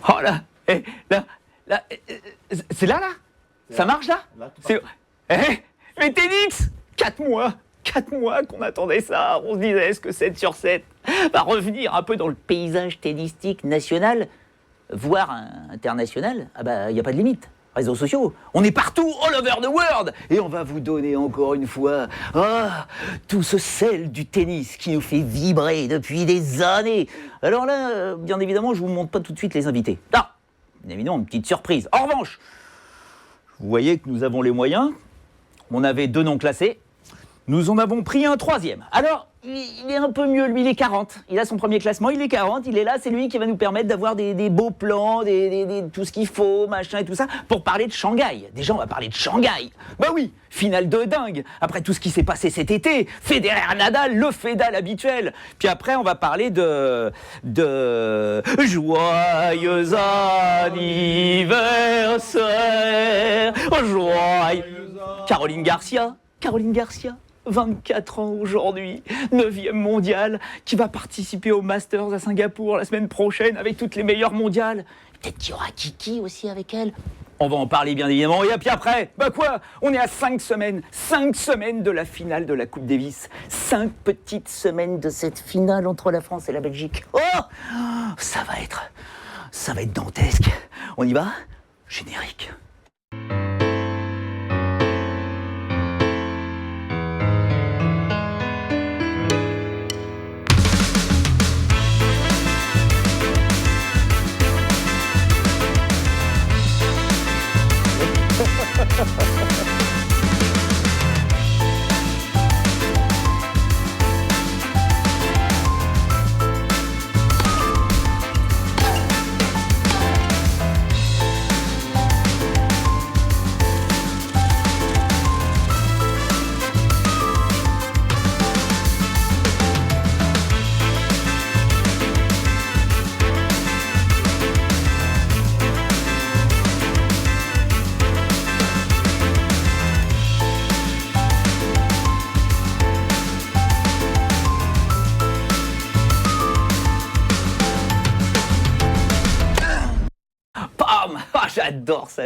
Oh là, c'est là ça marche là, c'est... Mais Tenix, 4 mois qu'on attendait ça, on se disait est-ce que 7 sur 7 va revenir un peu dans le paysage tennistique national, voire international. Ah bah, il n'y a pas de limite. Réseaux sociaux, on est partout, all over the world. Et on va vous donner encore une fois tout ce sel du tennis qui nous fait vibrer depuis des années. Alors là, bien évidemment, je ne vous montre pas tout de suite les invités. Non, bien évidemment, une petite surprise. En revanche, vous voyez que nous avons les moyens. On avait 2 noms classés. Nous en avons pris un 3e. Alors, il est un peu mieux, lui, il est 40. Il a son premier classement, il est 40, il est là, c'est lui qui va nous permettre d'avoir des beaux plans, tout ce qu'il faut, machin et tout ça, pour parler de Shanghai. Déjà, on va parler de Shanghai. Bah oui, finale de dingue. Après tout ce qui s'est passé cet été, Federer-Nadal, le Fédal habituel. Puis après, on va parler de joyeux anniversaire, joyeux... Caroline Garcia, 24 ans aujourd'hui, 9e mondiale, qui va participer au Masters à Singapour la semaine prochaine avec toutes les meilleures mondiales. Peut-être qu'il y aura Kiki aussi avec elle. On va en parler bien évidemment. Et puis après, bah quoi, on est à 5 semaines de la finale de la Coupe Davis. 5 petites semaines de cette finale entre la France et la Belgique. Oh, ça va être dantesque. On y va ? Générique.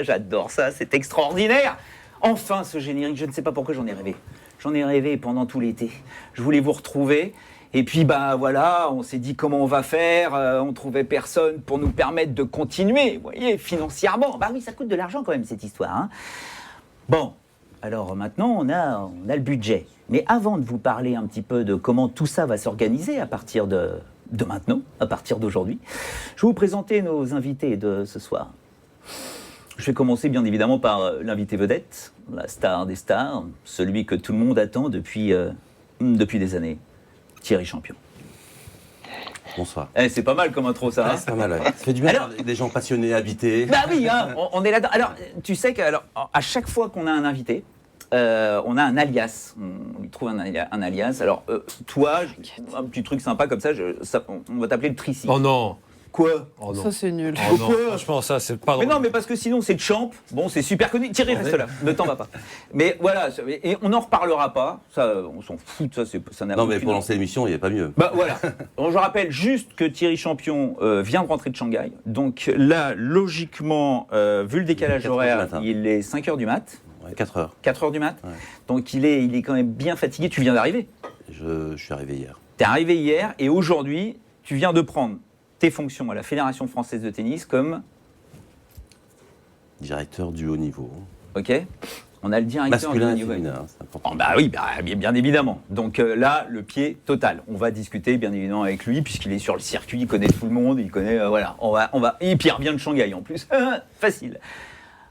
J'adore ça, c'est extraordinaire. Enfin, ce générique, je ne sais pas pourquoi j'en ai rêvé. J'en ai rêvé pendant tout l'été. Je voulais vous retrouver. Et puis, bah voilà, on s'est dit comment on va faire. On trouvait personne pour nous permettre de continuer, vous voyez, financièrement. Bah oui, ça coûte de l'argent quand même, cette histoire. Hein. Bon, alors maintenant, on a le budget. Mais avant de vous parler un petit peu de comment tout ça va s'organiser à partir de maintenant, à partir d'aujourd'hui, je vais vous présenter nos invités de ce soir. Je vais commencer bien évidemment par l'invité vedette, la star des stars, celui que tout le monde attend depuis des années, Thierry Champion. Bonsoir. C'est pas mal comme intro ça. Ouais, c'est pas mal, ouais. Ça fait du bien avec des gens passionnés, habités. Bah oui, hein, on est là-dedans. Alors, tu sais qu'à chaque fois qu'on a un invité, on a un alias, on lui trouve un alias. Alors, toi, un petit truc sympa comme ça, on va t'appeler le Tricy. Oh non. Quoi ? Oh non. Ça, c'est nul. Oh non. Franchement, ça, c'est pas drôle. Mais non, mais parce que sinon, c'est Champ. Bon, c'est super connu. Thierry, reste là. Ne t'en va pas. Mais voilà, et on n'en reparlera pas. Ça, on s'en fout de ça. Ça n'a non, mais pour lancer l'émission, il n'y a pas mieux. Bah voilà. Alors, je rappelle juste que Thierry Champion vient de rentrer de Shanghai. Donc là, logiquement, vu le décalage horaire, il est 5h du mat. Ouais, 4h. 4h du mat. Ouais. Donc il est quand même bien fatigué. Tu viens d'arriver ? Je suis arrivé hier. Tu es arrivé hier et aujourd'hui, tu viens de prendre tes fonctions à la Fédération française de tennis comme directeur du haut niveau. Ok. On a le directeur masculin du haut niveau. Masculin, c'est important. Oh, bah oui, bien évidemment. Donc là, le pied total. On va discuter bien évidemment avec lui puisqu'il est sur le circuit, il connaît tout le monde, il connaît voilà. On va. Et puis il revient de Shanghai en plus. Facile.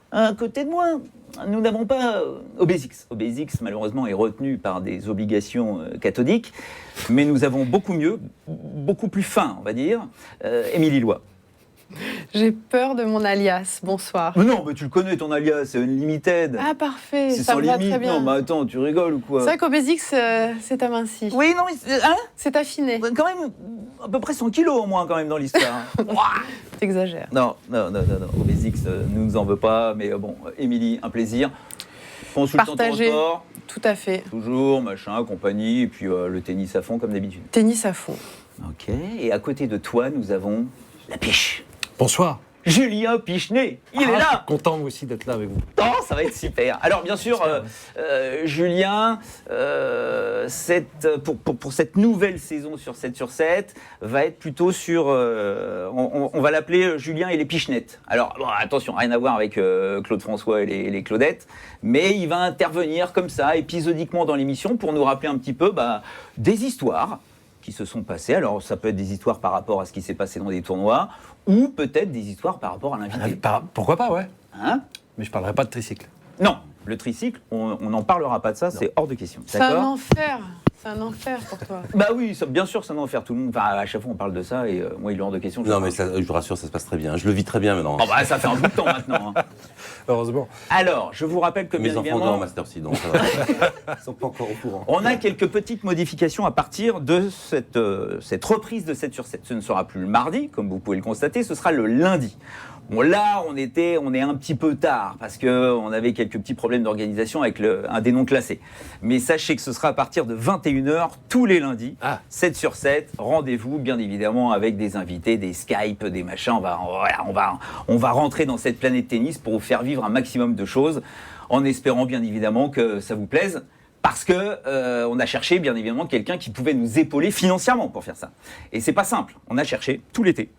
À côté de moi, nous n'avons pas Obésix. Obésix, malheureusement, est retenu par des obligations cathodiques, mais nous avons beaucoup mieux, beaucoup plus fin, on va dire, Émilie Lois. J'ai peur de mon alias. Bonsoir. Mais non, mais tu le connais ton alias, c'est Unlimited. Ah, parfait. C'est ça sans me va limite. très bien. Non, mais attends, tu rigoles ou quoi ? C'est vrai qu'Obésix, c'est aminci. Oui, non, mais C'est affiné. quand même à peu près 100 kilos au moins quand même dans l'histoire. T'exagères. Non. Obésix ne nous en veut pas, mais bon, Émilie, un plaisir. Consultant en sport. Tout à fait. Toujours, machin, compagnie, et puis le tennis à fond comme d'habitude. Tennis à fond. Ok, et à côté de toi, nous avons la Piche. Bonsoir. Julien Pichenet, il est là. Content moi aussi d'être là avec vous. Oh, ça va être super. Alors bien sûr, Julien, pour cette nouvelle saison sur 7 sur 7, va être plutôt sur... on va l'appeler Julien et les Pichenettes. Alors bon, attention, rien à voir avec Claude François et les Claudettes, mais il va intervenir comme ça, épisodiquement dans l'émission, pour nous rappeler un petit peu des histoires qui se sont passées. Alors ça peut être des histoires par rapport à ce qui s'est passé dans des tournois, ou peut-être des histoires par rapport à l'invité. Pourquoi pas, ouais. Hein ? Mais je parlerai pas de tricycle. Non, le tricycle, on n'en parlera pas de ça, c'est hors de question. C'est un enfer. C'est un enfer pour toi. Bah oui, bien sûr, c'est un enfer. Tout le monde, à chaque fois, on parle de ça et moi, il est hors de question. Non, mais ça, je vous rassure, ça se passe très bien. Je le vis très bien maintenant. Oh bah, ça fait un bout de temps maintenant. Hein. Heureusement. Alors, je vous rappelle que Mes bien enfants évidemment, dans Master C, donc ça va. Ils sont pas encore au courant. on a quelques petites modifications à partir de cette reprise de 7 sur 7. Ce ne sera plus le mardi, comme vous pouvez le constater, ce sera le lundi. Bon là, on est un petit peu tard parce qu'on avait quelques petits problèmes d'organisation avec un des non classés. Mais sachez que ce sera à partir de 21h tous les lundis, 7 sur 7. Rendez-vous bien évidemment avec des invités, des Skype, des machins. On va rentrer dans cette planète tennis pour vous faire vivre un maximum de choses en espérant bien évidemment que ça vous plaise. Parce que on a cherché bien évidemment quelqu'un qui pouvait nous épauler financièrement pour faire ça. Et c'est pas simple. On a cherché tout l'été.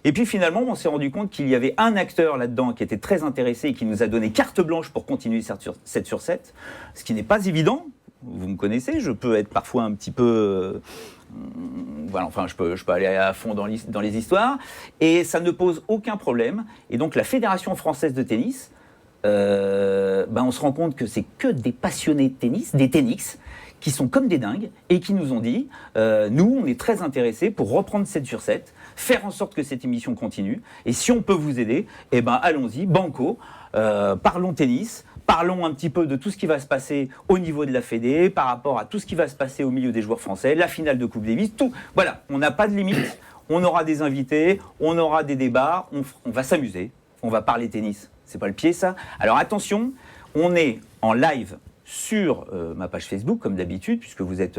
Et puis finalement, on s'est rendu compte qu'il y avait un acteur là-dedans qui était très intéressé et qui nous a donné carte blanche pour continuer 7 sur 7, ce qui n'est pas évident. Vous me connaissez, je peux être parfois un petit peu... je peux aller à fond dans les histoires. Et ça ne pose aucun problème. Et donc la Fédération française de tennis, on se rend compte que c'est que des passionnés de tennis, des tenniks, qui sont comme des dingues et qui nous ont dit nous, on est très intéressés pour reprendre 7 sur 7, faire en sorte que cette émission continue. Et si on peut vous aider, allons-y, banco, parlons tennis, parlons un petit peu de tout ce qui va se passer au niveau de la Fédé, par rapport à tout ce qui va se passer au milieu des joueurs français, la finale de Coupe Davis, tout. Voilà, on n'a pas de limite, on aura des invités, on aura des débats, on va s'amuser, on va parler tennis. C'est pas le pied, ça. Alors attention, on est en live sur ma page Facebook, comme d'habitude, puisque vous êtes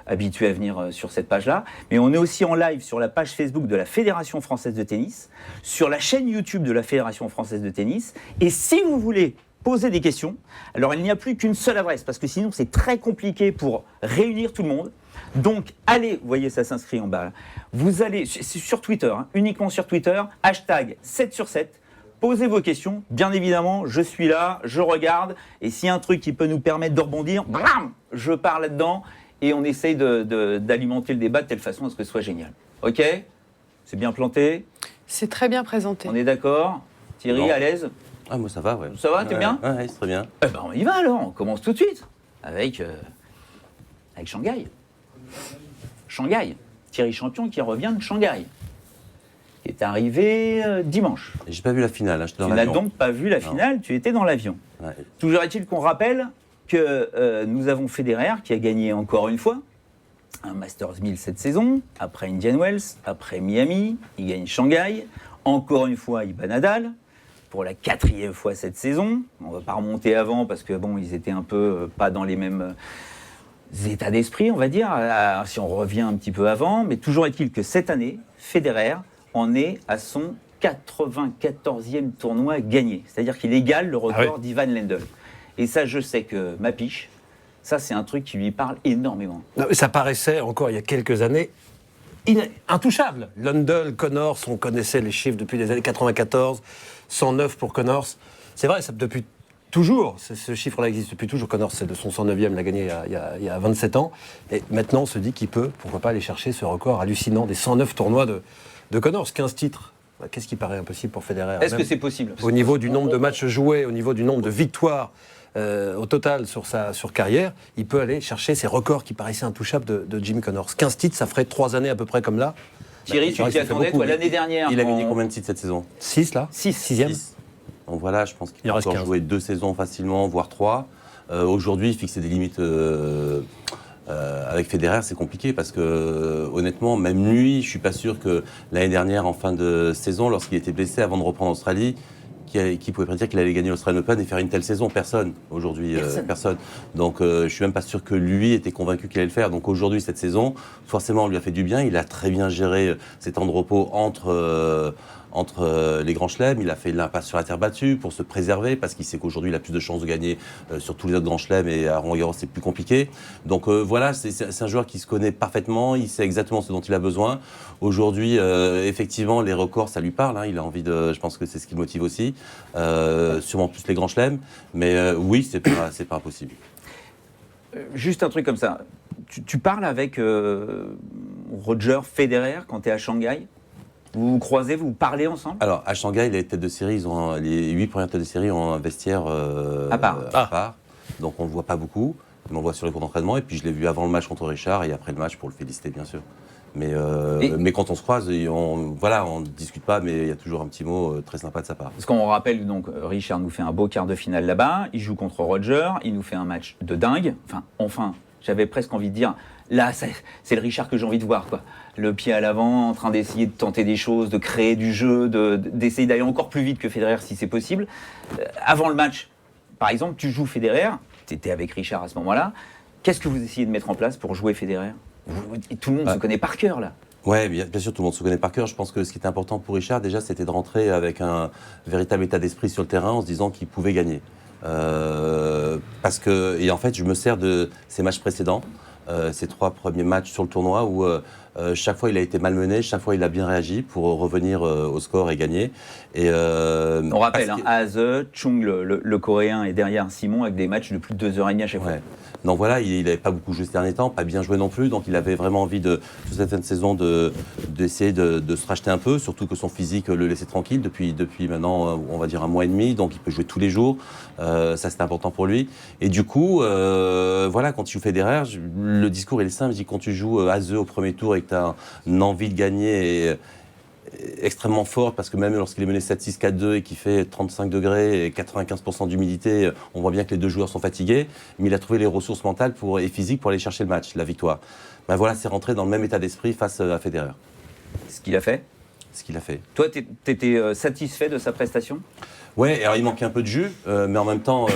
habitués à venir sur cette page-là. Mais on est aussi en live sur la page Facebook de la Fédération française de tennis, sur la chaîne YouTube de la Fédération française de tennis. Et si vous voulez poser des questions, alors il n'y a plus qu'une seule adresse, parce que sinon c'est très compliqué pour réunir tout le monde. Donc allez, vous voyez, ça s'inscrit en bas, là. Vous allez sur Twitter, uniquement sur Twitter, hashtag 7 sur 7. Posez vos questions, bien évidemment, je suis là, je regarde, et s'il y a un truc qui peut nous permettre de rebondir, blam, je pars là-dedans, et on essaye d'alimenter le débat de telle façon à ce que ce soit génial. Ok ? C'est bien planté ? C'est très bien présenté. On est d'accord ? Thierry, à l'aise ? Ah, moi ça va, ouais. Ça va, t'es bien ? Ouais, c'est très bien. On y va alors, on commence tout de suite, avec Shanghai. Shanghai, Thierry Champion qui revient de Shanghai. Qui est arrivé dimanche. Et j'ai pas vu la finale, j'étais dans Tu l'avion. n'as donc pas vu la finale, tu étais dans l'avion. Ouais. Toujours est-il qu'on rappelle que nous avons Federer qui a gagné encore une fois un Masters 1000 cette saison, après Indian Wells, après Miami, il gagne Shanghai, encore une fois il bat Nadal, pour la 4e fois cette saison. On ne va pas remonter avant parce que bon, ils étaient un peu pas dans les mêmes états d'esprit, on va dire, si on revient un petit peu avant, mais toujours est-il que cette année, Federer en est à son 94e tournoi gagné. C'est-à-dire qu'il égale le record d'Ivan Lendl. Et ça, je sais que ma piche, ça, c'est un truc qui lui parle énormément. Non, ça paraissait, encore il y a quelques années, intouchable. Lendl, Connors, on connaissait les chiffres depuis les années 94, 109 pour Connors. C'est vrai, ça, depuis toujours, ce chiffre-là existe depuis toujours. Connors, c'est de son 109e, l'a gagné il y a 27 ans. Et maintenant, on se dit qu'il peut, pourquoi pas, aller chercher ce record hallucinant des 109 tournois de Connors, 15 titres. Qu'est-ce qui paraît impossible pour Federer ? Est-ce que c'est possible ? Au niveau du nombre de matchs joués, au niveau du nombre de victoires au total sur carrière, il peut aller chercher ces records qui paraissaient intouchables de Jimmy Connors. 15 titres, ça ferait 3 années à peu près comme là. Thierry, tu t'y attendais, toi, l'année dernière. Il a gagné combien de titres cette saison ? 6 là ? 6e. Donc voilà, je pense qu'il Il peut reste encore 15. jouer 2 saisons facilement, voire 3. Aujourd'hui, fixer des limites avec Federer, c'est compliqué parce que honnêtement, même lui, je suis pas sûr que l'année dernière, en fin de saison, lorsqu'il était blessé avant de reprendre Australie, qui pouvait prédire qu'il allait gagner l'Australian Open et faire une telle saison ? Personne, aujourd'hui, personne. Donc je suis même pas sûr que lui était convaincu qu'il allait le faire. Donc aujourd'hui, cette saison, forcément, on lui a fait du bien. Il a très bien géré ses temps de repos entre entre les grands chelems. Il a fait l'impasse sur la terre battue pour se préserver parce qu'il sait qu'aujourd'hui il a plus de chances de gagner sur tous les autres grands chelems et à Roland-Garros c'est plus compliqué. Donc voilà, c'est un joueur qui se connaît parfaitement, il sait exactement ce dont il a besoin. Aujourd'hui, effectivement, les records ça lui parle. Il a envie de, je pense que c'est ce qui le motive aussi. Sûrement plus les grands chelems, mais oui, c'est pas impossible. Juste un truc comme ça. Tu parles avec Roger Federer quand tu es à Shanghai? Vous vous croisez, vous parlez ensemble? Alors, à Shanghai, les têtes de série, les 8 premières têtes de série ont un vestiaire à part. Donc, on ne le voit pas beaucoup. On le voit sur les cours d'entraînement. Et puis, je l'ai vu avant le match contre Richard et après le match pour le féliciter, bien sûr. Mais quand on se croise, on ne discute pas, mais il y a toujours un petit mot très sympa de sa part. Parce qu'on rappelle, donc, Richard nous fait un beau quart de finale là-bas. Il joue contre Roger. Il nous fait un match de dingue. Enfin, j'avais presque envie de dire, là, c'est le Richard que j'ai envie de voir, quoi. Le pied à l'avant, en train d'essayer de tenter des choses, de créer du jeu, d'essayer d'aller encore plus vite que Federer si c'est possible. Avant le match, par exemple, tu joues Federer, tu étais avec Richard à ce moment-là. Qu'est-ce que vous essayez de mettre en place pour jouer Federer? Tout le monde se connaît par cœur, là. Oui, bien sûr, tout le monde se connaît par cœur. Je pense que ce qui était important pour Richard, déjà, c'était de rentrer avec un véritable état d'esprit sur le terrain en se disant qu'il pouvait gagner. Parce que, et en fait, je me sers de ces matchs précédents, ces 3 premiers matchs sur le tournoi où chaque fois il a été malmené, chaque fois il a bien réagi pour revenir au score et gagner. Et, on rappelle, Aze, Chung, le Coréen, est derrière Simon avec des matchs de plus de 2h30 à chaque fois. Donc voilà, il n'avait pas beaucoup joué ces derniers temps, pas bien joué non plus, donc il avait vraiment envie sur cette fin de saison d'essayer de se racheter un peu, surtout que son physique le laissait tranquille depuis maintenant, on va dire 1 mois et demi, donc il peut jouer tous les jours, ça c'est important pour lui. Et du coup, voilà, quand tu joues Federer, le discours il est simple, je dis quand tu joues Aze au premier tour et que tu as une envie de gagner extrêmement forte, parce que même lorsqu'il est mené 7-6, 4-2 et qu'il fait 35 degrés et 95% d'humidité, on voit bien que les deux joueurs sont fatigués, mais il a trouvé les ressources mentales et physiques pour aller chercher le match, la victoire. Ben voilà, c'est rentré dans le même état d'esprit face à Federer. Ce qu'il a fait? Ce qu'il a fait. Toi, tu étais satisfait de sa prestation? Ouais, alors il manquait un peu de jus, mais en même temps,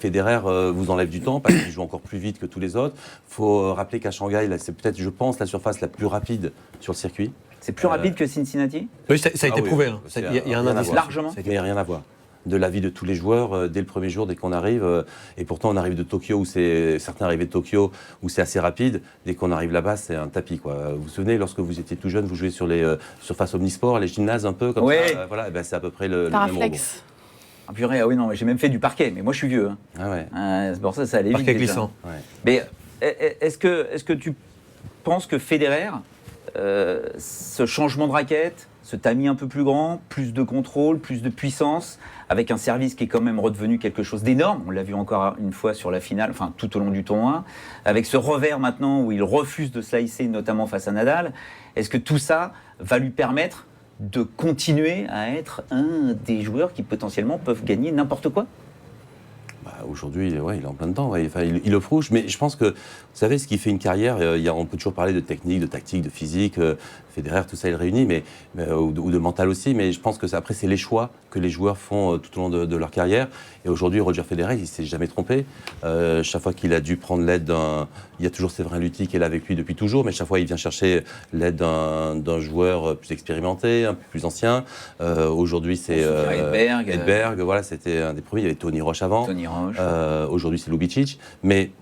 Federer vous enlève du temps parce qu'il joue encore plus vite que tous les autres. Il faut rappeler qu'à Shanghai, là, c'est peut-être, je pense, la surface la plus rapide sur le circuit. C'est plus rapide que Cincinnati? Oui, ça a été prouvé. Il y a un indice largement. Mais rien à voir. De l'avis de tous les joueurs, dès le premier jour, dès qu'on arrive, et pourtant on arrive de Tokyo, certains arrivaient de Tokyo, où c'est assez rapide, dès qu'on arrive là-bas, c'est un tapis, quoi. Vous vous souvenez, lorsque vous étiez tout jeune, vous jouez sur les surfaces omnisports, les gymnases un peu, comme ça, voilà, et ben, c'est à peu près le même robot. Ah purée, oui, non, j'ai même fait du parquet, mais moi je suis vieux. Ah ouais. C'est pour ça ça allait vite. Parquet glissant. Ouais. Mais est-ce que tu penses que Federer, ce changement de raquette, ce tamis un peu plus grand, plus de contrôle, plus de puissance, avec un service qui est quand même redevenu quelque chose d'énorme, on l'a vu encore une fois sur la finale, enfin tout au long du tournoi, avec ce revers maintenant où il refuse de slicer, notamment face à Nadal, est-ce que tout ça va lui permettre de continuer à être un des joueurs qui potentiellement peuvent gagner n'importe quoi? Aujourd'hui, il est en plein dedans, enfin, il le prouve, mais je pense que, vous savez, ce qui fait une carrière, on peut toujours parler de technique, de tactique, de physique, Federer, tout ça, il réunit, ou de mental aussi, mais je pense que après, c'est les choix que les joueurs font tout au long de leur carrière. Et aujourd'hui, Roger Federer, il ne s'est jamais trompé. Chaque fois qu'il a dû prendre l'aide il y a toujours Séverin Luthi qui est là avec lui depuis toujours, mais chaque fois, il vient chercher l'aide d'un joueur plus expérimenté, un peu plus ancien. Aujourd'hui, c'est Edberg, voilà, c'était un des premiers. Il y avait Tony Roche avant. Aujourd'hui, c'est Lubicic. Mais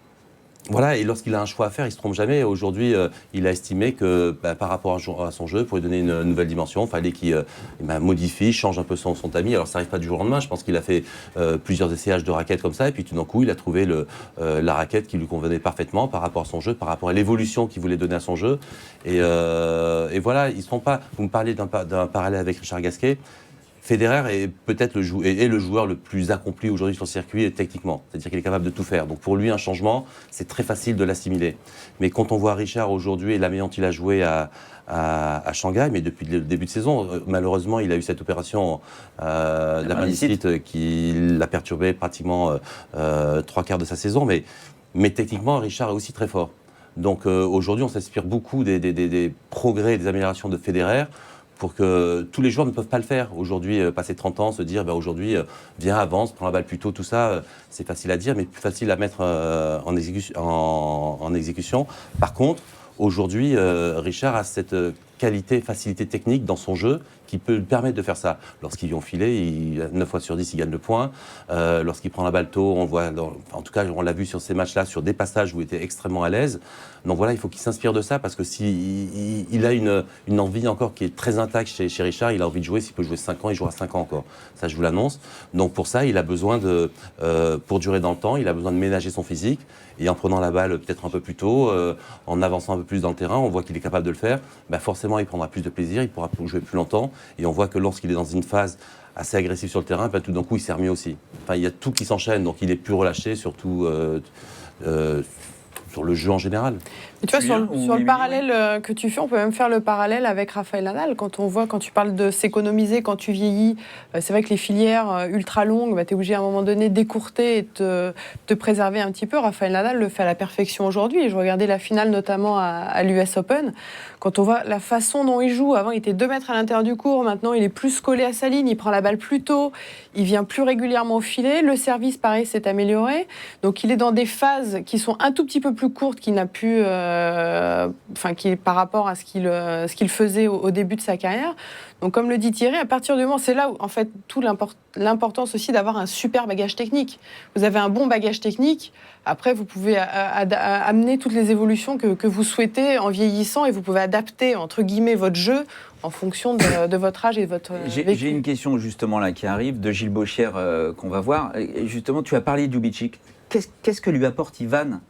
voilà, et lorsqu'il a un choix à faire, il ne se trompe jamais. Aujourd'hui, il a estimé que par rapport à son jeu, pour lui donner une nouvelle dimension, il fallait qu'il modifie, change un peu son tamis. Alors ça n'arrive pas du jour au lendemain, je pense qu'il a fait plusieurs essayages de raquettes comme ça, et puis tout d'un coup, il a trouvé la raquette qui lui convenait parfaitement par rapport à son jeu, par rapport à l'évolution qu'il voulait donner à son jeu. Et voilà, ils ne se trompent pas. Vous me parlez d'un parallèle avec Richard Gasquet. Federer est peut-être le joueur le plus accompli aujourd'hui sur le circuit techniquement. C'est-à-dire qu'il est capable de tout faire. Donc pour lui, un changement, c'est très facile de l'assimiler. Mais quand on voit Richard aujourd'hui et la manière dont il a joué à Shanghai, mais depuis le début de saison, malheureusement, il a eu cette opération de la appendicite qui l'a perturbé pratiquement 3/4 de sa saison. Mais techniquement, Richard est aussi très fort. Donc aujourd'hui, on s'inspire beaucoup des progrès et des améliorations de Federer, pour que tous les joueurs ne peuvent pas le faire. Aujourd'hui, passer 30 ans, se dire aujourd'hui, viens, avance, prends la balle plus tôt, tout ça, c'est facile à dire, mais plus facile à mettre en exécution. Par contre, aujourd'hui, Richard a cette qualité, facilité technique dans son jeu qui peut lui permettre de faire ça. Lorsqu'ils vont filer, 9 fois sur 10, il gagne le point. Lorsqu'il prend la balle tôt, on le voit, en tout cas, on l'a vu sur ces matchs-là, sur des passages où il était extrêmement à l'aise. Donc voilà, il faut qu'il s'inspire de ça, parce que il a une envie encore qui est très intacte chez Richard. Il a envie de jouer, s'il peut jouer 5 ans, il jouera 5 ans encore. Ça, je vous l'annonce. Donc pour ça, il a besoin pour durer dans le temps, il a besoin de ménager son physique. Et en prenant la balle peut-être un peu plus tôt, en avançant un peu plus dans le terrain, on voit qu'il est capable de le faire. Forcément, il prendra plus de plaisir, il pourra jouer plus longtemps. Et on voit que lorsqu'il est dans une phase assez agressive sur le terrain, tout d'un coup, il s'est remis aussi. Il y a tout qui s'enchaîne, donc il est plus relâché, surtout sur le jeu en général. Mais tu vois, sur le parallèle que tu fais, on peut même faire le parallèle avec Rafael Nadal. Quand tu parles de s'économiser quand tu vieillis, c'est vrai que les filières ultra longues, tu es obligé à un moment donné d'écourter et de te préserver un petit peu. Rafael Nadal le fait à la perfection aujourd'hui. Et je regardais la finale notamment à l'US Open. Quand on voit la façon dont il joue, avant il était 2 mètres à l'intérieur du court, maintenant il est plus collé à sa ligne, il prend la balle plus tôt, il vient plus régulièrement au filet, le service pareil s'est amélioré. Donc il est dans des phases qui sont un tout petit peu plus courtes qu'il n'a pu... par rapport à ce qu'il faisait au début de sa carrière. Donc, comme le dit Thierry, à partir du moment, c'est là où, en fait, toute l'importance aussi d'avoir un super bagage technique. Vous avez un bon bagage technique, après, vous pouvez amener toutes les évolutions que vous souhaitez en vieillissant et vous pouvez adapter, entre guillemets, votre jeu en fonction de votre âge et de votre vécu. J'ai une question, justement, là, qui arrive, de Gilles Bauchière, qu'on va voir. Et justement, tu as parlé d'Ubicic. Qu'est-ce que lui apporte Ivan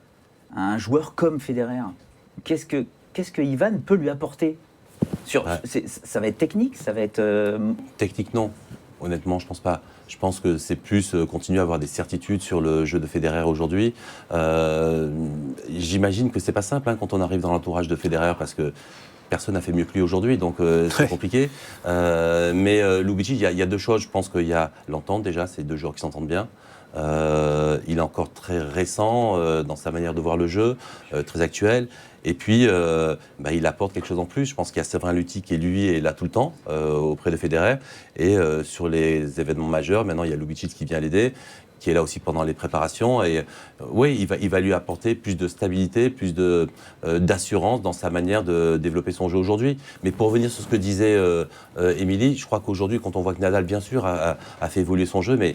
à un joueur comme Federer? Qu'est-ce que Ivan peut lui apporter? Ça va être technique, ça va être... Technique, non. Honnêtement, je pense pas. Je pense que c'est plus continuer à avoir des certitudes sur le jeu de Federer aujourd'hui. J'imagine que c'est pas simple quand on arrive dans l'entourage de Federer, parce que personne n'a fait mieux que lui aujourd'hui, donc c'est compliqué. Mais Lubicic, il y a 2 choses. Je pense qu'il y a l'entente déjà, c'est 2 joueurs qui s'entendent bien. Il est encore très récent dans sa manière de voir le jeu, très actuel. Et puis, il apporte quelque chose en plus. Je pense qu'il y a Séverin Luthi qui, lui, est là tout le temps auprès de Federer. Et sur les événements majeurs, maintenant, il y a Lubicic qui vient l'aider, qui est là aussi pendant les préparations. Et oui, il va lui apporter plus de stabilité, plus d'assurance dans sa manière de développer son jeu aujourd'hui. Mais pour revenir sur ce que disait Émilie, je crois qu'aujourd'hui, quand on voit que Nadal, bien sûr, a fait évoluer son jeu, mais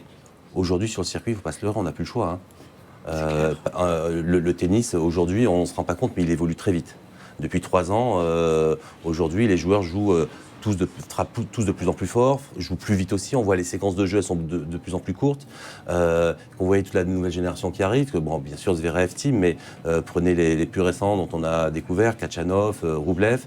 aujourd'hui, sur le circuit, il ne faut pas se leurrer, on n'a plus le choix. Le tennis, aujourd'hui, on ne se rend pas compte, mais il évolue très vite. Depuis 3 ans, aujourd'hui, les joueurs jouent tous de plus en plus fort, jouent plus vite aussi. On voit les séquences de jeu, elles sont de plus en plus courtes. On voyait toute la nouvelle génération qui arrive, bien sûr, Zverev, Thiem, mais prenez les plus récents dont on a découvert, Khachanov, Rublev,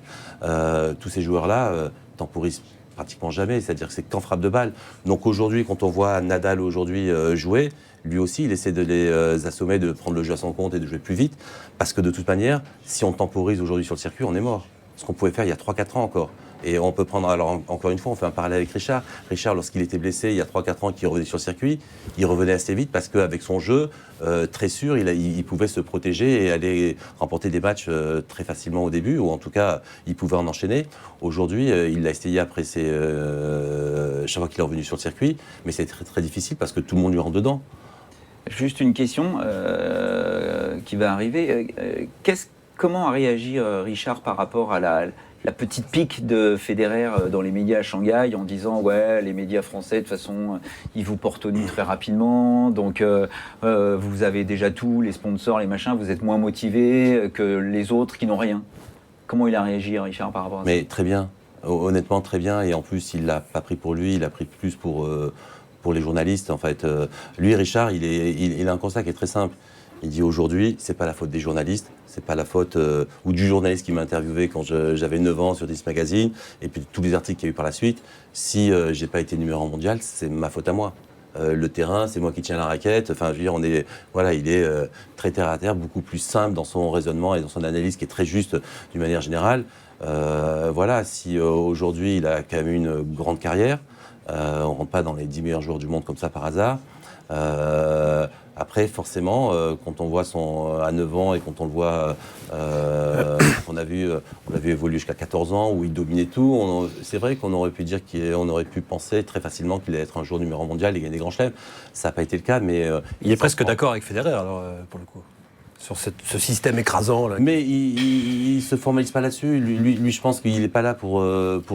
tous ces joueurs-là temporisent pratiquement jamais, c'est-à-dire que c'est qu'en frappe de balle. Donc aujourd'hui, quand on voit Nadal aujourd'hui jouer, lui aussi, il essaie de les assommer, de prendre le jeu à son compte et de jouer plus vite, parce que de toute manière, si on temporise aujourd'hui sur le circuit, on est mort. Ce qu'on pouvait faire il y a 3-4 ans encore. Et on peut prendre, alors encore une fois, on fait un parallèle avec Richard. Richard, lorsqu'il était blessé il y a 3-4 ans et qu'il revenait sur le circuit, il revenait assez vite parce qu'avec son jeu, très sûr, il pouvait se protéger et aller remporter des matchs très facilement au début, ou en tout cas, il pouvait en enchaîner. Aujourd'hui, il l'a essayé après chaque fois qu'il est revenu sur le circuit, mais c'est très, très difficile parce que tout le monde lui rentre dedans. Juste une question qui va arriver. Comment a réagi Richard par rapport à la petite pique de Federer dans les médias à Shanghai en disant ouais, les médias français de toute façon ils vous portent au nu très rapidement, donc vous avez déjà tout, les sponsors, les machins, vous êtes moins motivés que les autres qui n'ont rien. Comment il a réagi Richard par rapport à ça? Mais très bien, honnêtement très bien, et en plus il l'a pas pris pour lui, il l'a pris plus pour les journalistes en fait. Lui Richard, il a un constat qui est très simple. Il dit aujourd'hui, c'est pas la faute des journalistes, c'est pas la faute ou du journaliste qui m'a interviewé quand j'avais 9 ans sur 10 magazines, et puis tous les articles qu'il y a eu par la suite. Si j'ai pas été numéro 1 mondial, c'est ma faute à moi. Le terrain, c'est moi qui tiens la raquette. Enfin, je veux dire, il est très terre à terre, beaucoup plus simple dans son raisonnement et dans son analyse, qui est très juste d'une manière générale. Si aujourd'hui il a quand même une grande carrière, on rentre pas dans les 10 meilleurs joueurs du monde comme ça par hasard. Après, forcément, quand on voit à 9 ans et quand on le voit, on l'a vu évoluer jusqu'à 14 ans où il dominait tout, c'est vrai qu'on aurait pu dire qu'on aurait pu penser très facilement qu'il allait être un joueur numéro 1 mondial et gagner des grands chelems. Ça n'a pas été le cas, mais... il est presque d'accord avec Federer, alors, pour le coup. sur ce système écrasant. Là. Mais il se formalise pas là-dessus. Lui, je pense qu'il n'est pas là pour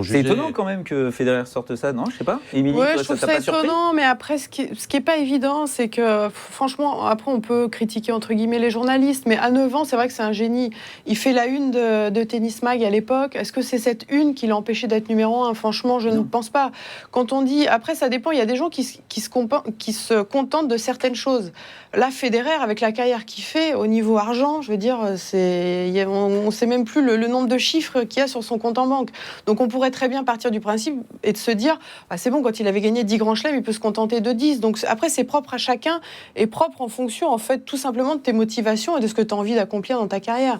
juger. C'est étonnant quand même que Federer sorte ça, non? Je sais pas. Émilie, ouais, toi, je trouve t'a ça pas surpris? étonnant, mais après, ce qui est pas évident, c'est que, franchement, après, on peut critiquer, entre guillemets, les journalistes, mais à 9 ans, c'est vrai que c'est un génie. Il fait la une de Tennis Mag à l'époque. Est-ce que c'est cette une qui l'a empêché d'être numéro 1? Franchement, je ne pense pas. Quand on dit... Après, ça dépend. Il y a des gens qui se contentent de certaines choses. Là, Federer, avec la carrière qu'il fait, au niveau argent, je veux dire, on ne sait même plus le nombre de chiffres qu'il y a sur son compte en banque. Donc on pourrait très bien partir du principe et de se dire, c'est bon, quand il avait gagné 10 grands chelems, il peut se contenter de 10. Donc après, c'est propre à chacun et propre en fonction, en fait, tout simplement de tes motivations et de ce que tu as envie d'accomplir dans ta carrière.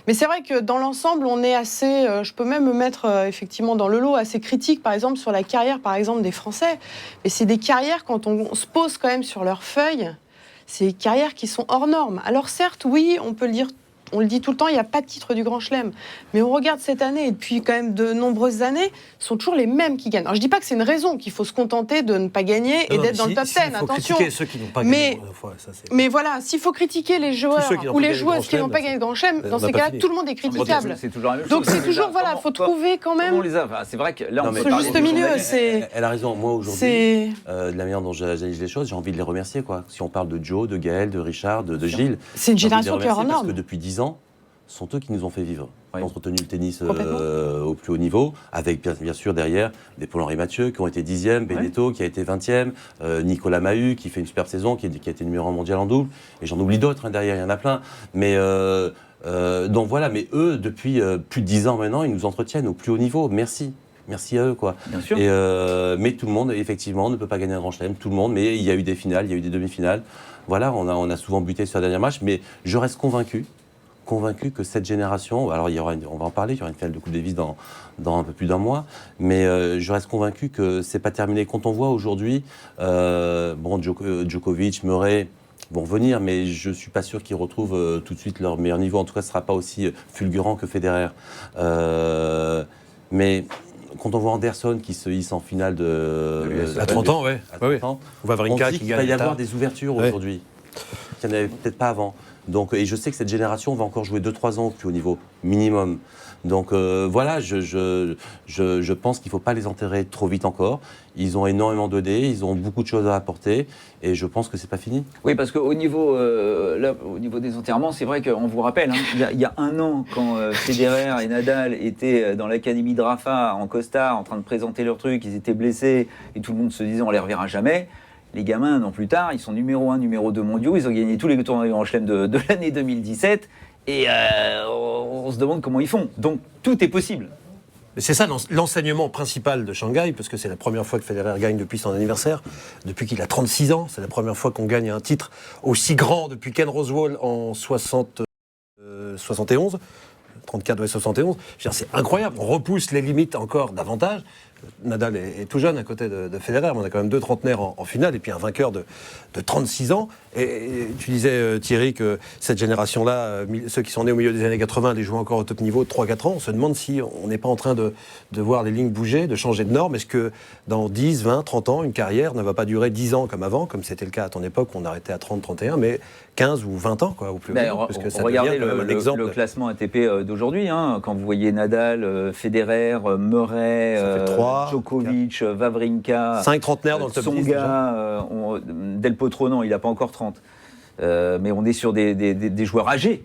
Mais c'est vrai que dans l'ensemble, on est assez, je peux même me mettre effectivement dans le lot, assez critique, par exemple, sur la carrière, par exemple, des Français. Mais c'est des carrières, quand on se pose quand même sur leur feuille, c'est des carrières qui sont hors normes. Alors certes, oui, on peut le dire, on le dit tout le temps, il n'y a pas de titre du Grand Chelem. Mais on regarde cette année, et depuis quand même de nombreuses années, ce sont toujours les mêmes qui gagnent. Alors je ne dis pas que c'est une raison, qu'il faut se contenter de ne pas gagner et d'être dans le top 10, attention. Il faut critiquer ceux qui n'ont pas gagné. Mais voilà, s'il faut critiquer les joueurs ou les joueuses qui n'ont pas gagné le Grand Chelem, dans ces cas-là, tout le monde est critiquable. C'est toujours la même chose. Donc c'est toujours, voilà, il faut trouver quand même... C'est vrai que là, on peut juste milieu, c'est... Elle a raison. Moi, aujourd'hui, de la manière dont j'analyse les choses, j'ai envie de les remercier, quoi. Si on parle de Joe, de Gaël, de Richard, de Gilles... C'est une génération qui est hors norme. Parce que depuis 10 ans, sont eux qui nous ont fait vivre. Ils ont entretenu le tennis au plus haut niveau, avec bien sûr derrière des Paul-Henri Mathieu qui ont été 10e, Benedetto qui a été 20e, Nicolas Mahut qui fait une super saison, qui a été numéro 1 mondial en double, et j'en oublie d'autres derrière, il y en a plein. Mais donc voilà, mais eux, depuis plus de 10 ans maintenant, ils nous entretiennent au plus haut niveau. Merci. Merci à eux, quoi. Bien sûr. Mais tout le monde, effectivement, ne peut pas gagner un grand chelem. Tout le monde, mais il y a eu des finales, il y a eu des demi-finales. Voilà, on a souvent buté sur la dernière match, mais je reste convaincu que cette génération, alors on va en parler, il y aura une finale de Coupe Davis dans un peu plus d'un mois, mais je reste convaincu que c'est pas terminé. Quand on voit aujourd'hui, Djokovic, Murray vont revenir, mais je suis pas sûr qu'ils retrouvent tout de suite leur meilleur niveau. En tout cas, ce sera pas aussi fulgurant que Federer. Mais quand on voit Anderson qui se hisse en finale à 30 ans, ouais. À 30 ans, on va dit qu'il va y avoir des ouvertures aujourd'hui, qu'il n'y en avait peut-être pas avant. Donc, et je sais que cette génération va encore jouer 2-3 ans au plus haut niveau, minimum. Donc voilà, je pense qu'il ne faut pas les enterrer trop vite encore. Ils ont énormément donné, ils ont beaucoup de choses à apporter, et je pense que c'est pas fini. Oui, parce qu'au niveau, au niveau des enterrements, c'est vrai qu'on vous rappelle, il y a un an, quand Federer et Nadal étaient dans l'académie de Rafa, en costard, en train de présenter leur truc, ils étaient blessés, et tout le monde se disait on les reverra jamais. Les gamins, un an plus tard, ils sont numéro 1, numéro 2 mondiaux, ils ont gagné tous les tournois du Grand Chelem de l'année 2017, et on se demande comment ils font. Donc tout est possible. C'est ça l'enseignement principal de Shanghai, parce que c'est la première fois que Federer gagne depuis son anniversaire, depuis qu'il a 36 ans. C'est la première fois qu'on gagne un titre aussi grand depuis Ken Rosewall en 71. 34 ou 71. C'est incroyable. On repousse les limites encore davantage. Nadal est tout jeune à côté de Federer, mais on a quand même 2 trentenaires en finale et puis un vainqueur de 36 ans. Et tu disais, Thierry, que cette génération-là, ceux qui sont nés au milieu des années 80, les jouent encore au top niveau de 3-4 ans. On se demande si on n'est pas en train de voir les lignes bouger, de changer de norme. Est-ce que dans 10, 20, 30 ans, une carrière ne va pas durer 10 ans comme avant, comme c'était le cas à ton époque, où on arrêtait à 30, 31, mais 15 ou 20 ans, quoi, au plus haut. Parce que regardez le classement ATP d'aujourd'hui, quand vous voyez Nadal, Federer, Murray, Djokovic, Wawrinka, 5 trentenaires dans le top 10 déjà. Del Potro, non, il n'a pas encore 30. Mais on est sur des joueurs âgés.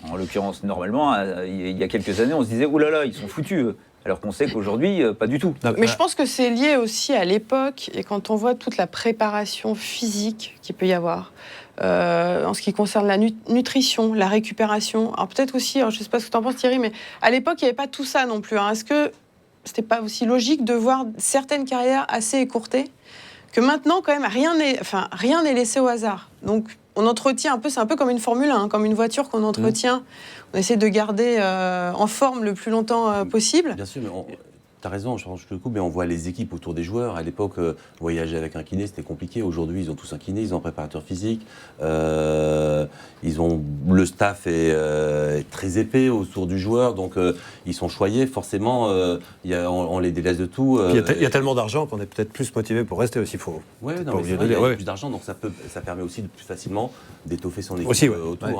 En l'occurrence, normalement, il y a quelques années, on se disait « Ouh là là, ils sont foutus ». Alors qu'on sait qu'aujourd'hui, pas du tout. Mais je pense que c'est lié aussi à l'époque, et quand on voit toute la préparation physique qu'il peut y avoir, en ce qui concerne la nutrition, la récupération. Alors peut-être aussi, je ne sais pas ce que tu en penses Thierry, mais à l'époque, il n'y avait pas tout ça non plus. Est-ce que c'était pas aussi logique de voir certaines carrières assez écourtées, que maintenant, quand même, rien n'est laissé au hasard. Donc, on entretient un peu, c'est un peu comme une Formule 1, comme une voiture qu'on entretient. On essaie de garder en forme le plus longtemps possible. Bien sûr, mais as raison, je change le coup, mais on voit les équipes autour des joueurs. À l'époque, voyager avec un kiné, c'était compliqué. Aujourd'hui, ils ont tous un kiné, ils ont un préparateur physique. Le staff est très épais autour du joueur, donc ils sont choyés. Forcément, on les délaisse de tout. Il y a tellement d'argent qu'on est peut-être plus motivé pour rester aussi. Oui, il y a plus d'argent, donc ça permet aussi de plus facilement d'étoffer son équipe aussi, autour. Ouais.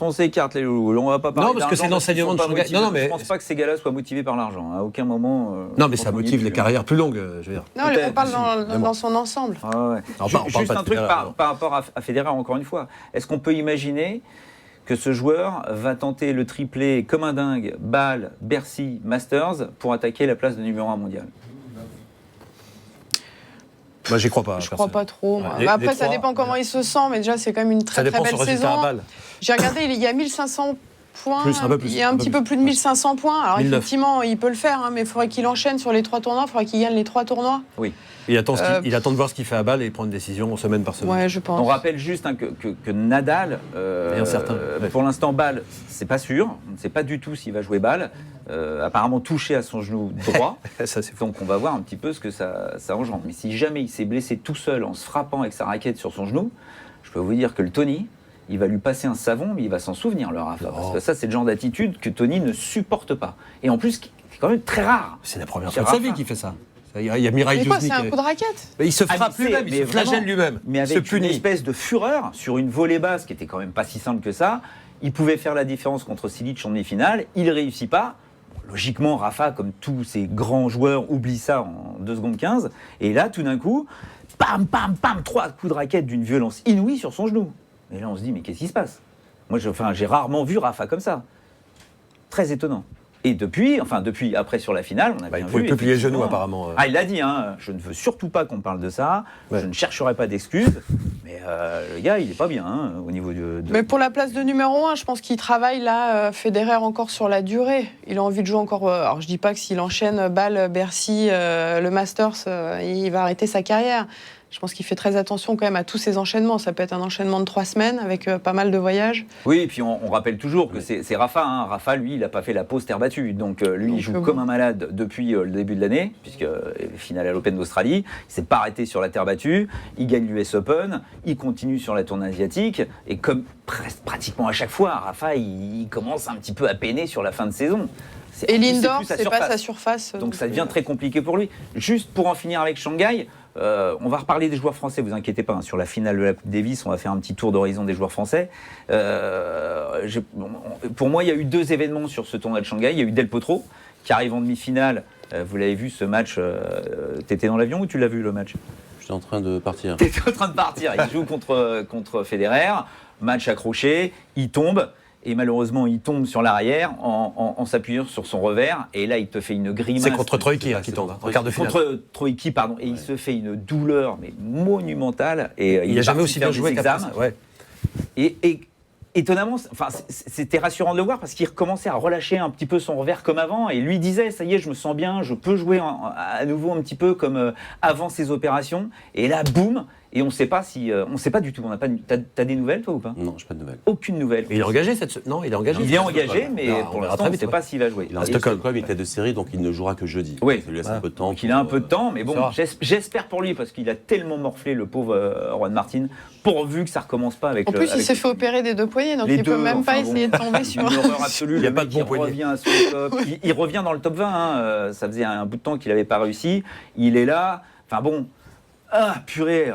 On s'écarte les loulous. On va pas parler Non, parce que c'est l'enseignement de Shanghai. Non, mais... Je pense pas que ces gars-là soient motivés par l'argent. À aucun moment. Non, mais ça motive les carrières plus longues, je veux dire. Non, on parle dans son ensemble. Ah ouais. Juste un truc par rapport à Federer, encore une fois. Est-ce qu'on peut imaginer que ce joueur va tenter le triplé comme un dingue, Bâle, Bercy, Masters, pour attaquer la place de numéro 1 mondial? Moi, j'y crois pas. Je crois pas trop. Ouais. Après, ça dépend comment il se sent, mais déjà, c'est quand même une très belle saison. J'ai regardé, il y a 1500 points. Il y a un petit peu plus de 1500 points. Alors, 1900. Effectivement, il peut le faire, mais il faudrait qu'il enchaîne sur les 3 tournois. Il faudrait qu'il gagne les 3 tournois. Oui. Il attend de voir ce qu'il fait à Bâle et prendre une décision semaine par semaine. Ouais, je pense. On rappelle juste que Nadal, pour l'instant, Bâle, c'est pas sûr. On ne sait pas du tout s'il va jouer Bâle. Apparemment touché à son genou droit. Ça, donc on va voir un petit peu ce que ça engendre. Mais si jamais il s'est blessé tout seul en se frappant avec sa raquette sur son genou, je peux vous dire que le Tony, il va lui passer un savon, mais il va s'en souvenir, le Rafa. Parce que ça, c'est le genre d'attitude que Tony ne supporte pas. Et en plus, c'est quand même très rare. C'est la première fois de sa vie qu'il fait ça. Il y a Mireille Duzny. C'est un coup de raquette. Mais il se frappe lui-même, il se flagelle lui-même. Mais avec une espèce de fureur sur une volée basse qui était quand même pas si simple que ça. Il pouvait faire la différence contre Silic en demi-finale. Il ne réussit pas. Logiquement, Rafa, comme tous ces grands joueurs, oublie ça en 2 secondes 15. Et là, tout d'un coup, pam, pam, pam, 3 coups de raquette d'une violence inouïe sur son genou. Et là, on se dit, mais qu'est-ce qui se passe? Moi, j'ai rarement vu Rafa comme ça. Très étonnant. Et depuis, après sur la finale, on a bien vu... Il pouvait plus plier le genou, apparemment. Ah, il l'a dit, hein, je ne veux surtout pas qu'on parle de ça, je ne chercherai pas d'excuses, mais le gars, il n'est pas bien au niveau de... Mais pour la place de numéro 1, je pense qu'il travaille là, Federer, encore sur la durée. Il a envie de jouer encore... alors, je dis pas que s'il enchaîne Bâle, Bercy, le Masters, il va arrêter sa carrière. Je pense qu'il fait très attention quand même à tous ces enchaînements. Ça peut être un enchaînement de 3 semaines avec pas mal de voyages. Oui, et puis on rappelle toujours que c'est Rafa. Hein. Rafa, lui, il n'a pas fait la pause terre battue. Donc lui, il joue comme un malade depuis le début de l'année, puisque finale à l'Open d'Australie. Il ne s'est pas arrêté sur la terre battue. Il gagne l'US Open. Il continue sur la tournée asiatique. Et comme pratiquement à chaque fois, Rafa, il commence un petit peu à peiner sur la fin de saison. Et Lindor, c'est pas sa surface. Donc ça devient très compliqué pour lui. Juste pour en finir avec Shanghai, on va reparler des joueurs français, vous inquiétez pas, hein, sur la finale de la Coupe Davis, on va faire un petit tour d'horizon des joueurs français. Pour moi, il y a eu 2 événements sur ce tournoi de Shanghai. Il y a eu Del Potro, qui arrive en demi-finale. Vous l'avez vu, ce match, t'étais dans l'avion ou tu l'as vu, le match? J'étais en train de partir. T'étais en train de partir. Il joue contre Federer, match accroché, il tombe. Et malheureusement, il tombe sur l'arrière en s'appuyant sur son revers. Et là, il te fait une grimace. C'est contre Troïki qui tombe, en quart de finale. Contre Troïki, pardon. Et il se fait une douleur mais monumentale. Et il n'a jamais aussi bien joué qu'après ça. Ouais. Et étonnamment, c'était rassurant de le voir parce qu'il recommençait à relâcher un petit peu son revers comme avant. Et lui disait, ça y est, je me sens bien, je peux jouer à nouveau un petit peu comme avant ses opérations. Et là, boum. Et on ne sait pas on sait pas du tout. T'as des nouvelles, toi, ou pas? Non, je n'ai pas de nouvelles. Aucune nouvelle. Et il est engagé Non, il est engagé. Il est engagé, mais pour l'instant, on ne sait pas s'il va jouer. Il a un Stockholm, il était de série, donc il ne jouera que jeudi. Oui. Ça lui laisse un peu de temps. Donc il a un peu de temps, mais bon, j'espère pour lui, parce qu'il a tellement morflé, le pauvre Juan Martin, pourvu que ça ne recommence pas avec En plus, il s'est fait opérer des 2 poignets, donc il ne peut même pas essayer de tomber sur... Une horreur absolue. Il n'y a pas de bon poignet. Revient sur le top. Il revient dans le top 20. Hein. Ça faisait un bout de temps qu'il n'avait pas réussi. Il est là. Enfin bon... Ah, purée,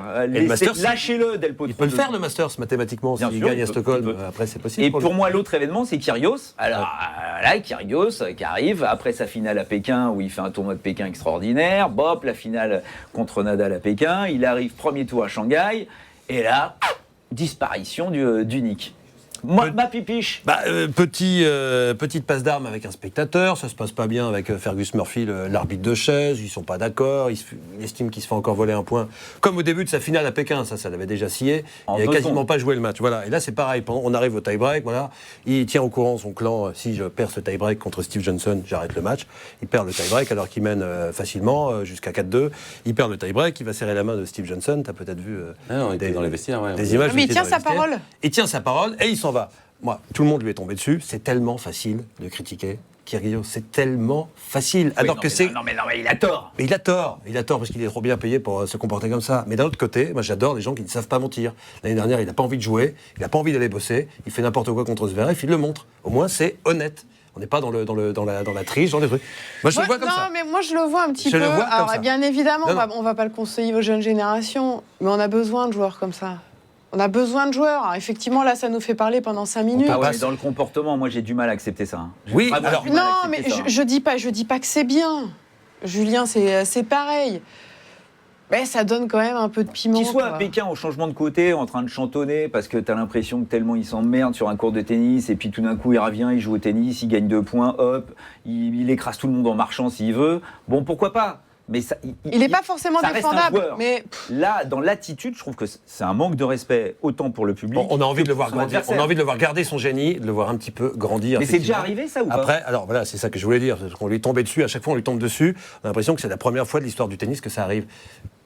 lâchez-le, Del Potro. Il peut le faire, le Masters, mathématiquement, s'il gagne à Stockholm. Après, c'est possible. Et pour moi, l'autre événement, c'est Kyrgios. Alors là, Kyrgios qui arrive après sa finale à Pékin, où il fait un tournoi de Pékin extraordinaire. Bop, la finale contre Nadal à Pékin. Il arrive premier tour à Shanghai. Et là, disparition du Nick. Ma pipiche. Petite passe d'armes avec un spectateur, ça se passe pas bien avec Fergus Murphy, l'arbitre de chaise, ils sont pas d'accord, il estime qu'il se fait encore voler un point. Comme au début de sa finale à Pékin, ça l'avait déjà scié, il n'a quasiment pas joué le match. Voilà. Et là c'est pareil, on arrive au tie-break, voilà. Il tient au courant son clan, si je perds ce tie-break contre Steve Johnson, j'arrête le match. Il perd le tie-break alors qu'il mène facilement jusqu'à 4-2. Il perd le tie-break, il va serrer la main de Steve Johnson, t'as peut-être vu dans les vestiaires, des images. Mais il tient sa parole. Il tient sa parole et il s'en va. Moi, tout le monde lui est tombé dessus. C'est tellement facile de critiquer Kyrgios. C'est tellement facile. Alors que c'est. Non, mais il a tort. Mais il a tort parce qu'il est trop bien payé pour se comporter comme ça. Mais d'un autre côté, moi j'adore les gens qui ne savent pas mentir. L'année dernière, il n'a pas envie de jouer, il n'a pas envie d'aller bosser, il fait n'importe quoi contre Zverev, il le montre. Au moins, c'est honnête. On n'est pas dans la triche, dans les trucs. Moi, je le vois comme ça. Non, mais moi, je le vois un petit Je peu. le vois comme Alors, ça. bien évidemment, Non, on va pas le conseiller aux jeunes générations, mais on a besoin de joueurs comme ça. On a besoin de joueurs. Alors, effectivement, là, ça nous fait parler pendant 5 minutes. Ah ouais, mais dans le comportement, moi j'ai du mal à accepter ça. Hein. J'ai Oui, vraiment alors- du mal à Non, accepter mais ça, hein. je dis pas que c'est bien. Julien, c'est pareil. Mais ça donne quand même un peu de piment. Qu'il soit à quoi. Pékin au changement de côté, en train de chantonner, parce que t'as l'impression que tellement il s'emmerde sur un court de tennis, et puis tout d'un coup il revient, il joue au tennis, il gagne 2 points, hop, il écrase tout le monde en marchant s'il veut. Bon, pourquoi pas? Mais ça, Il n'est pas forcément ça reste un défendable. joueur. Mais Là, dans l'attitude, je trouve que c'est un manque de respect, autant pour le public. On a envie de le voir que pour son grandir. On adversaire. a envie de le voir garder son génie, de le voir un petit peu grandir. Mais c'est déjà effectivement. arrivé ça ou pas? Après, alors voilà, c'est ça que je voulais dire. On lui est tombé dessus, à chaque fois on lui tombe dessus. On a l'impression que c'est la première fois de l'histoire du tennis que ça arrive.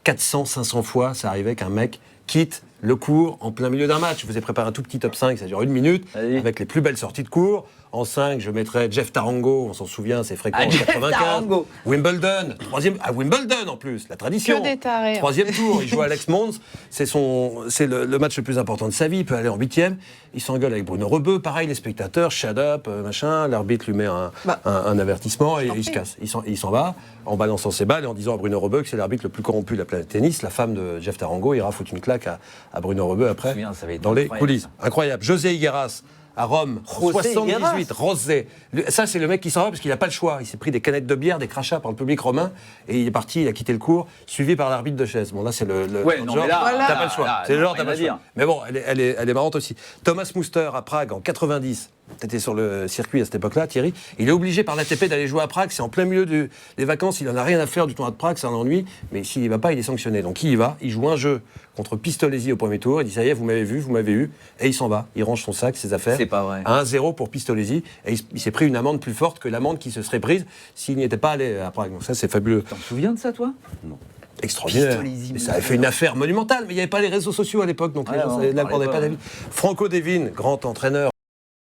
400, 500 fois, ça arrivait qu'un mec quitte le cours en plein milieu d'un match. Je vous ai préparé un tout petit top 5, ça dure 1 minute, Allez. avec les plus belles sorties de cours. En 5, je mettrais Jeff Tarango, on s'en souvient, c'est fréquent en Jeff 95. Tarango. Wimbledon, troisième, à Wimbledon en plus, la tradition. Que des tarés, hein. Troisième tour, il joue Alex Mons, c'est le match le plus important de sa vie, il peut aller en 8e. Il s'engueule avec Bruno Rebeu, pareil, les spectateurs, shut up, machin, l'arbitre lui met un avertissement et il se casse. Il s'en va en balançant ses balles et en disant à Bruno Rebeu que c'est l'arbitre le plus corrompu de la planète tennis. La femme de Jeff Tarango ira foutre une claque à Bruno Rebeu après, Je me souviens, ça avait été dans les incroyable, coulisses. Incroyable. José Higueras à Rome, en José 78, Rosé. Ça, c'est le mec qui s'en va parce qu'il n'a pas le choix. Il s'est pris des canettes de bière, des crachats par le public romain, et il est parti, il a quitté le cours, suivi par l'arbitre de chaise. Bon, là, c'est le Ouais, non, genre, mais là, t'as là, pas le choix. là, C'est le non, genre, t'as rien pas à le choix. dire. Mais bon, elle est marrante aussi. Thomas Muster à Prague en 90. T'étais sur le circuit à cette époque-là, Thierry. Il est obligé par l'ATP d'aller jouer à Prague. C'est en plein milieu des vacances. Il en a rien à faire du tournoi de Prague, ça l'ennuie. Mais s'il y va pas, il est sanctionné. Donc il y va. Il joue un jeu contre Pistolesi au premier tour. Il dit ça y est, vous m'avez vu, vous m'avez eu. Et il s'en va. Il range son sac, ses affaires. C'est pas vrai. À 1-0 pour Pistolesi. Et il s'est pris une amende plus forte que l'amende qui se serait prise s'il n'y était pas allé à Prague. Donc ça, c'est fabuleux. T'en souviens de ça, toi? Extraordinaire. Pistolesi, Et ça avait fait une affaire monumentale. Mais il n'y avait pas les réseaux sociaux à l'époque. Donc les Ouais, gens on n'abordaient parlait pas pas. d'avis. Franco Devin, grand entraîneur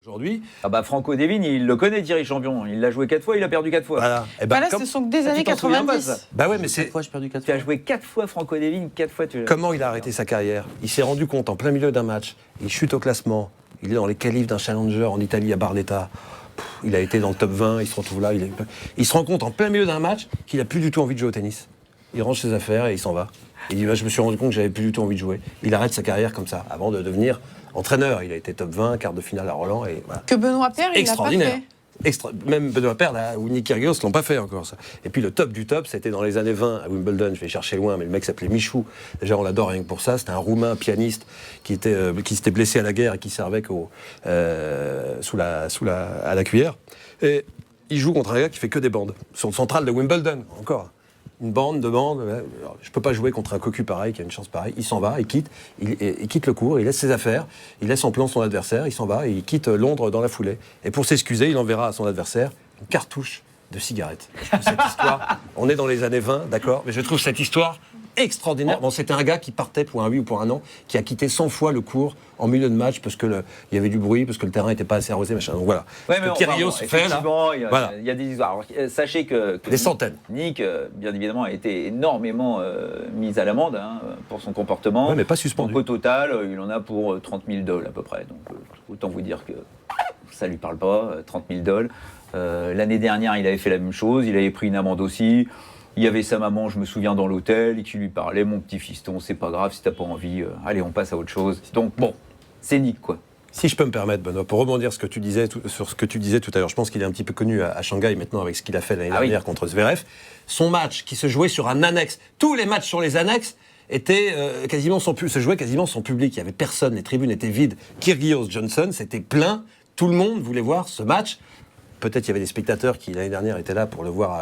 aujourd'hui. Ah bah Franco Devin, il le connaît, Thierry Champion. Il l'a joué 4 fois, il a perdu 4 fois. Voilà. Et ben, bah là, comme- ce sont que des Ah, années tu t'en souviens pas de 90. ça? bah ouais, mais c'est. Cette fois, j'ai perdu 4 Tu as fois. joué 4 fois Franco Devin, 4 fois tu... Comment il a arrêté sa carrière? Il s'est rendu compte en plein milieu d'un match, il chute au classement, il est dans les qualifs d'un challenger en Italie à Barletta. Il a été dans le top 20, il se retrouve là, il se rend compte en plein milieu d'un match qu'il a plus du tout envie de jouer au tennis. Il range ses affaires et il s'en va. Il dit bah, je me suis rendu compte que j'avais plus du tout envie de jouer. Il arrête sa carrière comme ça, avant de devenir entraîneur. Il a été top 20, quart de finale à Roland et voilà. Que Benoît Paire, il l'a pas Extraordinaire. fait. Même Benoît Paire ou Nick Kyrgios l'ont pas fait encore ça. Et puis le top du top, c'était dans les années 20 à Wimbledon. Je vais chercher loin, mais le mec s'appelait Michou. Déjà on l'adore rien que pour ça. C'était un Roumain pianiste qui s'était blessé à la guerre et qui servait à la cuillère. Et il joue contre un gars qui fait que des bandes. Sur le central de Wimbledon encore. Une bande, 2 bandes. Alors, je peux pas jouer contre un cocu pareil qui a une chance pareille. Il s'en va, il quitte le cours, il laisse ses affaires, il laisse en plan son adversaire, il s'en va et il quitte Londres dans la foulée. Et pour s'excuser, il enverra à son adversaire une cartouche de cigarettes. Je trouve cette histoire, on est dans les années 20, d'accord, mais je trouve cette histoire extraordinaire. Bon, c'était un gars qui partait pour un oui ou pour un non, qui a quitté 100 fois le cours en milieu de match parce que il y avait du bruit, parce que le terrain n'était pas assez arrosé, machin. Donc voilà. Ouais, Ce mais que Kyrgios fait là, effectivement, il y a, voilà. il y a des histoires. Alors, sachez que Des centaines. Nick, bien évidemment, a été énormément mis à l'amende hein, pour son comportement. Ouais, mais pas suspendu. Donc au total, il en a pour 30 000 $ à peu près. Donc autant vous dire que ça lui parle pas, 30 000 $. L'année dernière, il avait fait la même chose, il avait pris une amende aussi. Il y avait sa maman, je me souviens, dans l'hôtel, et qui lui parlait, mon petit fiston, c'est pas grave, si t'as pas envie, allez, on passe à autre chose. Donc bon, c'est Nick, quoi. Si je peux me permettre, Benoît, pour rebondir sur ce que tu disais tout à l'heure, je pense qu'il est un petit peu connu à Shanghai maintenant avec ce qu'il a fait l'année dernière contre Zverev. Son match qui se jouait sur un annexe, tous les matchs sur les annexes étaient se jouaient quasiment sans public. Il n'y avait personne, les tribunes étaient vides. Kyrgios-Johnson, c'était plein, tout le monde voulait voir ce match. Peut-être il y avait des spectateurs qui, l'année dernière, étaient là pour le voir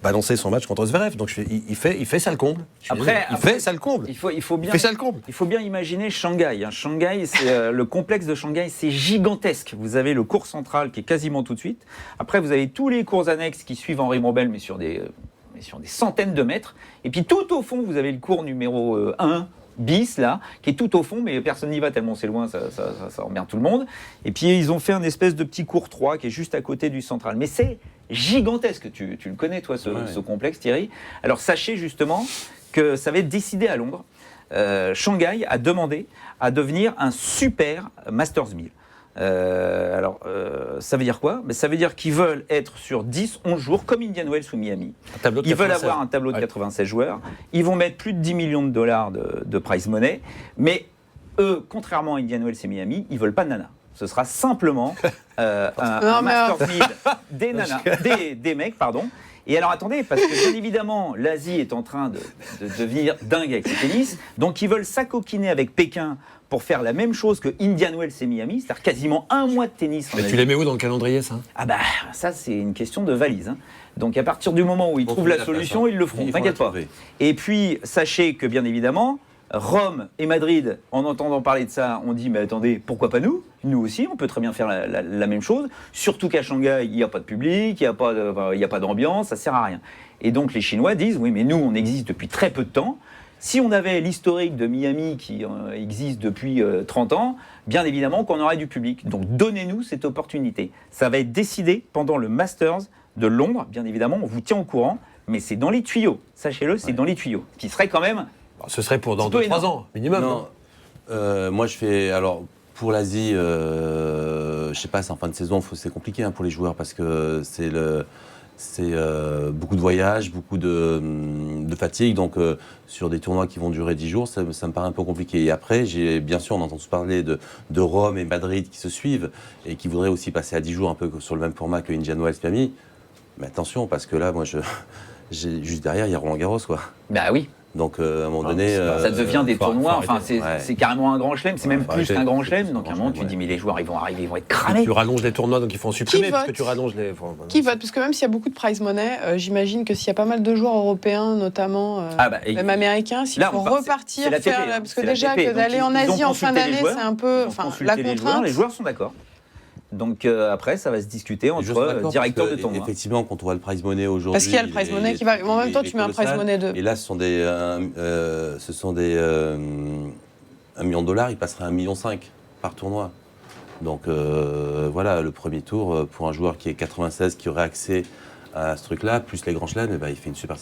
balancer son match contre Zverev. Donc il fait ça le comble. Il fait ça le comble. Il faut bien, Il fait ça le comble. il faut bien imaginer Shanghai. Hein. Shanghai, c'est le complexe de Shanghai, c'est gigantesque. Vous avez le cours central qui est quasiment tout de suite. Après, vous avez tous les cours annexes qui suivent Henri Morbel, mais sur des centaines de mètres. Et puis tout au fond, vous avez le cours numéro 1, bis, là, qui est tout au fond, mais personne n'y va tellement c'est loin, ça emmerde tout le monde. Et puis ils ont fait un espèce de petit cours 3 qui est juste à côté du central. Mais c'est gigantesque, tu le connais toi ce complexe, Thierry. Alors sachez justement que ça va être décidé à Londres. Shanghai a demandé à devenir un super Masters 1000. Ça veut dire quoi? Ça veut dire qu'ils veulent être sur 10-11 jours, comme Indian Wells ou Miami. Ils veulent avoir un tableau de 96 joueurs. Ils vont mettre plus de 10 millions de dollars de prize money. Mais eux, contrairement à Indian Wells et Miami, ils veulent pas de nana. Ce sera simplement un Masters 1000 des nanas, des mecs, pardon. Et alors attendez, parce que bien évidemment, l'Asie est en train de devenir dingue avec le tennis, donc ils veulent s'acoquiner avec Pékin pour faire la même chose que Indian Wells et Miami, c'est-à-dire quasiment un mois de tennis. Mais tu les mets où dans le calendrier, ça? Ah bah ça c'est une question de valise. Hein. Donc à partir du moment où ils trouvent la solution, ils le feront, t'inquiète pas. Et puis sachez que bien évidemment, Rome et Madrid, en entendant parler de ça, on dit mais attendez, pourquoi pas nous? Nous aussi, on peut très bien faire la même chose. Surtout qu'à Shanghai, il n'y a pas de public, il n'y a pas d'ambiance, ça sert à rien. Et donc les Chinois disent oui mais nous on existe depuis très peu de temps. Si on avait l'historique de Miami qui existe depuis 30 ans, bien évidemment qu'on aurait du public. Donc donnez-nous cette opportunité. Ça va être décidé pendant le Masters de Londres, bien évidemment, on vous tient au courant, mais c'est dans les tuyaux. Sachez-le, c'est dans les tuyaux. Ce qui serait quand même... Ce serait pour dans 2-3 ans, minimum. Non. Moi, je fais... Alors, pour l'Asie, je sais pas, c'est en fin de saison, c'est compliqué pour les joueurs parce que c'est beaucoup de voyages, beaucoup de fatigue. Donc, sur des tournois qui vont durer 10 jours, ça me paraît un peu compliqué. Et après, bien sûr, on entend parler de Rome et Madrid qui se suivent et qui voudraient aussi passer à 10 jours, un peu sur le même format que Indian Wells Miami. Mais attention, parce que là, moi, juste derrière, il y a Roland Garros, quoi. Bah oui. Donc, à un moment donné... ça devient des tournois, enfin, c'est carrément un grand chelem, c'est même plus qu'un grand chelem. Donc, à un moment, tu te dis, mais les joueurs, ils vont arriver, ils vont être cramés. Tu rallonges les tournois, donc il faut en supprimer, parce que tu rallonges les... Qui vote? Parce que même s'il y a beaucoup de prize money, j'imagine que s'il y a pas mal de joueurs européens, notamment, même américains, s'il faut repartir, parce que déjà, que d'aller en Asie en fin d'année, c'est un peu... la contrainte... Les joueurs sont d'accord. Donc après, ça va se discuter entre directeurs de tournoi. Effectivement, quand on voit le prize money aujourd'hui... Parce qu'il y a le prize money qui va... En même temps, tu mets un prize money de... Et là, ce sont des 1 million de dollars, il passerait à 1,5 million par tournoi. Donc voilà, le premier tour, pour un joueur qui est 96, qui aurait accès à ce truc-là, plus les grands chelems, il fait une super...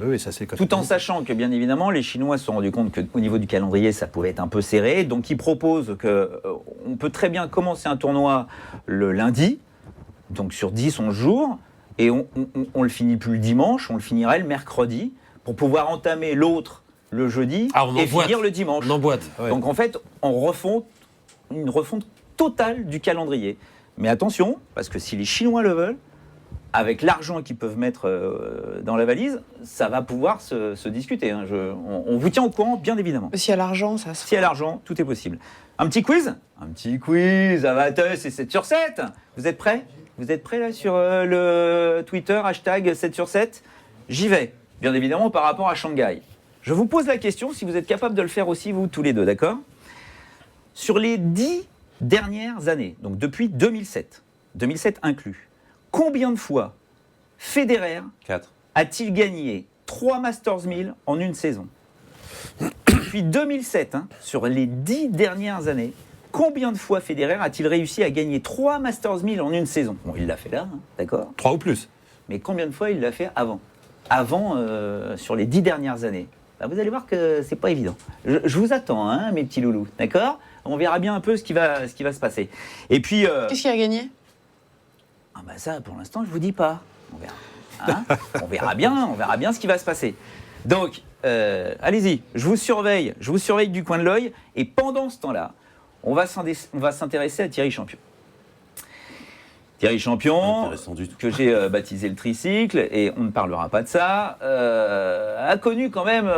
Oui, ça c'est... Tout en sachant que, bien évidemment, les Chinois se sont rendus compte qu'au niveau du calendrier, ça pouvait être un peu serré. Donc, ils proposent qu'on peut très bien commencer un tournoi le lundi, donc sur 10-11 jours, et on le finit plus le dimanche, on le finirait le mercredi, pour pouvoir entamer l'autre le jeudi et finir le dimanche. On emboîte. Ouais. Donc, en fait, une refonte totale du calendrier. Mais attention, parce que si les Chinois le veulent, avec l'argent qu'ils peuvent mettre dans la valise, ça va pouvoir se discuter. Hein. On vous tient au courant, bien évidemment. S'il y a l'argent, ça se... S'il y a l'argent, tout est possible. Un petit quiz, Avatos, c'est 7 sur 7. Vous êtes prêts? Vous êtes prêts là sur le Twitter, hashtag 7 sur 7? J'y vais, bien évidemment, par rapport à Shanghai. Je vous pose la question, si vous êtes capable de le faire aussi, vous tous les deux, d'accord? Sur les 10 dernières années, donc depuis 2007 inclus, combien de fois Federer 4. a-t-il gagné 3 Masters 1000 en une saison? Depuis 2007, sur les 10 dernières années, combien de fois Federer a-t-il réussi à gagner 3 Masters 1000 en une saison? Bon, il l'a fait là, d'accord? 3 ou plus. Mais combien de fois il l'a fait avant? Sur les 10 dernières années. Bah, vous allez voir que c'est pas évident. Je vous attends, mes petits loulous, d'accord? On verra bien un peu ce qui va se passer. Et puis... Qu'est-ce qu'il a gagné? Ça, pour l'instant, je vous dis pas. On verra. On verra bien ce qui va se passer. Donc, allez-y, je vous surveille du coin de l'œil. Et pendant ce temps-là, on va s'intéresser à Thierry Champion. Thierry Champion, que j'ai baptisé le tricycle, et on ne parlera pas de ça, a connu quand même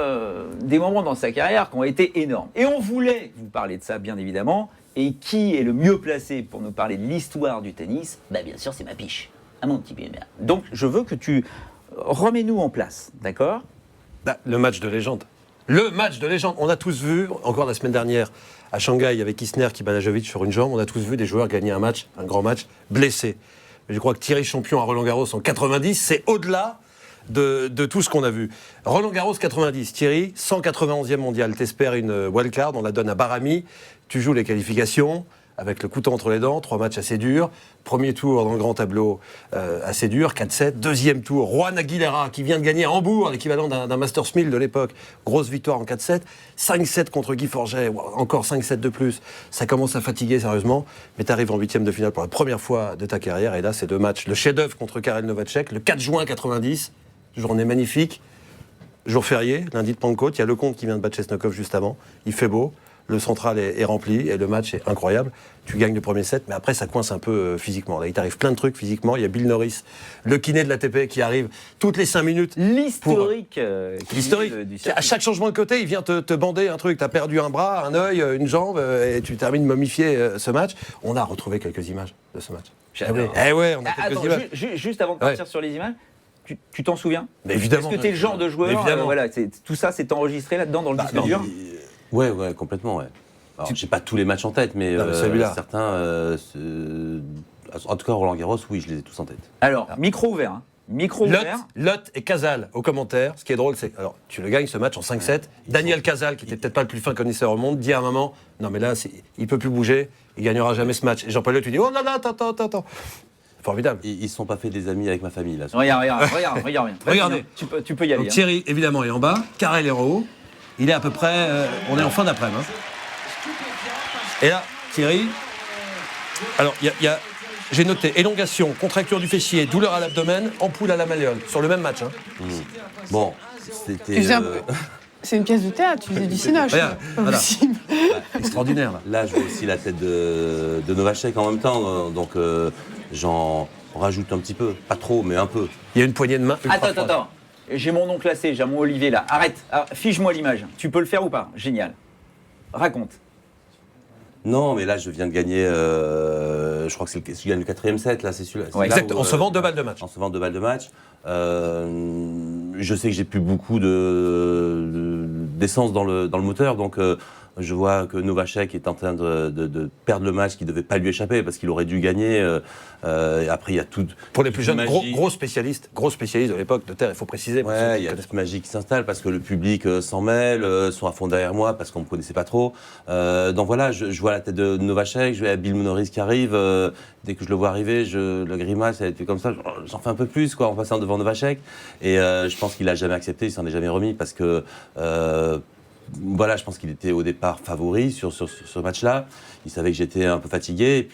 des moments dans sa carrière qui ont été énormes. Et on voulait vous parler de ça, bien évidemment. Et qui est le mieux placé pour nous parler de l'histoire du tennis? Bien sûr, c'est ma piche, mon petit bien. Donc, je veux que tu remets-nous en place, d'accord? Le match de légende. Le match de légende. On a tous vu, encore la semaine dernière, à Shanghai, avec Isner qui bat Lajovic sur une jambe, on a tous vu des joueurs gagner un grand match, blessés. Mais je crois que Thierry Champion à Roland Garros en 90, c'est au-delà de tout ce qu'on a vu. Roland Garros 90, Thierry, 191e mondial. T'espères une wildcard, on la donne à Barami. Tu joues les qualifications avec le couteau entre les dents, 3 matchs assez durs. Premier tour dans le grand tableau assez dur, 4-7. Deuxième tour, Juan Aguilera qui vient de gagner à Hambourg, l'équivalent d'un Masters 1000 de l'époque. Grosse victoire en 4-7. 5-7 contre Guy Forget, encore 5-7 de plus. Ça commence à fatiguer sérieusement, mais tu arrives en 8e de finale pour la première fois de ta carrière. Et là, c'est 2 matchs. Le chef-d'œuvre contre Karel Novacek, le 4 juin 90, journée magnifique. Jour férié, lundi de Pentecôte. Il y a Lecomte qui vient de battre Chesnokov juste avant. Il fait beau. Le central est rempli et le match est incroyable. Tu gagnes le premier set, mais après ça coince un peu physiquement. Là, il t'arrive plein de trucs physiquement. Il y a Bill Norris, le kiné de l'ATP, qui arrive toutes les 5 minutes. L'historique. L'historique. À chaque changement de côté, il vient te bander un truc. T'as perdu un bras, un œil, une jambe, et tu termines momifié ce match. On a retrouvé quelques images de ce match. J'adore. Eh ouais, on a quelques images. Juste avant de partir sur les images, tu t'en souviens? Mais évidemment. Est-ce que tu es le genre de joueur voilà, tout ça, c'est enregistré là-dedans dans le disque dur? Ouais, complètement, ouais. Alors, j'ai pas tous les matchs en tête, mais certains, en tout cas Roland Garros, oui, je les ai tous en tête. Alors, micro ouvert, hein. Micro ouvert. Lot et Casal aux commentaires. Ce qui est drôle, c'est alors tu le gagnes ce match en 5-7. Daniel Casal, qui était peut-être pas le plus fin connaisseur au monde, dit à un moment, non mais là, il peut plus bouger, il gagnera jamais ce match. Et Jean-Paul Lotte, tu dis, oh là là, attends. Formidable. Ils se sont pas fait des amis avec ma famille là. Regarde. Regardez. Tu peux y aller. Donc, Thierry, évidemment, est en bas. Karel est en haut. Il est à peu près. On est en fin d'après-midi. Et là, Thierry. Alors, il y a. J'ai noté élongation, contracture du fessier, douleur à l'abdomen, ampoule à la malléole. Sur le même match. Hein. Bon, c'était. C'est une pièce de théâtre, tu faisais du cinoche. Regarde, voilà. Extraordinaire. Là, je vois aussi la tête de Novacek en même temps. Donc, j'en rajoute un petit peu. Pas trop, mais un peu. Il y a une poignée de main. Attends. J'ai mon nom classé, j'ai mon Olivier là. Arrête, fiche-moi l'image. Tu peux le faire ou pas? Génial. Raconte. Non, mais là, je viens de gagner. Je crois que je gagne le 4e set, là, c'est celui-là. Ouais, exact. En se vend 2 balles de match. En se vend 2 balles de match. Je sais que j'ai plus beaucoup d'essence dans le moteur, donc je vois que Novacek est en train de perdre le match qui ne devait pas lui échapper parce qu'il aurait dû gagner. Et après, il y a tout. Pour les plus jeunes, gros spécialistes de l'époque de terre, il faut préciser. Ouais, il y a toute magie qui s'installe parce que le public s'en mêle, sont à fond derrière moi parce qu'on ne me connaissait pas trop. Donc voilà, je vois la tête de Novacek, je vois Bill Norris qui arrive. Dès que je le vois arriver, le grimace, elle était comme ça. J'en fais un peu plus, quoi, en passant devant Novacek. Et je pense qu'il n'a jamais accepté, il s'en est jamais remis parce que. Voilà, je pense qu'il était au départ favori sur ce match-là. Il savait que j'étais un peu fatigué.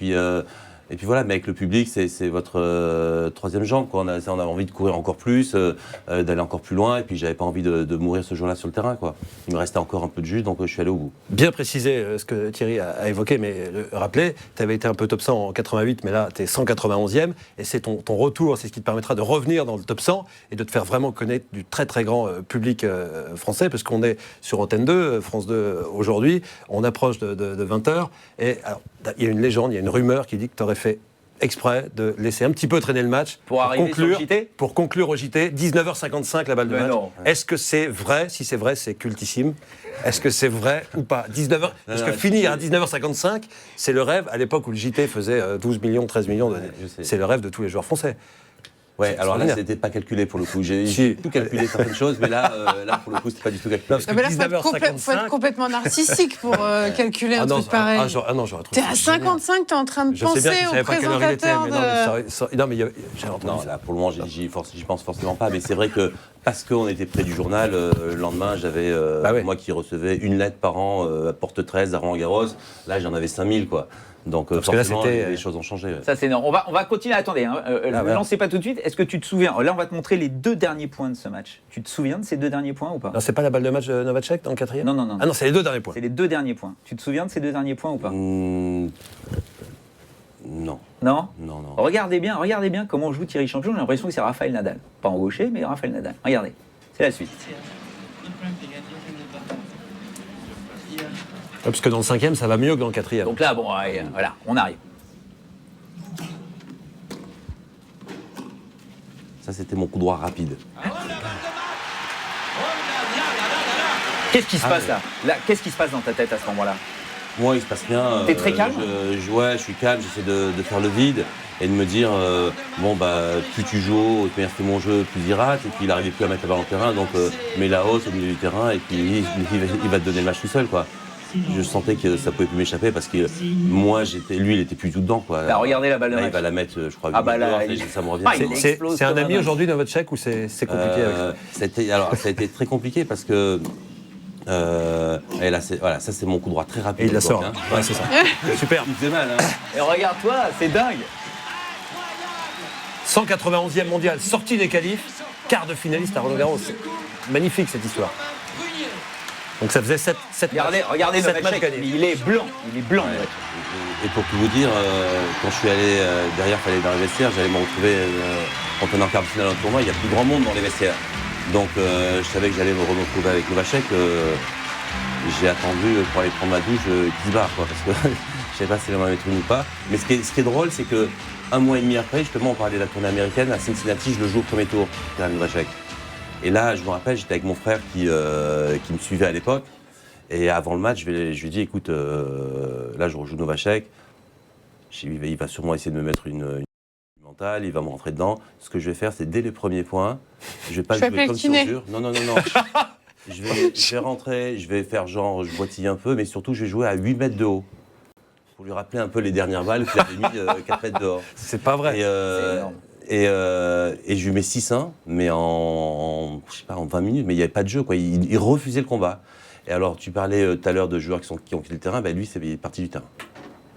Et puis voilà, mais avec le public, c'est votre troisième jambe, quoi. On a envie de courir encore plus, d'aller encore plus loin. Et puis j'avais pas envie de mourir ce jour-là sur le terrain, quoi. Il me restait encore un peu de jus, donc je suis allé au bout. Bien précisé ce que Thierry a évoqué, mais rappelez, tu avais été un peu top 100 en 88, mais là tu es 191e. Et c'est ton retour, c'est ce qui te permettra de revenir dans le top 100 et de te faire vraiment connaître du très très grand public français, parce qu'on est sur Antenne 2, France 2 aujourd'hui. On approche de 20h. Et alors, il y a une légende, il y a une rumeur qui dit que tu aurais fait exprès de laisser un petit peu traîner le match pour conclure au JT. 19h55 la balle de match. Non. Est-ce que c'est vrai? Si c'est vrai, c'est cultissime. Est-ce que c'est vrai ou pas? 19h. Parce que finir à 19h55, c'est le rêve. À l'époque où le JT faisait 12 millions, 13 millions, c'est le rêve de tous les joueurs français. Ouais, alors là, c'était pas calculé pour le coup. J'ai tout calculé certaines choses, mais là, pour le coup, c'était pas du tout calculé. Parce que mais là, faut être complètement narcissique pour calculer un truc pareil. Non, j'aurais trouvé. T'es à 55, t'es en train de penser au présentateur de. Non, mais non, là, pour le moment, j'y pense forcément pas. Mais c'est vrai que parce qu'on était près du journal, le lendemain, j'avais moi qui recevais une lettre par an, porte 13 à Roland Garros. Là, j'en avais 5000, quoi. Donc forcément, les choses ont changé. Ouais. Ça, c'est énorme. On va continuer. Attendez, ne lancez pas tout de suite. Est-ce que tu te souviens? Là, on va te montrer les 2 derniers points de ce match. Tu te souviens de ces 2 derniers points ou pas? Non, c'est pas la balle de match de Novacek dans le 4e? Non. Ah non, c'est les 2 derniers points. C'est les 2 derniers points. Tu te souviens de ces 2 derniers points ou pas? Non. Non. Regardez bien comment joue Thierry Champion. J'ai l'impression que c'est Rafael Nadal. Pas en gaucher, mais Rafael Nadal. Regardez. C'est la suite. Parce que dans le 5e, ça va mieux que dans le 4e. Donc là, bon, voilà, on arrive. Ça, c'était mon coup droit rapide. Qu'est-ce qui se passe là? Qu'est-ce qui se passe dans ta tête à ce moment-là? Moi, il se passe rien. T'es très calme? Je suis calme, j'essaie de faire le vide. et de me dire plus tu joues, plus c'est mon jeu, plus il rate, et puis il n'arrivait plus à mettre la balle en terrain, donc mets la hausse au milieu du terrain, et puis il va te donner le match tout seul, quoi. Je sentais que ça pouvait plus m'échapper parce que moi, lui, il était plus tout dedans, quoi. Bah, regardez la balle de match. Il va la mettre, je crois. Ah bah là, ça me revient. C'est un ami aujourd'hui dans votre chèque ou c'est compliqué avec ça a été très compliqué parce que. Et là, ça c'est mon coup droit très rapide. Et il la sort. Ouais, c'est ça. Super. Il faisait mal. Hein. Et regarde-toi, c'est dingue. 191e mondial, sortie des qualifs, quart de finaliste à Roland-Garros. Magnifique cette histoire. Donc ça faisait 7 Regardez le match, il est blanc. Ouais. Et pour tout vous dire, quand je suis allé derrière, il fallait aller dans les vestiaires, j'allais me retrouver quand on est en quart de finale d'un tournoi, il y a plus grand monde dans les vestiaires. Donc je savais que j'allais me retrouver avec Novacek. J'ai attendu pour aller prendre ma douche 10 bars, quoi, parce que je savais pas si elle m'en mettre une ou pas. Mais ce qui est drôle, c'est que un mois et demi après, justement, on parlait de la tournée américaine, à Cincinnati, je le joue au premier tour, derrière Novacek. Et là, je me rappelle, j'étais avec mon frère qui me suivait à l'époque. Et avant le match, je lui ai dit, écoute, là, je rejoue Novacek. Il va sûrement essayer de me mettre une mentale, il va me rentrer dedans. Ce que je vais faire, c'est dès les premiers points, je vais pas jouer comme sur dur. Non. Je vais rentrer, je vais faire genre, je boitille un peu, mais surtout, je vais jouer à 8 mètres de haut. Pour lui rappeler un peu les dernières balles qu'il avait mis 4 mètres dehors. C'est pas vrai. Et je lui mets 6-1, mais en 20 minutes, mais il n'y avait pas de jeu, quoi. Il refusait le combat. Et alors, tu parlais tout à l'heure de joueurs qui ont quitté le terrain, lui, il est parti du terrain.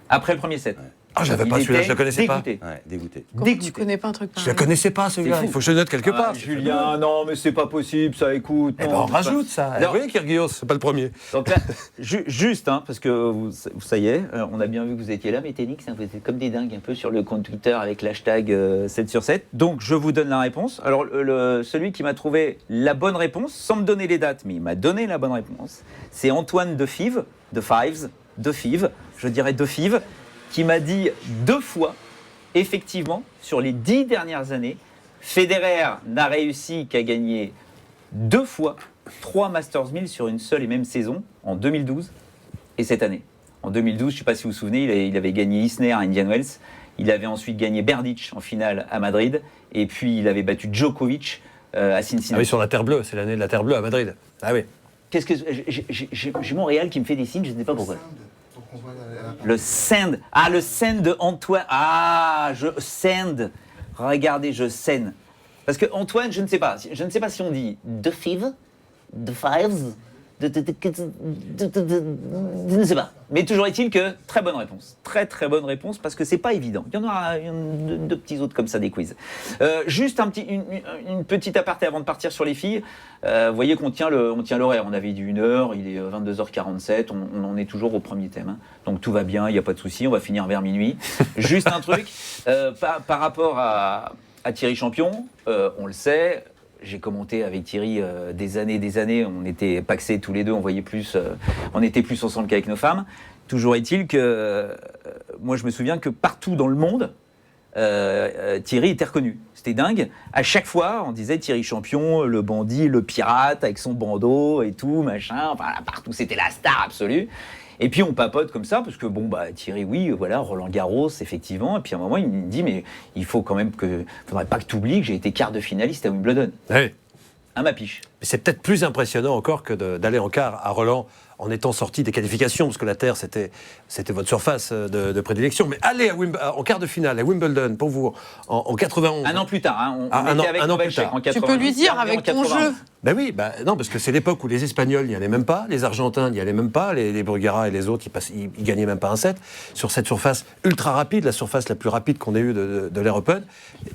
Après le premier set. Ouais. Ah, j'avais pas celui-là, je le connaissais pas. Ouais, dégoûté. Tu connais pas un truc pareil. Je le connaissais pas celui-là, il faut que je le note quelque part. Julien, non, mais c'est pas possible, ça, écoute. Eh ben, on rajoute ça. Vous voyez Kyrgios, c'est pas le premier. Donc là, juste, parce que ça y est, on a bien vu que vous étiez là, mais Ténix, vous êtes comme des dingues un peu sur le compte Twitter avec l'hashtag 7/7. Donc je vous donne la réponse. Alors celui qui m'a trouvé la bonne réponse, sans me donner les dates, mais il m'a donné la bonne réponse, c'est Antoine de Fives, je dirais de Fives, qui m'a dit 2 fois, effectivement, sur les 10 dernières années, Federer n'a réussi qu'à gagner 2 fois 3 Masters 1000 sur une seule et même saison, en 2012 et cette année. En 2012, je ne sais pas si vous vous souvenez, il avait gagné Isner à Indian Wells, il avait ensuite gagné Berdych en finale à Madrid, et puis il avait battu Djokovic à Cincinnati. Ah oui, sur la Terre Bleue, c'est l'année de la Terre Bleue à Madrid. Ah oui. Qu'est-ce que j'ai mon Réal qui me fait des signes, je ne sais pas pourquoi. Le send. Ah, le send de Antoine. Ah, je send. Regardez, je scène. Parce que Antoine, je ne sais pas si on dit de Fives, de Fives, je ne sais pas. Mais toujours est-il que très bonne réponse. Très très bonne réponse parce que c'est pas évident. Il y en aura deux petits autres comme ça des quiz. Juste une petite aparté avant de partir sur les filles. Vous voyez qu'on tient l'horaire. On avait dit 1h, il est 22h47. On en est toujours au premier thème. Hein. Donc tout va bien, il n'y a pas de souci. On va finir vers minuit. Juste un truc par rapport à Thierry Champion. On le sait. J'ai commenté avec Thierry des années, on était paxés tous les deux, on était plus ensemble qu'avec nos femmes. Toujours est-il que moi je me souviens que partout dans le monde, Thierry était reconnu. C'était dingue. À chaque fois, on disait Thierry Champion, le bandit, le pirate, avec son bandeau et tout, machin. Enfin, là, partout, c'était la star absolue. Et puis on papote comme ça, parce que Thierry, oui, voilà, Roland Garros, effectivement. Et puis à un moment, il me dit, mais il faut quand même faudrait pas que tu oublies que j'ai été quart de finaliste à Wimbledon. Oui. À ma piche. Mais c'est peut-être plus impressionnant encore que d'aller en quart à Roland en étant sorti des qualifications, parce que la Terre, c'était votre surface de prédilection. Mais aller en quart de finale à Wimbledon, pour vous, en 91... Un an plus tard, hein, on était avec Novacek en 91. Tu peux lui dire avec ton jeu. Ben oui, non, parce que c'est l'époque où les Espagnols n'y allaient même pas, les Argentins n'y allaient même pas, les Bruguera et les autres, ils gagnaient même pas un set. Sur cette surface ultra rapide, la surface la plus rapide qu'on ait eue de l'Air Open,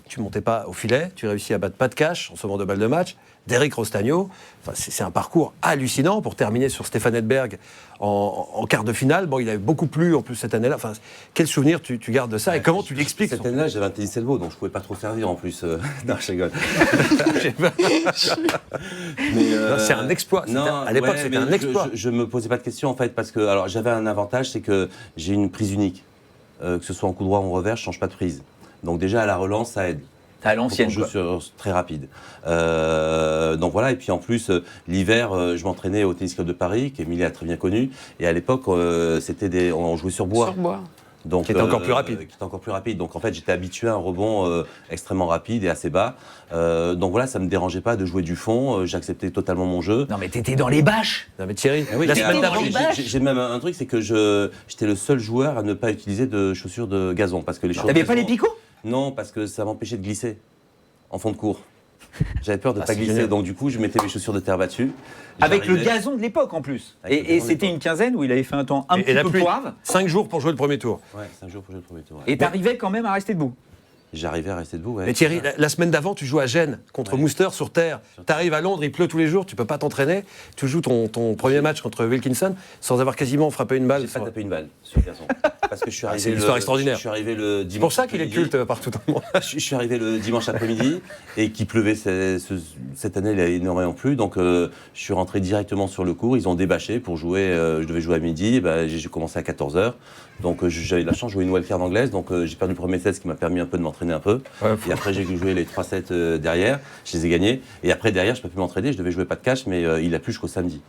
tu montais pas au filet, tu réussis à battre Pat Cash en sauvant 2 balles de match, d'Eric Rostagno. Enfin, c'est un parcours hallucinant pour terminer sur Stéphane Edberg en quart de finale. Bon, il avait beaucoup plu en plus cette année-là. Enfin, quel souvenir tu gardes de ça et comment tu l'expliques? Cette année-là, j'avais un tennis elbow, donc je pouvais pas trop servir en plus. Non, je rigole. C'est un exploit. À l'époque, c'était un exploit. Je me posais pas de questions en fait, parce que alors j'avais un avantage, c'est que j'ai une prise unique. Que ce soit en coup droit ou en revers, je change pas de prise. Donc déjà à la relance, ça aide. À l'ancienne, je joue très rapide. Donc voilà, et puis en plus, l'hiver, je m'entraînais au Tennis Club de Paris, qu'Emilie a très bien connu. Et à l'époque, on jouait sur bois. Sur bois. Donc, qui était encore plus rapide. Qui était encore plus rapide. Donc en fait, j'étais habitué à un rebond extrêmement rapide et assez bas. Donc voilà, ça me dérangeait pas de jouer du fond. J'acceptais totalement mon jeu. Non mais t'étais dans les bâches. Non mais Thierry, Oui, la et semaine alors, d'avant, j'ai même un truc, c'est que j'étais le seul joueur à ne pas utiliser de chaussures de gazon parce que les chaussures. T'avais pas les picots? Non, parce que ça m'empêchait de glisser en fond de cours. J'avais peur de pas c'est glisser, génial. donc du coup, je mettais mes chaussures de terre battue. Avec le J'arrivais- gazon de l'époque en plus. Avec le Et gazon de c'était l'époque. une quinzaine où il avait fait un temps un et petit la peu pluie, poivre. 5 jours pour jouer le premier tour. Ouais, 5 jours pour jouer le premier tour. Ouais. Et t'arrivais quand même à rester debout. J'arrivais à rester debout. Ouais. Mais Thierry, la semaine d'avant, tu joues à Gênes contre Ouais. Mouster sur terre. Tu arrives à Londres, il pleut tous les jours, tu peux pas t'entraîner. Tu joues ton premier match contre Wilkinson sans avoir quasiment frappé une balle. J'ai pas tapé une balle sur le gazon. Parce que je suis arrivé. c'est une histoire extraordinaire. Je suis arrivé le dimanche. C'est pour ça qu'il est après-midi. culte partout dans le monde. Je suis arrivé le dimanche après-midi et qu'il pleuvait cette année, il a énormément plu. Donc je suis rentré directement sur le court. Ils ont débâché pour jouer. Je devais jouer à midi. J'ai commencé à 14h. Donc j'avais la chance de jouer une wildcard anglaise. Donc j'ai perdu le premier set, ce qui m'a permis un peu de m'entraîner un peu. Ouais, Et après j'ai joué les 3 sets derrière. Je les ai gagnés. Et après derrière, je ne peux plus m'entraîner. Je devais jouer pas de cash, mais il a plu jusqu'au samedi.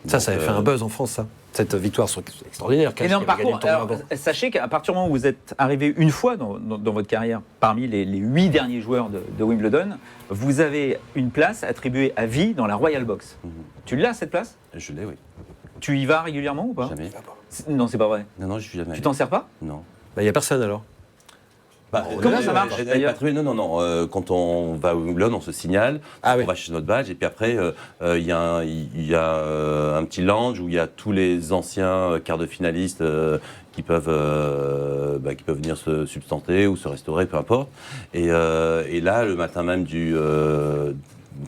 Ça Donc, avait fait un buzz en France, ça. Cette victoire extraordinaire. Énorme Qui avait gagné parcours. le tournoi Alors, avant. sachez qu'à partir du moment où vous êtes arrivé une fois dans votre carrière parmi les 8 derniers joueurs de Wimbledon, vous avez une place attribuée à vie dans la Royal Box. Mhm. Tu l'as cette place? Je l'ai, oui. Tu y vas régulièrement ou pas? Jamais. Non, c'est pas vrai. Non, je suis jamais. Tu t'en sers pas? Non. Il n'y a personne alors. Comment ça marche, d'ailleurs Non. Quand on va au Wimbledon, on se signale, Ah oui. on va chez notre badge, et puis après, il y a un petit lounge où il y a tous les anciens quarts de finalistes qui peuvent venir se substanter ou se restaurer, peu importe. Et là, le matin même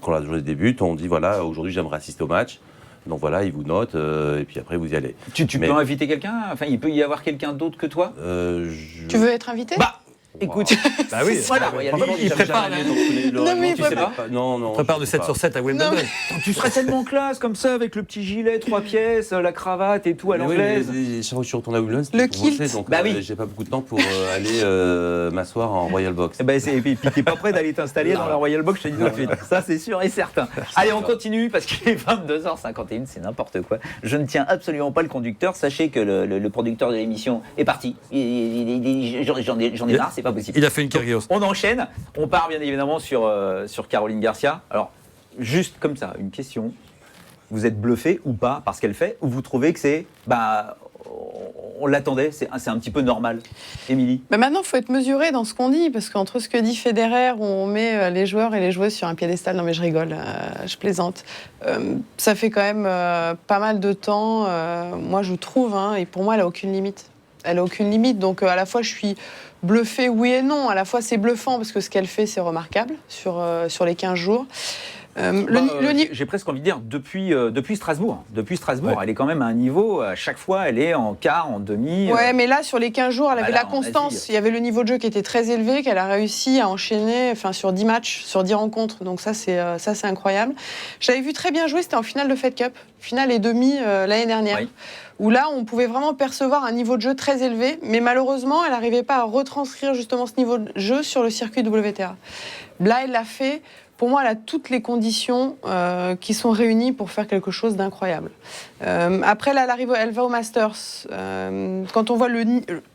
quand la journée débute, on dit voilà, aujourd'hui j'aimerais assister au match. Donc voilà, ils vous notent, et puis après vous y allez. Tu Mais- peux inviter quelqu'un? Enfin, il peut y avoir quelqu'un d'autre que toi? Tu veux être invité? Bah, écoute, Bah oui. voilà, Royal Box, il j'ai prépare jamais la- allé dans tous les Non, mais il tu sais prépare. pas. Non. On prépare de je sais 7 pas. sur 7 à Wimbledon. Non, mais- Tu serais tellement classe comme ça avec le petit gilet 3 pièces, la cravate et tout à Mais oui, l'anglaise. mais chaque fois que je suis retourné à Wimbledon, c'était Le pour bosser, kilt. donc Bah oui. j'ai pas beaucoup de temps pour aller m'asseoir en Royal Box. Et puis t'es pas prêt d'aller t'installer dans la Royal Box, je te dis tout de suite. Ça, c'est sûr et certain. Allez, on continue parce qu'il est 22h51, c'est n'importe quoi. Je ne tiens absolument pas le conducteur. Sachez que le producteur de l'émission est parti. J'en ai marre, c'est pas possible. Il a fait une Kyrgios. On enchaîne. On part bien évidemment sur Caroline Garcia. Alors, juste comme ça, une question. Vous êtes bluffé ou pas par ce qu'elle fait, ou vous trouvez que c'est... on l'attendait, c'est un petit peu normal. Émilie? Mais maintenant, il faut être mesuré dans ce qu'on dit, parce qu'entre ce que dit Federer, où on met les joueurs et les joueuses sur un piédestal, non mais je rigole, je plaisante, ça fait quand même pas mal de temps, moi je trouve, et pour moi elle n'a aucune limite. Elle n'a aucune limite, donc à la fois je suis bluffée, oui et non, à la fois c'est bluffant, parce que ce qu'elle fait c'est remarquable sur les 15 jours. J'ai presque envie de dire depuis Strasbourg. Depuis Strasbourg, Ouais. elle est quand même à un niveau, à chaque fois, elle est en quart, en demi. Ouais, mais là, sur les 15 jours, elle avait là, la en constance. Asie. Il y avait le niveau de jeu qui était très élevé, qu'elle a réussi à enchaîner sur 10 matchs, sur 10 rencontres. Donc ça, c'est incroyable. J'avais vu très bien jouer, c'était en finale de Fed Cup, finale et demi l'année dernière, Oui. où là, on pouvait vraiment percevoir un niveau de jeu très élevé, mais malheureusement, elle n'arrivait pas à retranscrire justement ce niveau de jeu sur le circuit WTA. Là, elle l'a fait. Pour moi, elle a toutes les conditions qui sont réunies pour faire quelque chose d'incroyable. Après, là, elle va au Masters. Quand on voit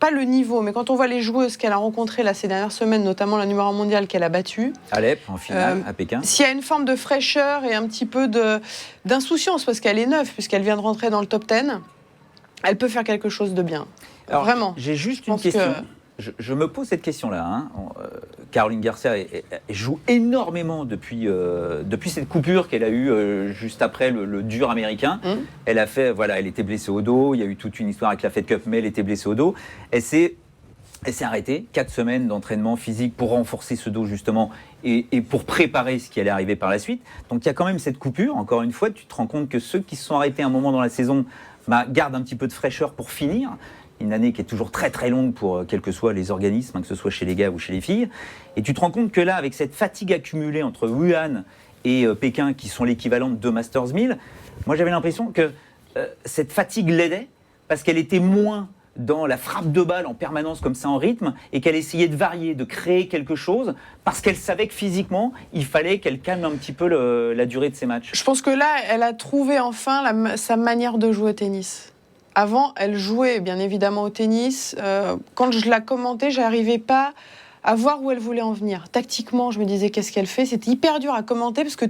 pas le niveau, mais quand on voit les joueuses qu'elle a rencontrées là, ces dernières semaines, notamment la numéro 1 mondiale qu'elle a battue, Alep, en finale, à Pékin. s'il y a une forme de fraîcheur et un petit peu d'insouciance, parce qu'elle est neuve, puisqu'elle vient de rentrer dans le top 10, elle peut faire quelque chose de bien. Alors, Vraiment. J'ai juste Je une pense question. que- Je me pose cette question-là. Caroline Garcia elle joue énormément depuis cette coupure qu'elle a eue juste après le dur américain. Elle a fait, elle était blessée au dos. Il y a eu toute une histoire avec la Fed Cup, mais elle était blessée au dos. Elle s'est arrêtée. 4 semaines d'entraînement physique pour renforcer ce dos justement et pour préparer ce qui allait arriver par la suite. Donc il y a quand même cette coupure. Encore une fois, tu te rends compte que ceux qui se sont arrêtés un moment dans la saison gardent un petit peu de fraîcheur pour finir. Une année qui est toujours très très longue pour quels que soient les organismes, que ce soit chez les gars ou chez les filles. Et tu te rends compte que là, avec cette fatigue accumulée entre Wuhan et Pékin, qui sont l'équivalent de 2 Masters 1000, moi j'avais l'impression que cette fatigue l'aidait, parce qu'elle était moins dans la frappe de balle en permanence comme ça en rythme, et qu'elle essayait de varier, de créer quelque chose, parce qu'elle savait que physiquement, il fallait qu'elle calme un petit peu la durée de ses matchs. Je pense que là, elle a trouvé enfin sa manière de jouer au tennis. Avant, elle jouait bien évidemment au tennis. Quand je la commentais, j'arrivais pas à voir où elle voulait en venir. Tactiquement, je me disais qu'est-ce qu'elle fait. C'était hyper dur à commenter parce que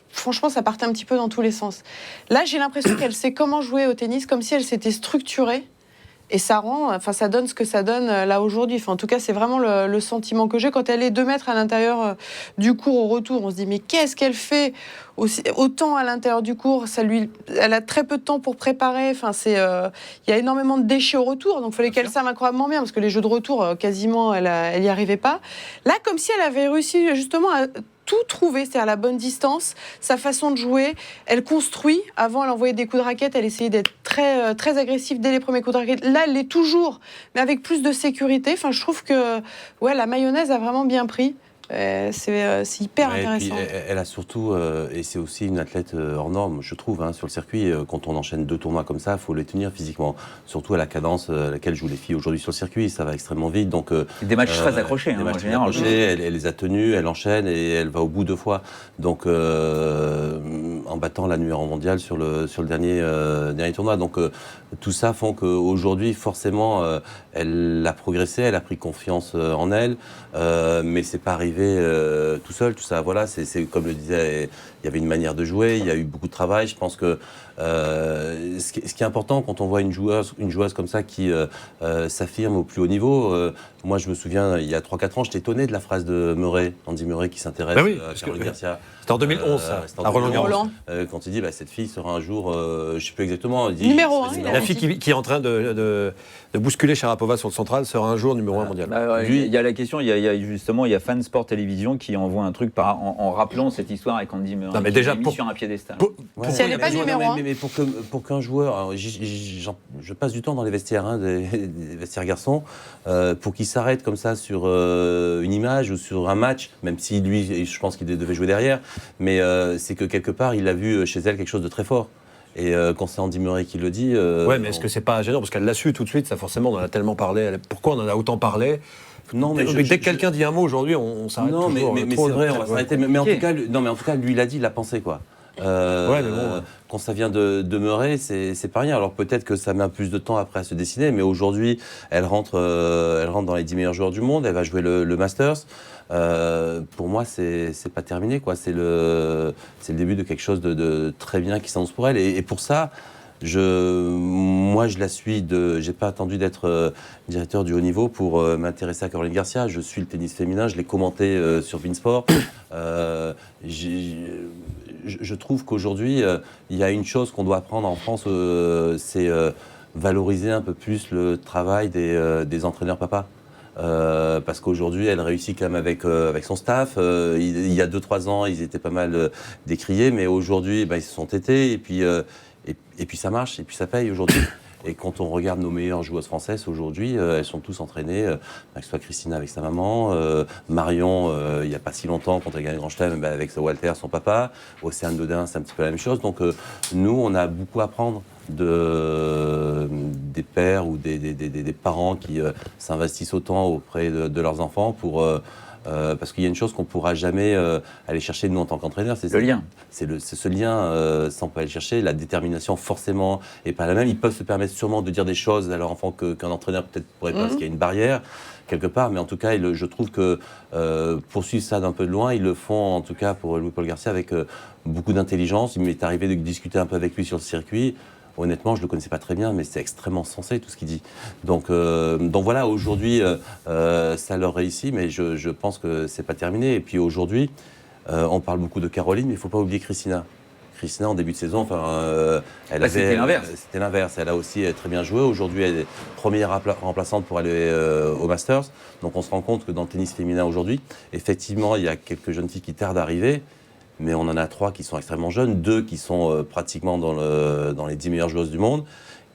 franchement, ça partait un petit peu dans tous les sens. Là, j'ai l'impression qu'elle sait comment jouer au tennis, comme si elle s'était structurée. Et ça donne ce que ça donne là aujourd'hui. Enfin, en tout cas, c'est vraiment le sentiment que j'ai. Quand elle est 2 mètres à l'intérieur du court au retour, on se dit mais qu'est-ce qu'elle fait autant à l'intérieur du court, elle a très peu de temps pour préparer. Enfin, il y a énormément de déchets au retour, donc il fallait qu'elle serve incroyablement bien parce que les jeux de retour, quasiment, elle y arrivait pas. Là, comme si elle avait réussi justement à tout trouver, c'est-à-dire la bonne distance, sa façon de jouer. Elle construit. Avant, elle envoyait des coups de raquette. Elle essayait d'être très, très agressive dès les premiers coups de raquette. Là, elle l'est toujours, mais avec plus de sécurité. Enfin, je trouve que la mayonnaise a vraiment bien pris. C'est hyper intéressant. Et puis, elle a surtout, et c'est aussi une athlète hors norme, je trouve, sur le circuit. Quand on enchaîne 2 tournois comme ça, il faut les tenir physiquement. Surtout à la cadence à laquelle jouent les filles aujourd'hui sur le circuit, ça va extrêmement vite. Donc, des matchs très accrochés, en général. Elle les a tenus, elle enchaîne et elle va au bout 2 fois. Donc, en battant la numéro mondiale sur le dernier tournoi. Donc, tout ça font qu'aujourd'hui, forcément, elle a progressé, elle a pris confiance en elle, mais c'est pas arrivé tout seul, tout ça. Voilà, c'est comme le disait, il y avait une manière de jouer, il y a eu beaucoup de travail. Je pense que ce qui est important quand on voit une joueuse comme ça qui s'affirme au plus haut niveau. Moi, je me souviens, il y a 3-4 ans, j'étais étonné de la phrase de Murray, Andy Murray, qui s'intéresse à Caroline Garcia. C'était en 2011, ça, à Roland-Garros. Quand il dit cette fille sera un jour, je ne sais plus exactement. Il dit, numéro 1. La fille qui est en train de bousculer Sharapova sur le central sera un jour numéro 1 mondial. Il y a la question, il y a Fan Sport Télévision qui envoie un truc en rappelant cette histoire avec Andy Murray. Non, mais déjà, sur un piédestal. Si elle n'est pas numéro 1. Mais pour qu'un joueur, je passe du temps dans les vestiaires, des vestiaires garçons, pour qu'il s'arrête comme ça sur une image ou sur un match, même si lui, je pense qu'il devait jouer derrière, mais c'est que quelque part, il a vu chez elle quelque chose de très fort. Et quand c'est Andy Murray qui le dit... mais est-ce que c'est pas gênant? Parce qu'elle l'a su tout de suite, ça forcément, on en a tellement parlé. Pourquoi on en a autant parlé? Non, mais dès que quelqu'un dit un mot aujourd'hui, on s'arrête toujours. Non, mais c'est vrai, on va s'arrêter. Mais en tout cas, lui, il a dit, il a pensé, quoi. Quand ça vient de Murray, c'est pas rien. Alors peut-être que ça met un plus de temps après à se dessiner, mais aujourd'hui, elle rentre dans les 10 meilleurs joueurs du monde, elle va jouer le Masters. Pour moi, c'est pas terminé, quoi. C'est le début de quelque chose de très bien qui s'annonce pour elle. Et pour ça, moi, je la suis. J'ai pas attendu d'être directeur du haut niveau pour m'intéresser à Caroline Garcia. Je suis le tennis féminin, je l'ai commenté sur Beansport. Je trouve qu'aujourd'hui, il y a une chose qu'on doit apprendre en France, c'est valoriser un peu plus le travail des entraîneurs papas. Parce qu'aujourd'hui, elle réussit quand même avec son staff. Il y a 2-3 ans, ils étaient pas mal décriés, mais aujourd'hui, ils se sont têtés, et puis ça marche, et puis ça paye aujourd'hui. Et quand on regarde nos meilleures joueuses françaises aujourd'hui, elles sont tous entraînées, que ce soit Christina avec sa maman, Marion, il n'y a pas si longtemps, quand elle gagne le Grand Chelem, avec Walter, son papa, Océane Dodin, c'est un petit peu la même chose. Donc nous, on a beaucoup à apprendre des pères ou des parents qui s'investissent autant auprès de leurs enfants pour... parce qu'il y a une chose qu'on ne pourra jamais aller chercher, nous, en tant qu'entraîneurs. C'est le lien. C'est ce lien, sans pas aller chercher. La détermination, forcément, n'est pas la même. Ils peuvent se permettre sûrement de dire des choses à leur enfant qu'un entraîneur peut-être pourrait pas, parce qu'il y a une barrière, quelque part. Mais en tout cas, je trouve que poursuivre ça d'un peu de loin, ils le font, en tout cas, pour Louis-Paul Garcia, avec beaucoup d'intelligence. Il m'est arrivé de discuter un peu avec lui sur le circuit. Honnêtement, je ne le connaissais pas très bien, mais c'est extrêmement sensé tout ce qu'il dit. Donc voilà, aujourd'hui, ça leur réussit, mais je pense que c'est pas terminé. Et puis aujourd'hui, on parle beaucoup de Caroline, mais il ne faut pas oublier Christina. Christina, en début de saison, c'était l'inverse. C'était l'inverse. Elle a aussi très bien joué. Aujourd'hui, elle est première remplaçante pour aller au Masters. Donc on se rend compte que dans le tennis féminin aujourd'hui, effectivement, il y a quelques jeunes filles qui tardent d'arriver. Mais on en a 3 qui sont extrêmement jeunes, 2 qui sont pratiquement dans les 10 meilleures joueuses du monde,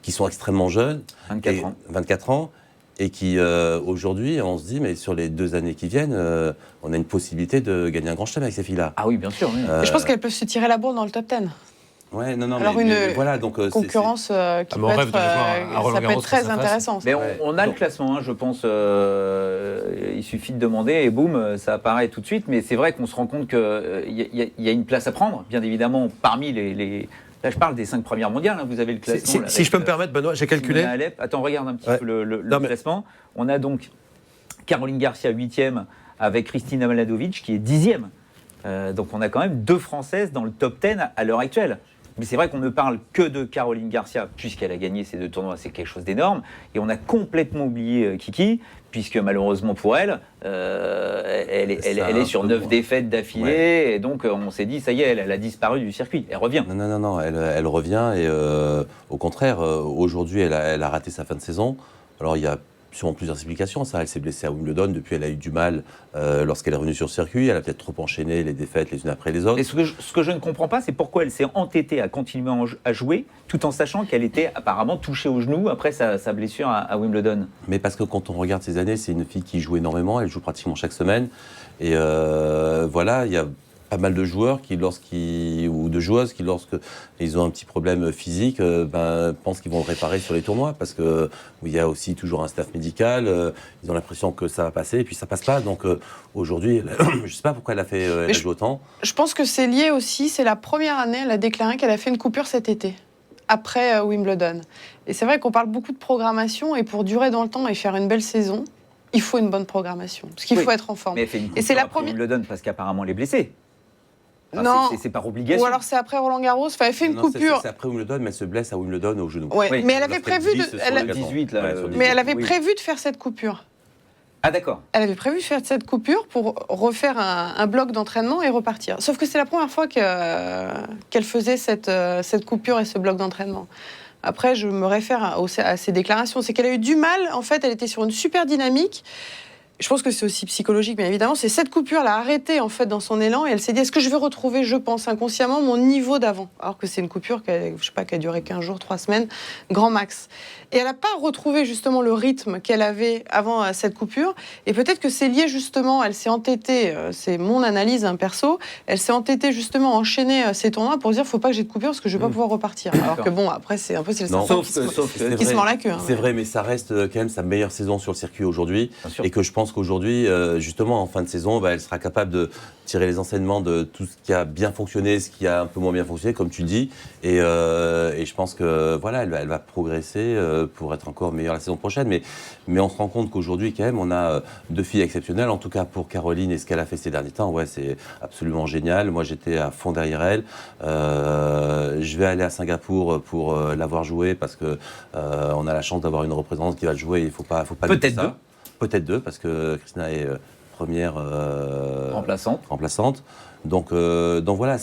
qui sont extrêmement jeunes. 24 ans. Et qui, aujourd'hui, on se dit, mais sur les 2 années qui viennent, on a une possibilité de gagner un Grand Chelem avec ces filles-là. Ah oui, bien sûr. Oui. Je pense qu'elles peuvent se tirer la bourre dans le top 10. Ouais, non, alors mais voilà, donc concurrence qui peut être, ça peut être très intéressant. Mais on a le classement, je pense. Il suffit de demander et boum, ça apparaît tout de suite. Mais c'est vrai qu'on se rend compte qu'il y a une place à prendre, bien évidemment, parmi Là, je parle des 5 premières mondiales. Vous avez le classement. Si je peux me permettre, Benoît, j'ai calculé. Simona Halep. Attends, regarde un petit peu le classement. On a donc Caroline Garcia 8e avec Kristina Mladenovic qui est 10e. Donc on a quand même 2 Françaises dans le top 10 à l'heure actuelle. Mais c'est vrai qu'on ne parle que de Caroline Garcia, puisqu'elle a gagné ces 2 tournois, c'est quelque chose d'énorme. Et on a complètement oublié Kiki, puisque malheureusement pour elle, elle est sur 9 défaites d'affilée. Ouais. Et donc on s'est dit, ça y est, elle a disparu du circuit. Elle revient. Non, elle revient. Et au contraire, aujourd'hui, elle a raté sa fin de saison. Alors il y a sûrement plusieurs explications. Ça, elle s'est blessée à Wimbledon. Depuis, elle a eu du mal lorsqu'elle est revenue sur le circuit. Elle a peut-être trop enchaîné les défaites les unes après les autres. Et ce que je ne comprends pas, c'est pourquoi elle s'est entêtée à continuer à jouer, tout en sachant qu'elle était apparemment touchée au genou après sa blessure à Wimbledon. Mais parce que quand on regarde ces années, c'est une fille qui joue énormément. Elle joue pratiquement chaque semaine. Et voilà, il y a pas mal de joueurs ou de joueuses qui, lorsqu'ils ont un petit problème physique, pensent qu'ils vont le réparer sur les tournois parce qu'il y a aussi toujours un staff médical, ils ont l'impression que ça va passer et puis ça passe pas. Donc aujourd'hui, je ne sais pas pourquoi elle a joué autant. Je pense que c'est lié aussi, c'est la première année, elle a déclaré qu'elle a fait une coupure cet été, après Wimbledon. Et c'est vrai qu'on parle beaucoup de programmation et pour durer dans le temps et faire une belle saison, il faut une bonne programmation, parce qu'il faut être en forme. Mais elle fait une coupure après Wimbledon parce qu'apparemment elle est blessée. Non, c'est par obligation. Ou alors c'est après Roland Garros. Enfin, elle fait une coupure. C'est après Wimbledon, mais elle se blesse à Wimbledon au genou. Ouais, oui. Mais elle avait prévu elle avait prévu de faire cette coupure. Ah d'accord. Elle avait prévu de faire cette coupure pour refaire un bloc d'entraînement et repartir. Sauf que c'est la première fois qu'elle faisait cette coupure et ce bloc d'entraînement. Après, je me réfère à ses déclarations. C'est qu'elle a eu du mal. En fait, elle était sur une super dynamique. Je pense que c'est aussi psychologique, bien évidemment. C'est cette coupure, elle a arrêté en fait dans son élan et elle s'est dit est-ce que je vais retrouver, je pense inconsciemment, mon niveau d'avant. Alors que c'est une coupure qui a duré 15 jours, 3 semaines, grand max. Et elle n'a pas retrouvé justement le rythme qu'elle avait avant cette coupure. Et peut-être que c'est lié justement, elle s'est entêtée, c'est mon analyse perso, elle s'est entêtée justement à enchaîner ces tournois pour dire faut pas que j'ai de coupure parce que je vais pas pouvoir repartir. Alors que bon, après c'est un peu le serpent qui se mord la queue. C'est vrai, mais ça reste quand même sa meilleure saison sur le circuit aujourd'hui. Et que je pense qu'aujourd'hui, justement, en fin de saison, elle sera capable de tirer les enseignements de tout ce qui a bien fonctionné, ce qui a un peu moins bien fonctionné, comme tu dis. Et je pense que voilà, elle va progresser pour être encore meilleure la saison prochaine. Mais on se rend compte qu'aujourd'hui, quand même, on a 2 filles exceptionnelles. En tout cas, pour Caroline et ce qu'elle a fait ces derniers temps, ouais, c'est absolument génial. Moi, j'étais à fond derrière elle. Je vais aller à Singapour pour la voir jouer parce que on a la chance d'avoir une représentante qui va le jouer. Il faut pas peut-être ça. Peut-être 2, parce que Kristina est première remplaçante. Donc voilà,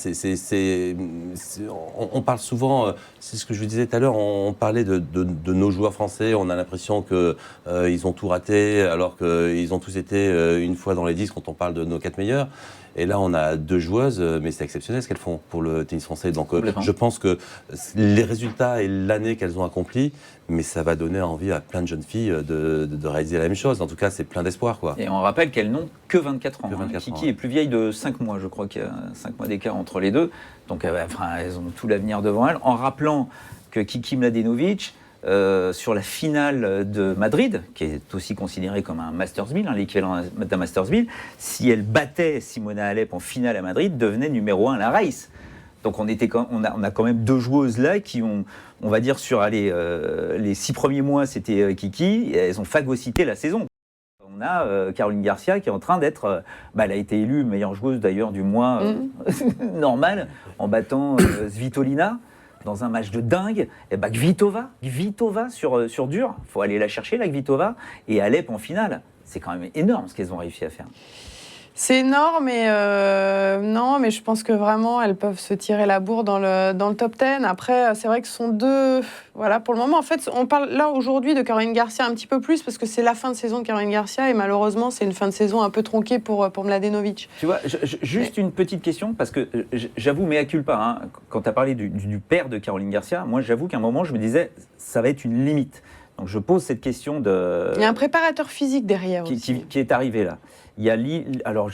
on parle souvent, c'est ce que je vous disais tout à l'heure, on parlait de nos joueurs français, on a l'impression qu'ils ont tout raté, alors qu'ils ont tous été une fois dans les 10 quand on parle de nos 4 meilleurs. Et là, on a 2 joueuses, mais c'est exceptionnel ce qu'elles font pour le tennis français. Donc, je pense que les résultats et l'année qu'elles ont accompli, mais ça va donner envie à plein de jeunes filles de réaliser la même chose. En tout cas, c'est plein d'espoir, quoi. Et on rappelle qu'elles n'ont que 24 ans. Kiki est plus vieille de 5 mois, je crois qu'il y a 5 mois d'écart entre les deux. Donc, elles ont tout l'avenir devant elles. En rappelant que Kiki Mladenovic, sur la finale de Madrid, qui est aussi considérée comme un Masters 1000, l'équivalent d'un Masters 1000, si elle battait Simona Halep en finale à Madrid, devenait numéro 1 à la race. Donc on a quand même 2 joueuses là qui ont, on va dire sur les 6 premiers mois, c'était Kiki, et elles ont phagocyté la saison. On a Caroline Garcia qui est en train d'être, elle a été élue meilleure joueuse d'ailleurs du mois normal, en battant Svitolina. Dans un match de dingue, et Kvitova sur dur, il faut aller la chercher, la Kvitova, et Halep en finale. C'est quand même énorme ce qu'elles ont réussi à faire. C'est énorme, mais non, mais je pense que vraiment, elles peuvent se tirer la bourre dans le top 10. Après, c'est vrai que ce sont 2... Voilà, pour le moment, en fait, on parle là aujourd'hui de Caroline Garcia un petit peu plus, parce que c'est la fin de saison de Caroline Garcia, et malheureusement, c'est une fin de saison un peu tronquée pour Mladenovic. Tu vois, juste une petite question, parce que j'avoue, mea culpa, quand tu as parlé du père de Caroline Garcia, moi, j'avoue qu'à un moment, je me disais, ça va être une limite. Donc, je pose cette question de... Il y a un préparateur physique derrière aussi. Qui est arrivé là. Il y a alors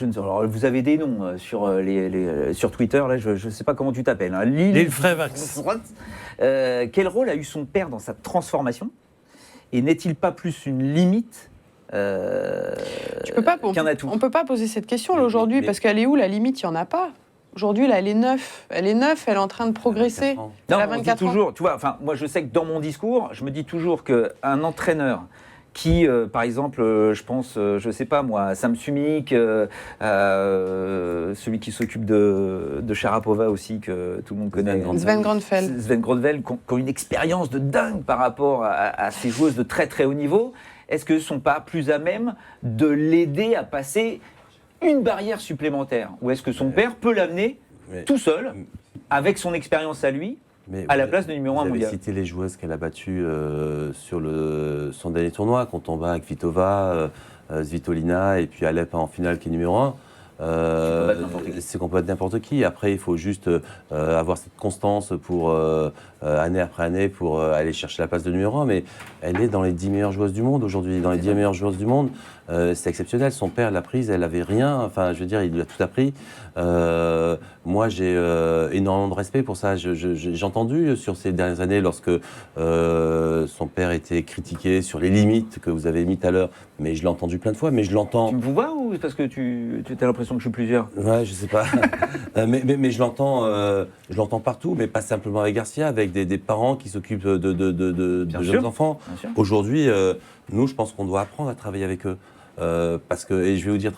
vous avez des noms sur Twitter, là, je ne sais pas comment tu t'appelles. Lille Frévax. Quel rôle a eu son père dans sa transformation? Et n'est-il pas plus une limite qu'un atout? On ne peut pas poser cette question là, aujourd'hui, parce qu'elle est où la limite? Il n'y en a pas. Aujourd'hui, là, elle est neuve. Elle est en train de progresser. ans. Elle Non, a on dit 24 ans. toujours, tu vois, enfin, moi je sais que dans mon discours, je me dis toujours qu'un entraîneur qui, par exemple, je pense, je sais pas moi, Sam Sumik, celui qui s'occupe de Sharapova aussi, que tout le monde connaît. Sven Grönfeldt. Sven Grönfeldt, qui ont une expérience de dingue par rapport à ces joueuses de très très haut niveau. Est-ce qu'elles ne sont pas plus à même de l'aider à passer une barrière supplémentaire? Ou est-ce que son père peut l'amener tout seul, avec son expérience à lui, à la place de numéro 1 mondial. Vous avez mondial? cité les joueuses qu'elle a battues sur son dernier tournoi, quand on va avec Kvitova, Svitolina et puis Alep en finale qui est numéro 1. C'est qu'on peut battre n'importe qui. Après, il faut juste avoir cette constance pour année après année pour aller chercher la place de numéro 1. Mais elle est dans les 10 meilleures joueuses du monde aujourd'hui. Dans les 10 meilleures joueuses du monde, c'est exceptionnel. Son père l'a prise, elle n'avait rien. Enfin, je veux dire, il lui a tout appris. Moi, j'ai énormément de respect pour ça. J'ai entendu sur ces dernières années, lorsque son père était critiqué sur les limites que vous avez mis tout à l'heure, mais je l'ai entendu plein de fois, mais je l'entends. Tu me vois ou parce que tu as l'impression que je suis plusieurs? Ouais, je sais pas. mais je l'entends partout, mais pas simplement avec Garcia, avec des parents qui s'occupent de jeunes enfants. Aujourd'hui, nous, je pense qu'on doit apprendre à travailler avec eux. Parce que, et je vais vous dire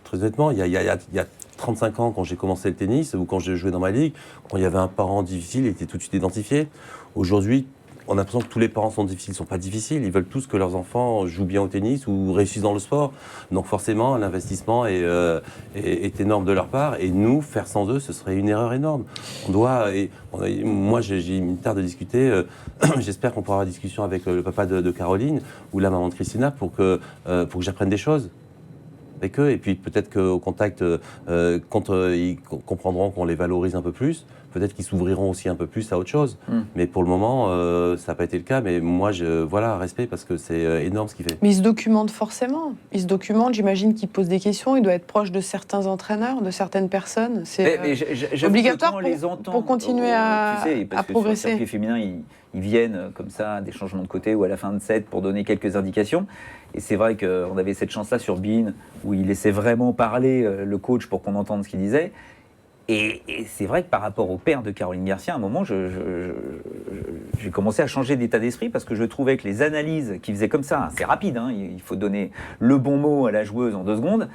très honnêtement, il y a 35 ans, quand j'ai commencé le tennis, ou quand je jouais dans ma ligue, quand il y avait un parent difficile, il était tout de suite identifié. Aujourd'hui, on a l'impression que tous les parents sont difficiles. Ils ne sont pas difficiles. Ils veulent tous que leurs enfants jouent bien au tennis ou réussissent dans le sport. Donc forcément, l'investissement est énorme de leur part. Et nous, faire sans eux, ce serait une erreur énorme. Moi, il me tarde de discuter. J'espère qu'on pourra avoir une discussion avec le papa de Caroline ou la maman de Christina pour que j'apprenne des choses avec eux. Et puis peut-être qu'au contact, quand ils comprendront qu'on les valorise un peu plus, peut-être qu'ils s'ouvriront aussi un peu plus à autre chose. Mais pour le moment, ça n'a pas été le cas. Mais moi, respect, parce que c'est énorme ce qu'il fait. Mais il se documente forcément. Il se documente, j'imagine qu'il pose des questions. Il doit être proche de certains entraîneurs, de certaines personnes. C'est obligatoire pour continuer à progresser. Sur le circuit féminin, ils viennent comme ça, des changements de côté ou à la fin de set pour donner quelques indications. Et c'est vrai qu'on avait cette chance-là sur Bein, où il laissait vraiment parler le coach pour qu'on entende ce qu'il disait. Et c'est vrai que par rapport au père de Caroline Garcia, à un moment, j'ai commencé à changer d'état d'esprit parce que je trouvais que les analyses qu'il faisait comme ça, c'est rapide, hein, il faut donner le bon mot à la joueuse en 2 secondes,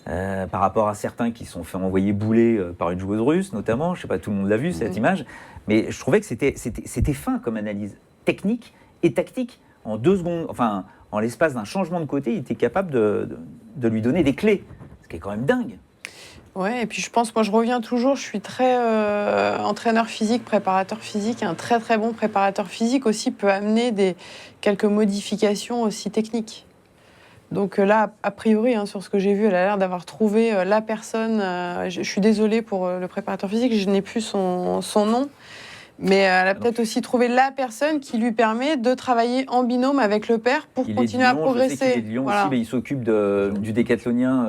par rapport à certains qui se sont fait envoyer bouler par une joueuse russe, notamment. Je ne sais pas, tout le monde l'a vu, cette image. Mais je trouvais que c'était fin comme analyse technique et tactique. En 2 secondes, enfin, en l'espace d'un changement de côté, il était capable de lui donner des clés, ce qui est quand même dingue. Ouais, et puis je pense, moi je reviens toujours, je suis très entraîneur physique, préparateur physique, et un très très bon préparateur physique aussi peut amener quelques modifications aussi techniques. Donc là, a priori, hein, sur ce que j'ai vu, elle a l'air d'avoir trouvé la personne, je suis désolée pour le préparateur physique, je n'ai plus son nom, mais elle a peut-être aussi trouvé la personne qui lui permet de travailler en binôme avec le père pour continuer à progresser. Je sais qu'il est de Lyon aussi, mais il s'occupe du décathlonien...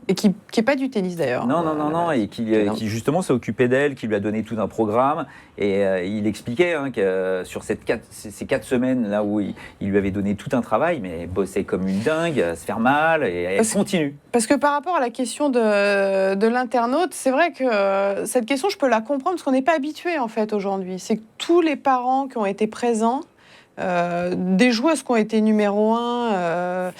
Et qui n'est pas du tennis d'ailleurs. Non, et qui justement s'est occupé d'elle, qui lui a donné tout un programme. Et il expliquait que sur ces 4 semaines là où il lui avait donné tout un travail, mais elle bossait comme une dingue, à se faire mal, et elle continue. Parce que par rapport à la question de l'internaute, c'est vrai que cette question, je peux la comprendre, parce qu'on n'est pas habitué en fait aujourd'hui. C'est que tous les parents qui ont été présents, des joueuses qui ont été numéro 1...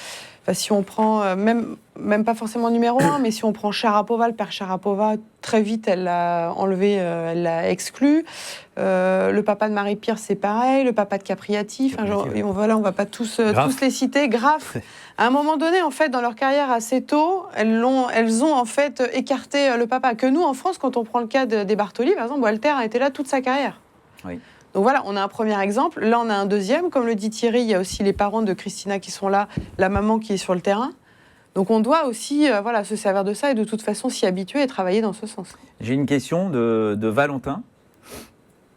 si on prend, même pas forcément numéro 1, mais si on prend Sharapova, le père Sharapova, très vite, elle l'a enlevé, elle l'a exclu. Le papa de Marie-Pierre, c'est pareil. Le papa de Capriati. On va pas tous les citer. Graf. À un moment donné, en fait, dans leur carrière assez tôt, elles ont en fait écarté le papa. Que nous, en France, quand on prend le cas des Bartoli, par exemple, Walter a été là toute sa carrière. Oui. Donc voilà, on a un premier exemple. Là, on a un deuxième. Comme le dit Thierry, il y a aussi les parents de Christina qui sont là, la maman qui est sur le terrain. Donc on doit aussi se servir de ça et de toute façon s'y habituer et travailler dans ce sens. J'ai une question de Valentin.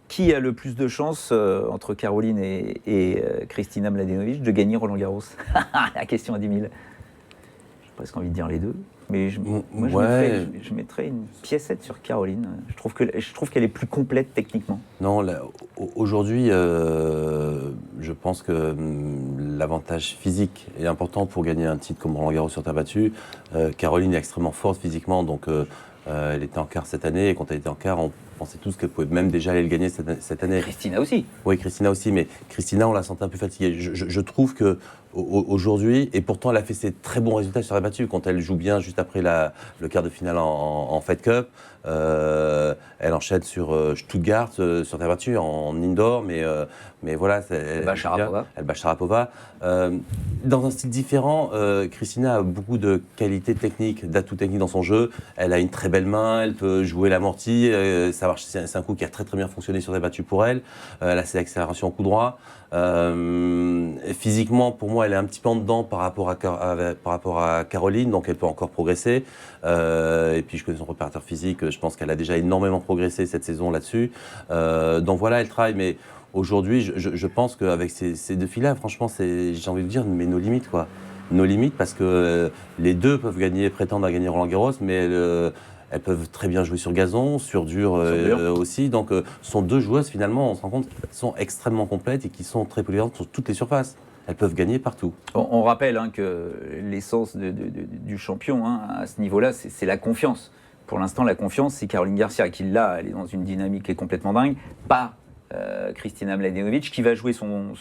Qui a le plus de chances entre Caroline et Kristina Mladenovic de gagner Roland-Garros? La question à 10 000. J'ai presque envie de dire les deux. Mais je mettrais une piécette sur Caroline. Je trouve qu'elle est plus complète techniquement. Non, aujourd'hui, je pense que l'avantage physique est important pour gagner un titre comme Roland-Garros sur terre battue. Caroline est extrêmement forte physiquement, donc Elle était en quart cette année, et quand elle était en quart, on pensait tous qu'elle pouvait même déjà aller le gagner cette année. Christina aussi. Oui, Christina aussi, mais Christina, on la sentait un peu fatiguée. Je trouve que aujourd'hui, et pourtant elle a fait ses très bons résultats sur la battue, quand elle joue bien juste après le quart de finale en Fed Cup, elle enchaîne sur Stuttgart, sur terre battue, en indoor, mais voilà. Elle bat Sharapova. Dans un style différent, Christina a beaucoup de qualités techniques, d'atouts techniques dans son jeu. Elle a une très belle main, elle peut jouer l'amorti, ça marche, c'est un coup qui a très très bien fonctionné sur terre battue pour elle. Elle a ses accélérations au coup droit. Physiquement, pour moi, elle est un petit peu en dedans par rapport à Caroline, donc elle peut encore progresser. Et puis je connais son préparateur physique, je pense qu'elle a déjà énormément progressé cette saison là-dessus. Donc voilà, elle travaille, mais aujourd'hui, je pense qu'avec ces deux filles-là, franchement, j'ai envie de dire, mais nos limites, quoi. Nos limites, parce que les deux peuvent prétendre à gagner Roland-Garros, mais elles peuvent très bien jouer sur gazon, sur dur aussi. Donc, sont deux joueuses, finalement, on se rend compte, qui sont extrêmement complètes et qui sont très polyvalentes sur toutes les surfaces. Elles peuvent gagner partout. On rappelle que l'essence du champion à ce niveau-là, c'est la confiance. Pour l'instant, la confiance, c'est Caroline Garcia qui, là, elle est dans une dynamique qui est complètement dingue. Pas Kristina Mladenovic, qui va jouer son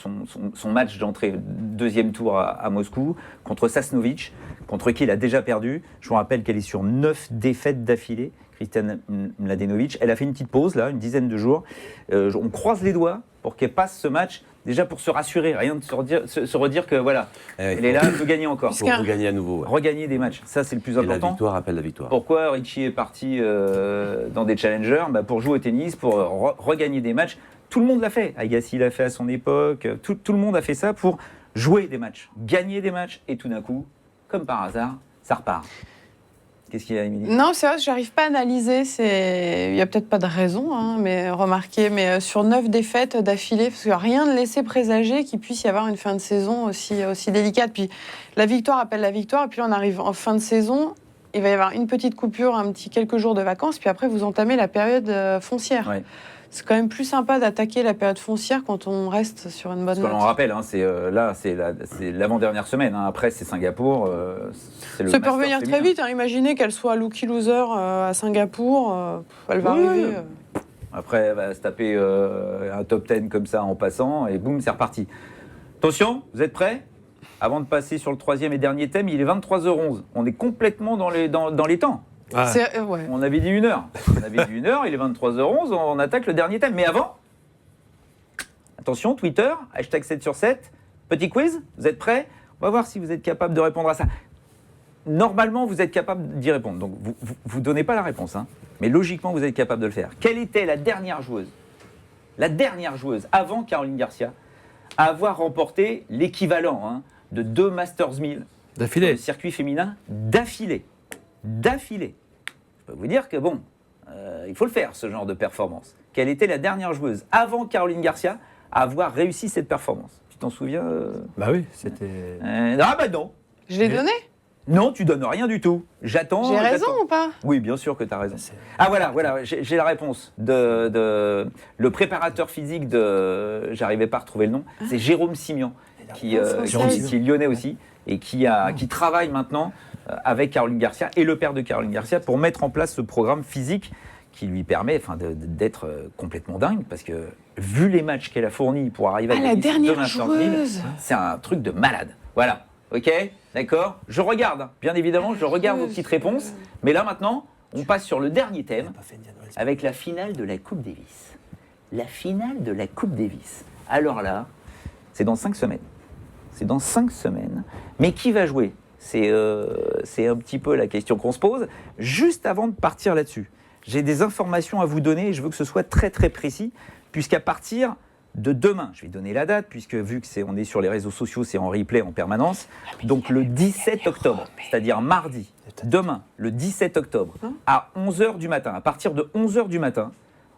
match d'entrée, deuxième tour à Moscou, contre Sasnovic, contre qui elle a déjà perdu. Je vous rappelle qu'elle est sur 9 défaites d'affilée, Kristina Mladenovic. Elle a fait une petite pause, là, une dizaine de jours. On croise les doigts pour qu'elle passe ce match, déjà pour se rassurer, rien de se redire que voilà, elle est là, elle peut gagner encore. Pour regagner à nouveau. Ouais. Regagner des matchs, ça c'est le plus et important. La victoire appelle la victoire. Pourquoi Richie est parti dans des challengers? Pour jouer au tennis, pour regagner des matchs. Tout le monde l'a fait. Agassi l'a fait à son époque. Tout le monde a fait ça pour jouer des matchs, gagner des matchs, et tout d'un coup, comme par hasard, ça repart. Qu'est-ce qu'il y a, Émilie? Non, c'est vrai que je n'arrive pas à analyser. Il n'y a peut-être pas de raison, mais remarquez. Mais sur 9 défaites d'affilée, parce que rien ne laissait présager qu'il puisse y avoir une fin de saison aussi délicate. Puis la victoire appelle la victoire. Et puis là, on arrive en fin de saison. Il va y avoir une petite coupure, quelques jours de vacances. Puis après, vous entamez la période foncière. Ouais. C'est quand même plus sympa d'attaquer la période foncière quand on reste sur une bonne note. On rappelle, c'est l'avant-dernière semaine. Après, c'est Singapour. Ça peut revenir très vite. Imaginez qu'elle soit lucky loser à Singapour. Elle va arriver. Après, elle va se taper un top 10 comme ça en passant. Et boum, c'est reparti. Attention, vous êtes prêts? Avant de passer sur le troisième et dernier thème, il est 23h11. On est complètement dans les temps. Ah. Ouais. On avait dit 1h. Il est 23h11, on attaque le dernier thème. Mais avant, attention, Twitter, hashtag 7/7, petit quiz, vous êtes prêts? On va voir si vous êtes capable de répondre à ça. Normalement, vous êtes capable d'y répondre, donc vous donnez pas la réponse, mais logiquement, vous êtes capable de le faire. Quelle était la dernière joueuse avant Caroline Garcia à avoir remporté l'équivalent de 2 Masters 1000 d'affilée, le circuit féminin d'affilée? Je peux vous dire que il faut le faire, ce genre de performance. Quelle était la dernière joueuse avant Caroline Garcia à avoir réussi cette performance? Tu t'en souviens Bah oui, c'était... non. Je l'ai donné? Non, tu donnes rien du tout. J'attends. J'ai raison ou pas? Oui, bien sûr que tu as raison. Voilà, j'ai la réponse. Le préparateur physique de... J'arrivais pas à retrouver le nom. C'est Jérôme Simian, qui est lyonnais aussi, et qui travaille maintenant avec Caroline Garcia et le père de Caroline Garcia pour mettre en place ce programme physique qui lui permet d'être complètement dingue, parce que vu les matchs qu'elle a fournis pour arriver à la dernière joueuse, c'est un truc de malade. Voilà, ok, d'accord. Je regarde, bien évidemment, vos petites réponses, mais là maintenant, on passe sur le dernier thème avec la finale de la Coupe Davis. La finale de la Coupe Davis. Alors là, c'est dans 5 semaines. Mais qui va jouer? C'est un petit peu la question qu'on se pose. Juste avant de partir là-dessus, j'ai des informations à vous donner et je veux que ce soit très très précis, puisqu'à partir de demain, je vais donner la date, puisque vu que on est sur les réseaux sociaux, c'est en replay en permanence, donc le 17 octobre, c'est-à-dire mardi, demain, le 17 octobre, à 11h du matin, à partir de 11h du matin,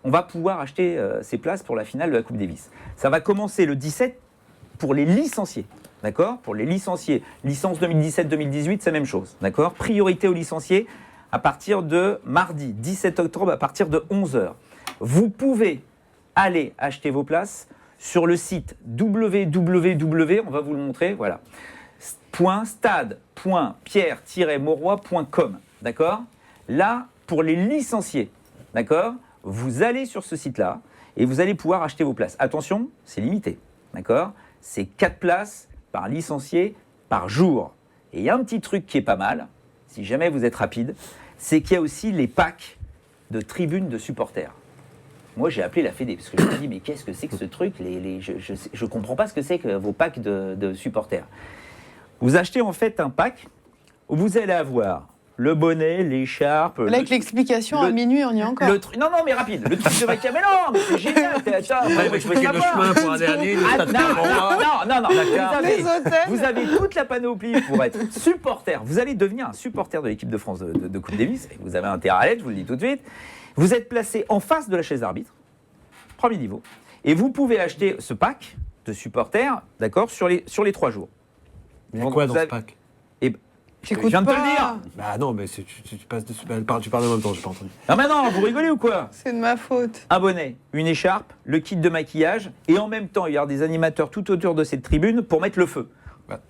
on va pouvoir acheter ces places pour la finale de la Coupe Davis. Ça va commencer le 17 pour les licenciés. D'accord? Pour les licenciés, licence 2017-2018, c'est la même chose. D'accord? Priorité aux licenciés à partir de mardi, 17 octobre, à partir de 11h. Vous pouvez aller acheter vos places sur le site www, on va vous le montrer, voilà, .stade.pierre-mauroy.com. D'accord? Là, pour les licenciés, d'accord, vous allez sur ce site-là et vous allez pouvoir acheter vos places. Attention, c'est limité, d'accord. C'est 4 places par licencié par jour. Et il y a un petit truc qui est pas mal, si jamais vous êtes rapide, c'est qu'il y a aussi les packs de tribunes de supporters. Moi, j'ai appelé la Fédé, parce que je me dis, mais qu'est-ce que c'est que ce truc je ne comprends pas ce que c'est que vos packs de supporters. Vous achetez en fait un pack où vous allez avoir le bonnet, l'écharpe... Là, avec l'explication, à minuit, on y est encore. Non, mais rapide. Le truc de Vaca, mais non, mais c'est génial. Ouais, je le chemin pour aller à Lille, le stade non. Vous avez toute la panoplie pour être supporter. Vous allez devenir un supporter de l'équipe de France de Coupe Davis. Et vous avez intérêt à l'être, je vous le dis tout de suite. Vous êtes placé en face de la chaise d'arbitre, premier niveau. Et vous pouvez acheter ce pack de supporters, d'accord, sur les 3 jours. Il y a quoi dans ce pack? Je viens de te le dire. Bah non, mais tu passes dessus. Tu parles en même temps, j'ai pas entendu. Non, mais non, vous rigolez ou quoi? C'est de ma faute. Un bonnet, une écharpe, le kit de maquillage, et en même temps, il y a des animateurs tout autour de cette tribune pour mettre le feu.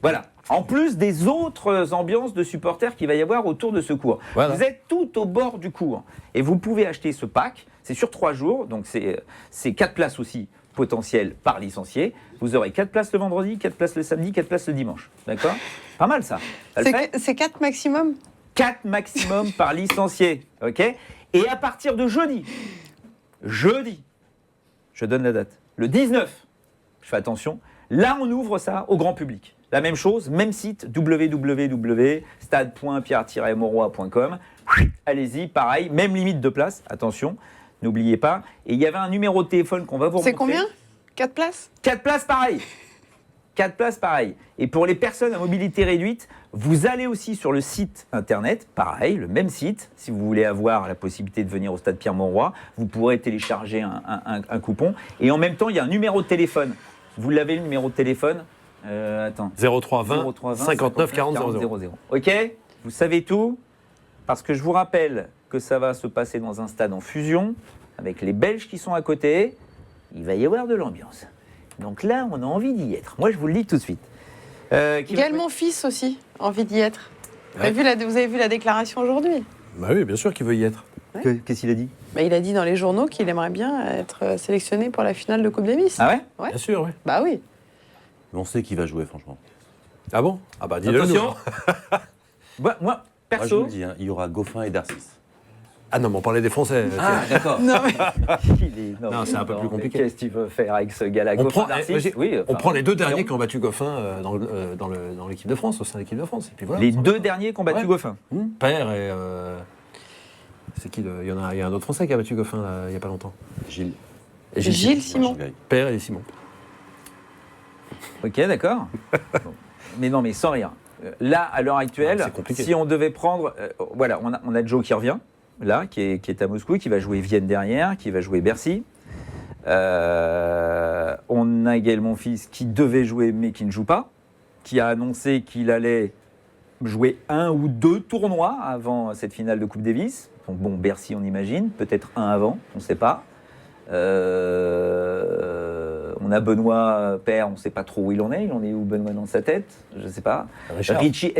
Voilà. En plus des autres ambiances de supporters qu'il va y avoir autour de ce cours. Voilà. Vous êtes tout au bord du cours. Et vous pouvez acheter ce pack. C'est sur 3 jours, donc c'est 4 places aussi potentielles par licencié. Vous aurez 4 places le vendredi, 4 places le samedi, 4 places le dimanche. D'accord? Pas mal ça. C'est 4 maximum? 4 maximum par licencié. Ok? Et à partir de jeudi, je donne la date, le 19, je fais attention, là on ouvre ça au grand public. La même chose, même site, www.stade.pierre-mauroy.com. Allez-y, pareil, même limite de place, attention, n'oubliez pas. Et il y avait un numéro de téléphone qu'on va vous remontrer. C'est combien? 4 places? 4 places, pareil. 4 places, pareil. Et pour les personnes à mobilité réduite, vous allez aussi sur le site internet, pareil, le même site. Si vous voulez avoir la possibilité de venir au stade Pierre-Mauroy, vous pourrez télécharger un coupon. Et en même temps, il y a un numéro de téléphone. Vous l'avez, le numéro de téléphone? Attends. 03 20 59 40 00. Ok, vous savez tout, parce que je vous rappelle que ça va se passer dans un stade en fusion, avec les Belges qui sont à côté. Il va y avoir de l'ambiance. Donc là, on a envie d'y être. Moi, je vous le dis tout de suite. Gaël, mon fils aussi, envie d'y être. Ouais. Vous avez vu la déclaration aujourd'hui? Bah oui, bien sûr qu'il veut y être. Ouais. Qu'est-ce qu'il a dit? Bah, il a dit dans les journaux qu'il aimerait bien être sélectionné pour la finale de Coupe Davis. Ah ouais? Ouais. Bien sûr, oui. Bah oui. Mais on sait qui va jouer, franchement. Ah bon? Ah bah dis-le nous. Moi, perso... Moi, je vous le dis, hein, il y aura Goffin et Darcis. Ah non, mais on parlait des Français. Ah, d'accord. Non, mais... Non, c'est un peu plus compliqué. Qu'est-ce que tu veux faire avec ce gars-là? On On prend les 2 derniers qui ont battu Goffin dans l'équipe de France, au sein de l'équipe de France. Et puis voilà, les 2 derniers qui ont battu Goffin. Père et... c'est qui il y a un autre Français qui a battu Goffin il n'y a pas longtemps. Gilles. Gilles Simon. Père et Simon. Ok, d'accord. Bon. Mais non, mais sans rire. Là, à l'heure actuelle, si on devait prendre... voilà, on a Joe qui revient, là, qui est à Moscou, qui va jouer Vienne derrière, qui va jouer Bercy. On a Gaël Monfils qui devait jouer, mais qui ne joue pas, qui a annoncé qu'il allait jouer 1 ou 2 tournois avant cette finale de Coupe Davis. Donc bon, Bercy, on imagine, peut-être 1 avant, on ne sait pas. On a Benoît Père, on ne sait pas trop où il en est. Il en est où Benoît dans sa tête? Je ne sais pas. Richie,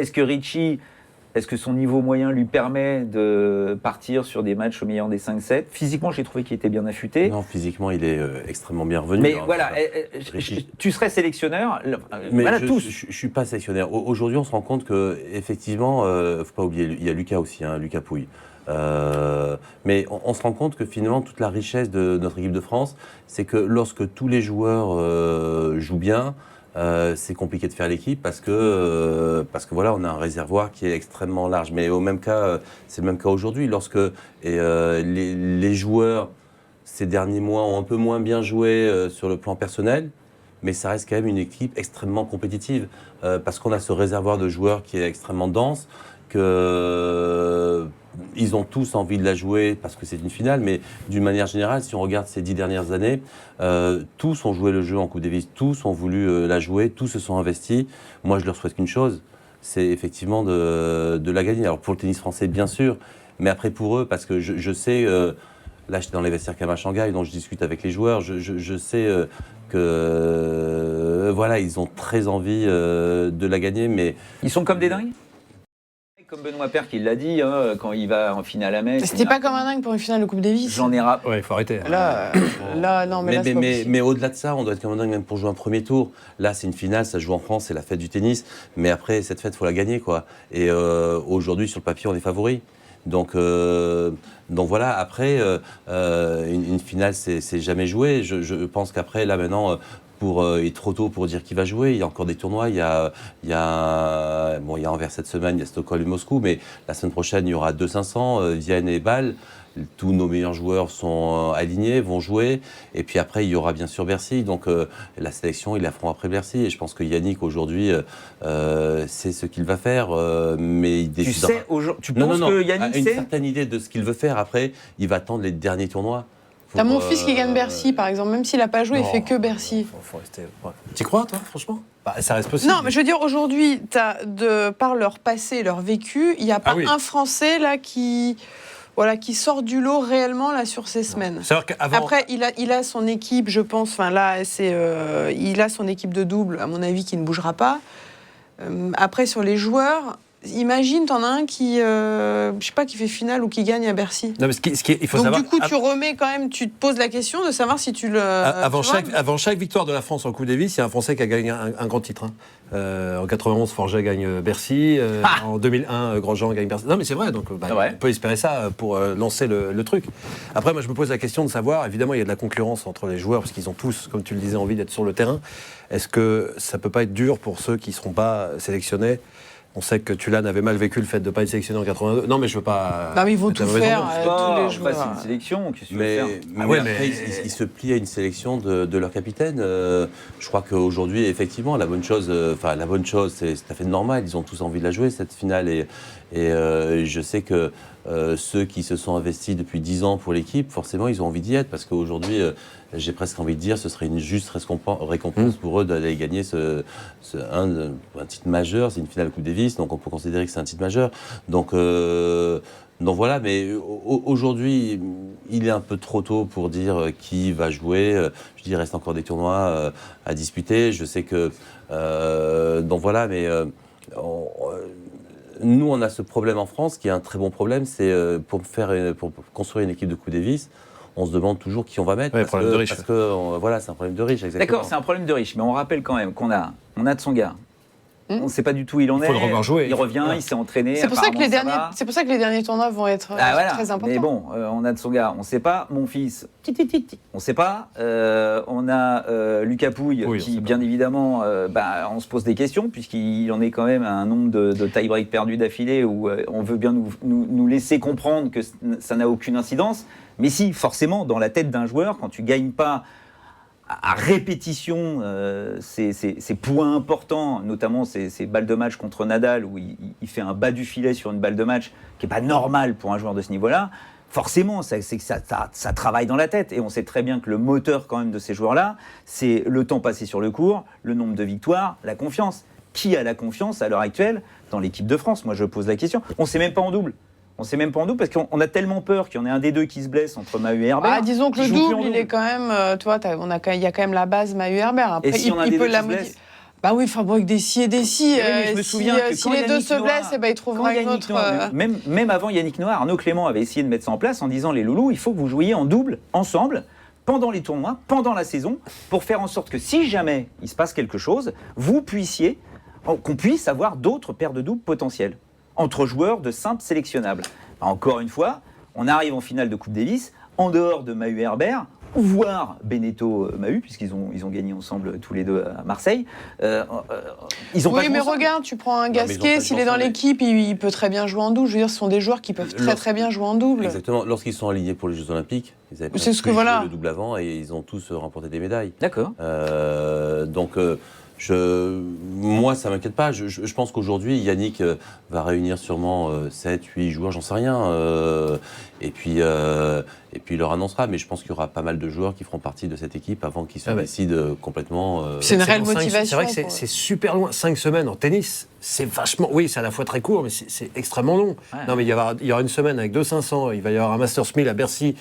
est-ce que son niveau moyen lui permet de partir sur des matchs au meilleur des 5-7? Physiquement, j'ai trouvé qu'il était bien affûté. Non, physiquement, il est extrêmement bien revenu. Mais voilà, tu serais sélectionneur. Mais voilà, tous. Je ne suis pas sélectionneur. Aujourd'hui, on se rend compte qu'effectivement, il ne faut pas oublier, il y a Lucas aussi, hein, Lucas Pouille. Mais on se rend compte que finalement toute la richesse de notre équipe de France, c'est que lorsque tous les joueurs jouent bien, c'est compliqué de faire l'équipe parce que voilà, on a un réservoir qui est extrêmement large. Mais au même cas, c'est le même cas aujourd'hui. Lorsque les joueurs ces derniers mois ont un peu moins bien joué sur le plan personnel, mais ça reste quand même une équipe extrêmement compétitive parce qu'on a ce réservoir de joueurs qui est extrêmement dense, ils ont tous envie de la jouer parce que c'est une finale, mais d'une manière générale, si on regarde ces 10 dernières années, tous ont joué le jeu en Coupe Davis, tous ont voulu la jouer, tous se sont investis. Moi, je leur souhaite qu'une chose, c'est effectivement de la gagner. Alors pour le tennis français, bien sûr, mais après pour eux, parce que je sais, là j'étais dans les vestiaires Kam à Shanghai, donc je discute avec les joueurs, je sais que voilà, ils ont très envie de la gagner, mais... Ils sont comme des dingues? comme Benoît Paire qui l'a dit, hein, quand il va en finale à Metz. C'était pas comme un dingue pour une finale de Coupe Davis. J'en ai rappelé. Ouais, il faut arrêter. Là, non, mais là, c'est pas possible. Mais au-delà de ça, on doit être comme un dingue même pour jouer un premier tour. Là, c'est une finale, ça se joue en France, c'est la fête du tennis. Mais après, cette fête, il faut la gagner, quoi. Et aujourd'hui, sur le papier, on est favori. Donc voilà, après, une finale, c'est jamais joué. Je pense qu'après, là, maintenant... il est trop tôt pour dire qui va jouer. Il y a encore des tournois. Il y a Anvers cette semaine, il y a Stockholm et Moscou, mais la semaine prochaine, il y aura 2-500, Vienne et Bâle. Tous nos meilleurs joueurs sont alignés, vont jouer. Et puis après, il y aura bien sûr Bercy. Donc la sélection, ils la feront après Bercy. Et je pense que Yannick, aujourd'hui, sait ce qu'il va faire. Mais il décidera. Tu penses que Yannick a une sait certaine idée de ce qu'il veut faire. Après, il va attendre les derniers tournois. T'as mon fils qui gagne Bercy, par exemple, même s'il n'a pas joué, il fait que Bercy. Faut rester... ouais. T'y crois, toi, franchement? Ça reste possible. Non, mais je veux dire, aujourd'hui, par leur passé, leur vécu, il n'y a pas un Français là qui sort du lot réellement là sur ces semaines. Après, il a son équipe, je pense. Enfin là, il a son équipe de double, à mon avis, qui ne bougera pas. Après, sur les joueurs. Imagine, t'en as un qui, je sais pas, qui fait finale ou qui gagne à Bercy. Non, mais il faut donc savoir. Du coup, tu remets quand même, tu te poses la question de savoir si tu le. Avant chaque victoire de la France en Coupe Davis, il y a un Français qui a gagné un grand titre. En 91, Forget gagne Bercy. En 2001, Grosjean gagne Bercy. Non, mais c'est vrai, donc on peut espérer ça pour lancer le truc. Après, moi, je me pose la question de savoir, évidemment, il y a de la concurrence entre les joueurs, parce qu'ils ont tous, comme tu le disais, envie d'être sur le terrain. Est-ce que ça peut pas être dur pour ceux qui ne seront pas sélectionnés? On sait que Tulane avait mal vécu le fait de ne pas être sélectionné en 82. Non, mais je veux pas... Non, mais ils vont tout faire, tous les joueurs. joueurs. C'est une sélection, qu'est-ce que tu veux Mais faire après, ils se plient à une sélection de leur capitaine. Je crois qu'aujourd'hui, effectivement, la bonne chose, c'est tout à fait normal. Ils ont tous envie de la jouer, cette finale. Et je sais que ceux qui se sont investis depuis 10 ans pour l'équipe, forcément, ils ont envie d'y être. Parce qu'aujourd'hui, j'ai presque envie de dire, ce serait une juste récompense pour eux d'aller gagner un titre majeur. C'est une finale Coupe Davis, donc on peut considérer que c'est un titre majeur. Donc voilà, mais aujourd'hui, il est un peu trop tôt pour dire qui va jouer. Je dis, il reste encore des tournois à disputer. Je sais que... donc voilà, mais... nous, on a ce problème en France, qui est un très bon problème, c'est pour construire une équipe de Coupe Davis, on se demande toujours qui on va mettre. Parce que voilà, c'est un problème de riche, exactement. D'accord, c'est un problème de riche, mais on rappelle quand même qu'on a Tsonga. On ne sait pas du tout où il en est. Il faut le revoir jouer. Il revient, il s'est entraîné. C'est pour ça que les derniers tournois vont être très importants. Mais bon, on a Tsonga, on ne sait pas. Mon fils, on ne sait pas. On a Lucas Pouille, qui, bien évidemment, on se pose des questions, puisqu'il en est quand même à un nombre de tie-break perdus d'affilée où on veut bien nous laisser comprendre que ça n'a aucune incidence. Mais si, forcément, dans la tête d'un joueur, quand tu ne gagnes pas à répétition ces points importants, notamment ces balles de match contre Nadal, où il fait un bas du filet sur une balle de match qui n'est pas normal pour un joueur de ce niveau-là, forcément, ça travaille dans la tête. Et on sait très bien que le moteur quand même de ces joueurs-là, c'est le temps passé sur le court, le nombre de victoires, la confiance. Qui a la confiance à l'heure actuelle dans l'équipe de France? Moi, je pose la question. On ne sait même pas en double. On ne sait même pas en double parce qu'on a tellement peur qu'il y en ait un des deux qui se blesse entre Mahut et Herbert. Disons que le double, il est quand même. Il y a quand même la base Mahut-Herbert. Après, et si on a un des deux qui se blesse, bah oui, enfin bon, avec des si et des si. Je me souviens que si les deux se blessent, il trouvera une autre. Même avant Yannick Noah, Arnaud Clément avait essayé de mettre ça en place en disant les loulous, il faut que vous jouiez en double, ensemble, pendant les tournois, pendant la saison, pour faire en sorte que si jamais il se passe quelque chose, qu'on puisse avoir d'autres paires de doubles potentielles entre joueurs de simples sélectionnables. Encore une fois, on arrive en finale de Coupe Davis, en dehors de Mahut et Herbert, voire Beneteau-Mahut, puisqu'ils ont gagné ensemble tous les deux à Marseille. Ils ont mais regarde, tu prends un Gasquet, s'il est dans l'équipe, il peut très bien jouer en double. Je veux dire, ce sont des joueurs qui peuvent très bien jouer en double. Exactement. Lorsqu'ils sont alignés pour les Jeux Olympiques, ils avaient joué le double avant et ils ont tous remporté des médailles. D'accord. Moi, ça ne m'inquiète pas. Je pense qu'aujourd'hui, Yannick va réunir sûrement 7, 8 joueurs, j'en sais rien. Et puis, il leur annoncera. Mais je pense qu'il y aura pas mal de joueurs qui feront partie de cette équipe avant qu'ils se décident complètement. C'est une réelle motivation. C'est vrai que c'est super loin. 5 semaines en tennis, c'est vachement... Oui, c'est à la fois très court, mais c'est extrêmement long. Ouais. Non, mais il y aura une semaine avec 2 500. Il va y avoir un Masters 1000 à Bercy.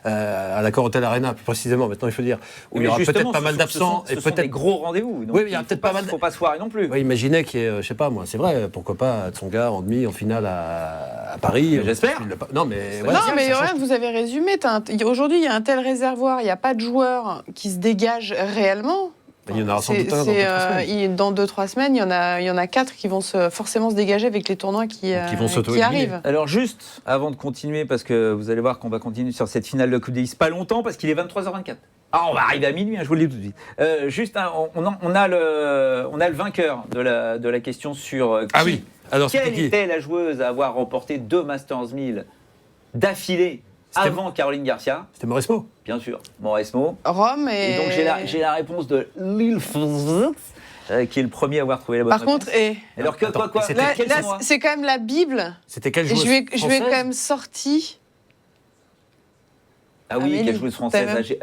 à l'Accor Hotel Arena, plus précisément, maintenant il faut dire, où il y Mais aura peut-être justement, pas mal d'absents. Ce sont des gros rendez-vous. Donc Oui, mais il y a peut-être pas mal. Faut pas se foirer non plus. Oui, imaginez qu'il y ait, je sais pas moi, c'est vrai, pourquoi pas Tsonga en demi, en finale à Paris. Mais j'espère. Non, mais Non, mais ouais, vous avez résumé. Aujourd'hui, il y a un tel réservoir, il n'y a pas de joueurs qui se dégagent réellement. Il y en aura sans doute un dans 2-3 semaines, il y en a 4 qui vont forcément se dégager avec les tournois qui arrivent. Alors juste, avant de continuer, parce que vous allez voir qu'on va continuer sur cette finale de Coupe Davis pas longtemps, parce qu'il est 23h24. Ah, on va arriver à minuit, je vous le dis tout de suite. Juste, on a le vainqueur de la question sur Ah oui. Alors, quelle était la joueuse à avoir remporté 2 Masters 1000 d'affilée avant Caroline Garcia? C'était Mauresmo. Bien sûr, Mauresmo. Rome Et donc j'ai la réponse de Lil qui est le premier à avoir trouvé la bonne réponse. Par contre, alors quoi là, c'est quand même la Bible. C'était quelle Et joueuse je vais française quand même sorti. Ah oui, Amélie, quelle joueuse française?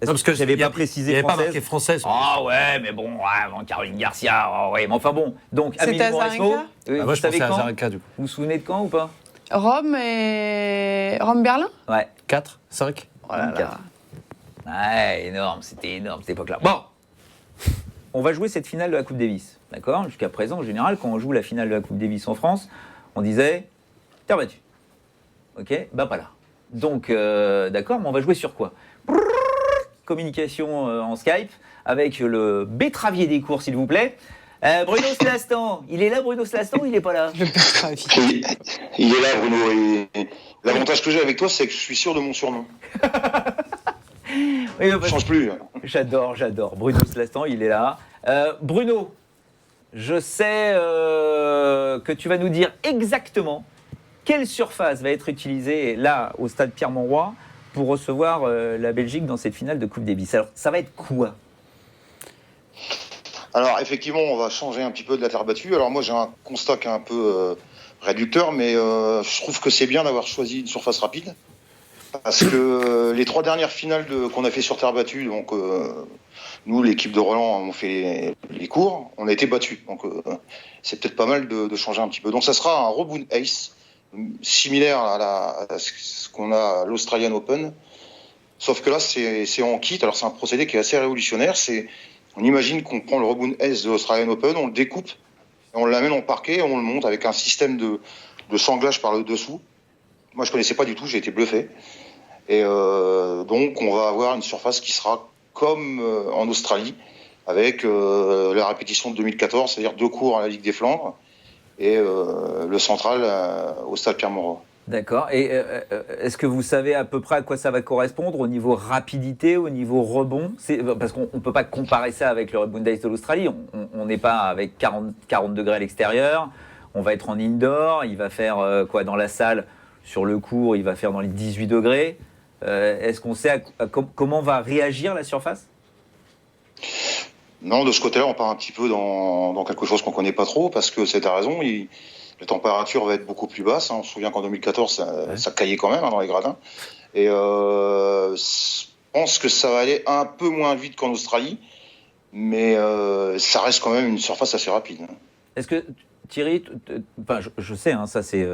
Non, parce que j'avais pas il précisé n'y avait pas française. marqué française. Ah ouais, mais bon, avant Caroline Garcia, ouais, mais enfin bon. Donc C'était Amélie Mauresmo. Azarenka Vous Moi, je savez pensais à quand? Azarenka, du coup. Vous vous souvenez de quand ou pas? Rome-Berlin. Ouais. 4, 5. Oh là là. Ouais, énorme, c'était énorme cette époque-là. Bon, on va jouer cette finale de la Coupe Davis, d'accord? Jusqu'à présent, en général, quand on joue la finale de la Coupe Davis en France, on disait terre battue. Ok? Bah pas là. Donc, d'accord, mais on va jouer sur quoi? Communication en Skype avec le betteravier des cours, s'il vous plaît. Bruno Slastan, il est là, Bruno Slastan, ou il n'est pas là? Le betteravier. Il est là, Bruno. Et l'avantage que j'ai avec toi, c'est que je suis sûr de mon surnom. Oui, Ça ne change plus. J'adore. Bruno Slastan, il est là. Bruno, je sais que tu vas nous dire exactement quelle surface va être utilisée là au stade Pierre-Mauroy pour recevoir la Belgique dans cette finale de Coupe Davis. Alors, ça va être quoi? Alors, effectivement, on va changer un petit peu de la terre battue. Alors, moi, j'ai un constat qui est un peu réducteur, mais je trouve que c'est bien d'avoir choisi une surface rapide. Parce que les 3 dernières finales qu'on a fait sur terre battue, donc nous, l'équipe de Roland, on fait les cours, on a été battus. Donc, c'est peut-être pas mal de changer un petit peu. Donc, ça sera un rebound ace, similaire à ce qu'on a à l'Australian Open. Sauf que là, c'est en kit. Alors, c'est un procédé qui est assez révolutionnaire. On imagine qu'on prend le rebound ace de l'Australian Open, on le découpe, et on l'amène en parquet, on le monte avec un système de sanglage par le dessous. Moi, je connaissais pas du tout, j'ai été bluffé. Et donc, on va avoir une surface qui sera comme en Australie, avec la répétition de 2014, c'est-à-dire 2 cours à la Ligue des Flandres et le central au stade Pierre-Mauroy. D'accord. Et est-ce que vous savez à peu près à quoi ça va correspondre au niveau rapidité, au niveau rebond? Parce qu'on ne peut pas comparer ça avec le rebound ace de l'Australie. On n'est pas avec 40 degrés à l'extérieur. On va être en indoor. Il va faire quoi dans la salle? Sur le court, il va faire dans les 18 degrés. Est-ce qu'on sait comment va réagir la surface? Non, de ce côté-là, on part un petit peu dans quelque chose qu'on ne connaît pas trop, parce que c'est ta raison, la température va être beaucoup plus basse. On se souvient qu'en 2014, ça caillait quand même dans les gradins. Et je pense que ça va aller un peu moins vite qu'en Australie, mais ça reste quand même une surface assez rapide. Est-ce que Thierry, je sais, ça c'est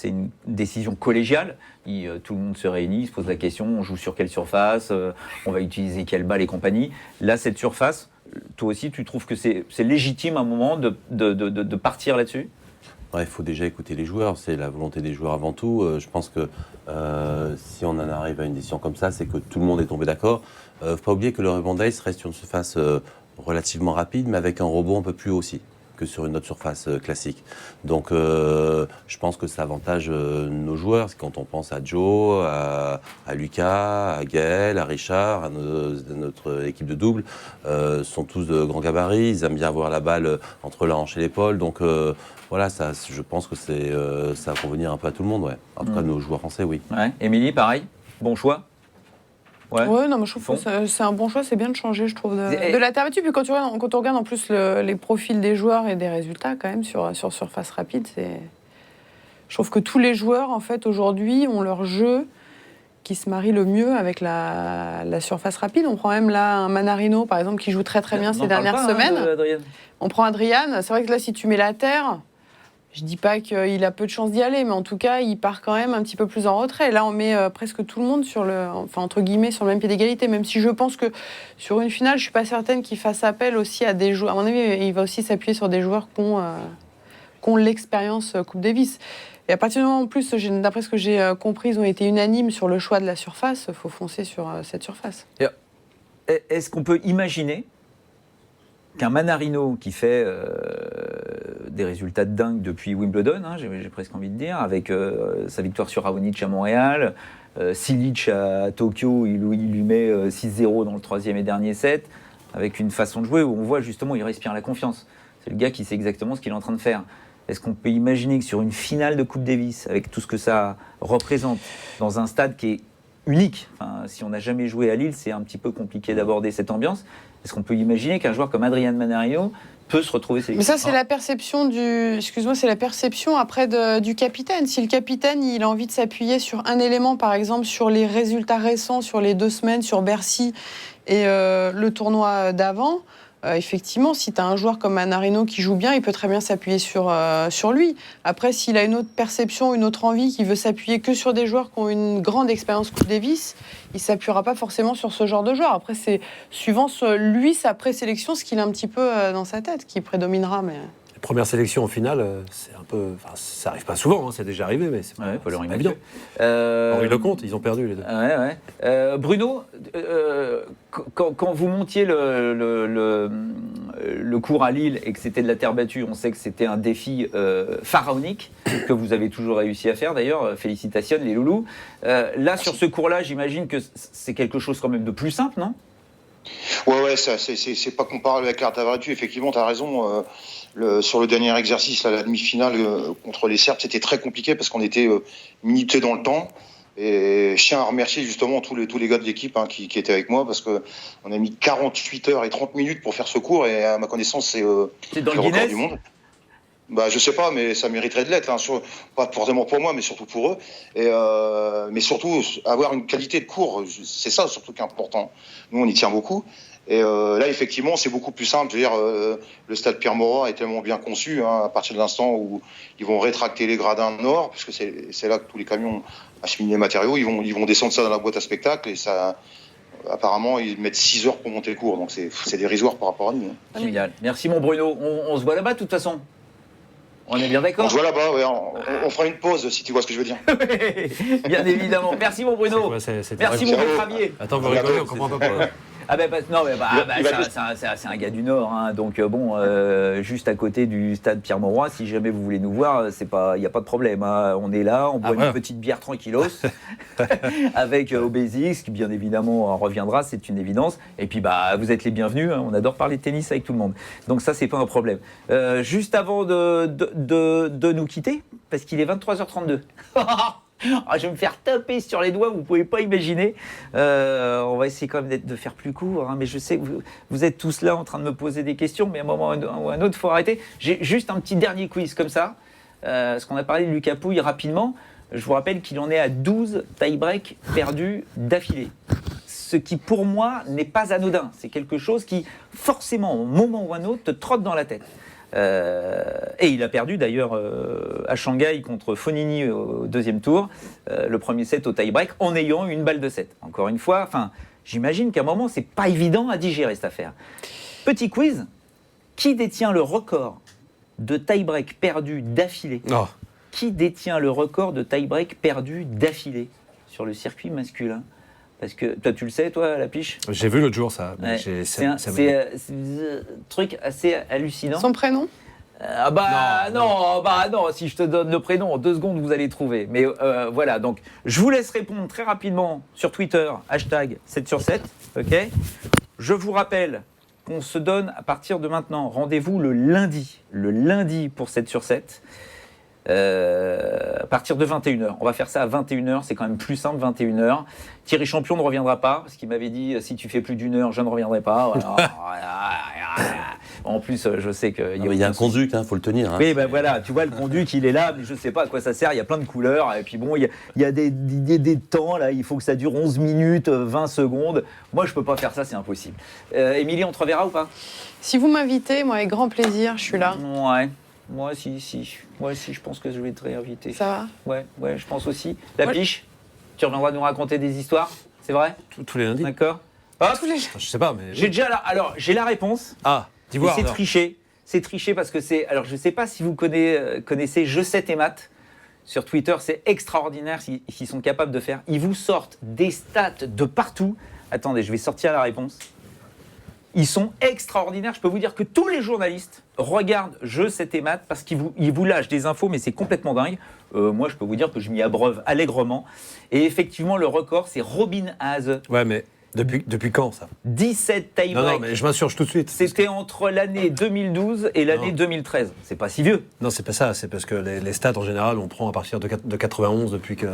une décision collégiale. Tout le monde se réunit, se pose la question, on joue sur quelle surface, on va utiliser quelle balle et compagnie. Là, cette surface, toi aussi, tu trouves que c'est légitime à un moment de partir là-dessus? Il faut déjà écouter les joueurs, c'est la volonté des joueurs avant tout. Je pense que si on en arrive à une décision comme ça, c'est que tout le monde est tombé d'accord. Il ne faut pas oublier que le rebound ace reste une surface relativement rapide, mais avec un rebond un peu plus haut aussi que sur une autre surface classique. Donc je pense que ça avantage nos joueurs. Quand on pense à Joe, à Lucas, à Gaël, à Richard, à notre équipe de double, sont tous de grands gabarits. Ils aiment bien avoir la balle entre la hanche et l'épaule. Donc voilà, ça, je pense que ça va convenir un peu à tout le monde. Ouais. En tout cas, nos joueurs français, oui. Ouais. Émilie, pareil, bon choix? Ouais, non, mais je trouve que c'est un bon choix, c'est bien de changer, je trouve, de la terre battue. Puis quand on regarde en plus les profils des joueurs et des résultats, quand même, sur surface rapide, je trouve que tous les joueurs, en fait, aujourd'hui, ont leur jeu qui se marie le mieux avec la surface rapide. On prend même là un Manarino, par exemple, qui joue très très bien ces dernières semaines. On prend Adrian, c'est vrai que là, si tu mets la terre, Je dis pas qu'il a peu de chances d'y aller, mais en tout cas, il part quand même un petit peu plus en retrait. Là, on met presque tout le monde entre guillemets, sur le même pied d'égalité, même si je pense que sur une finale, je suis pas certaine qu'il fasse appel aussi à des joueurs. À mon avis, il va aussi s'appuyer sur des joueurs qui ont l'expérience Coupe Davis. Et à partir du moment où, en plus, d'après ce que j'ai compris, ils ont été unanimes sur le choix de la surface, il faut foncer sur cette surface. Est-ce qu'on peut imaginer qu'un Mannarino qui fait des résultats de dingue depuis Wimbledon, j'ai presque envie de dire, avec sa victoire sur Raonic à Montréal, Silic à Tokyo, il lui met 6-0 dans le 3e et dernier set, avec une façon de jouer où on voit justement il respire la confiance. C'est le gars qui sait exactement ce qu'il est en train de faire. Est-ce qu'on peut imaginer que sur une finale de Coupe Davis, avec tout ce que ça représente, dans un stade qui est unique, si on n'a jamais joué à Lille, c'est un petit peu compliqué d'aborder cette ambiance. Est-ce qu'on peut imaginer qu'un joueur comme Adrian Mannarino peut se retrouver sélectionné ? Mais ça, c'est la perception c'est la perception après du capitaine. Si le capitaine, il a envie de s'appuyer sur un élément, par exemple, sur les résultats récents, sur les 2 semaines, sur Bercy et le tournoi d'avant, effectivement, si tu as un joueur comme Mannarino qui joue bien, il peut très bien s'appuyer sur lui. Après, s'il a une autre perception, une autre envie, qu'il veut s'appuyer que sur des joueurs qui ont une grande expérience Coupe Davis, il ne s'appuiera pas forcément sur ce genre de joueur. Après, c'est suivant lui, sa présélection, ce qu'il a un petit peu dans sa tête, qui prédominera. Mais... La première sélection en finale, c'est un peu... ça n'arrive pas souvent, c'est déjà arrivé, mais c'est pas évident. Henri Lecomte, ils ont perdu les deux. Bruno, quand vous montiez le cours à Lille et que c'était de la terre battue, on sait que c'était un défi pharaonique que vous avez toujours réussi à faire d'ailleurs. Félicitations les loulous. Là, sur ce cours-là, j'imagine que c'est quelque chose quand même de plus simple, non ? Ouais, ça, c'est pas comparable avec la terre battue. Effectivement, tu as raison. Sur le dernier exercice, la demi-finale contre les Serbes, c'était très compliqué parce qu'on était minuté dans le temps. Et je tiens à remercier justement tous les gars de l'équipe qui étaient avec moi parce qu'on a mis 48 heures et 30 minutes pour faire ce cours et à ma connaissance, c'est le record du monde. Je sais pas, mais ça mériterait de l'être. Pas forcément pour moi, mais surtout pour eux. Mais surtout, avoir une qualité de cours, c'est ça surtout qui est important. Nous, on y tient beaucoup. Et là, effectivement, c'est beaucoup plus simple. Je veux dire, le stade Pierre-Mauroy est tellement bien conçu à partir de l'instant où ils vont rétracter les gradins nord, puisque c'est là que tous les camions acheminent les matériaux. Ils vont descendre ça dans la boîte à spectacle et ça... Apparemment, ils mettent 6 heures pour monter le cours. Donc, c'est dérisoire par rapport à nous. Génial. Merci, mon Bruno. On se voit là-bas, de toute façon. On est bien d'accord ? On se voit là-bas, ouais. On fera une pause, si tu vois ce que je veux dire. Bien évidemment. Merci, mon Bruno. Merci, mon Rabier. Attends, vous rigolez, on comprend pas pourquoi. C'est un gars du Nord, donc juste à côté du stade Pierre-Mauroy, si jamais vous voulez nous voir, il n'y a pas de problème. On est là, on boit une petite bière tranquillos avec Obésix, qui bien évidemment reviendra, c'est une évidence. Et puis vous êtes les bienvenus, on adore parler de tennis avec tout le monde. Donc ça, c'est pas un problème. Juste avant de nous quitter, parce qu'il est 23h32. Je vais me faire taper sur les doigts, vous ne pouvez pas imaginer. On va essayer quand même de faire plus court, mais je sais que vous êtes tous là en train de me poser des questions, mais à un moment ou à un autre, il faut arrêter. J'ai juste un petit dernier quiz comme ça, parce qu'on a parlé de Lucas Pouille rapidement. Je vous rappelle qu'il en est à 12 tie-breaks perdus d'affilée. Ce qui, pour moi, n'est pas anodin. C'est quelque chose qui, forcément, au moment ou à un autre, te trotte dans la tête. Et il a perdu d'ailleurs à Shanghai contre Fognini au 2e tour, le premier set au tie-break, en ayant une balle de 7. Encore une fois, j'imagine qu'à un moment, c'est pas évident à digérer cette affaire. Petit quiz, qui détient le record de tie-break perdu d'affilée ? Qui détient le record de tie-break perdu d'affilée sur le circuit masculin ? Parce que toi, tu le sais, toi, la piche ? J'ai vu l'autre jour ça. C'est un truc assez hallucinant. Son prénom ? Non, si je te donne le prénom, en 2 secondes, vous allez trouver. Mais voilà, donc je vous laisse répondre très rapidement sur Twitter, #7sur7, ok ? Je vous rappelle qu'on se donne à partir de maintenant rendez-vous le lundi pour 7sur7. À partir de 21h. On va faire ça à 21h, c'est quand même plus simple, 21h. Thierry Champion ne reviendra pas, parce qu'il m'avait dit, si tu fais plus d'1 heure, je ne reviendrai pas. En plus, je sais qu'il y a un conduit, il faut le tenir. Oui, voilà, tu vois, le conduit, il est là, mais je ne sais pas à quoi ça sert, il y a plein de couleurs, et puis bon, il y a des temps, là, il faut que ça dure 11 minutes, 20 secondes. Moi, je ne peux pas faire ça, c'est impossible. Émilie, on te reverra ou pas ? Si vous m'invitez, moi, avec grand plaisir, je suis là. Ouais. Moi, si, je pense que je vais te réinviter. Ça va? Ouais, je pense aussi. La piche, tu reviendras nous raconter des histoires, c'est vrai? Tous les lundis. D'accord. Hop, Je sais pas, mais. j'ai la réponse. Ah, Et d'Ivoire. c'est alors. triché. C'est triché parce que c'est. Alors, je ne sais pas si vous connaissez Je 7 et Math. Sur Twitter, c'est extraordinaire s'ils sont capables de faire. Ils vous sortent des stats de partout. Attendez, je vais sortir la réponse. Ils sont extraordinaires. Je peux vous dire que tous les journalistes regardent Je 7 et Math parce qu'ils vous lâchent des infos, mais c'est complètement dingue. Moi, je peux vous dire que je m'y abreuve allègrement. Et effectivement, le record, c'est Robin Haase. Ouais, mais depuis quand ça? 17 tie-breaks. Non, mais je m'insurge tout de suite. C'était entre l'année 2012 et l'année 2013. C'est pas si vieux. Non, c'est pas ça. C'est parce que les stats, en général, on prend à partir de 91 depuis que.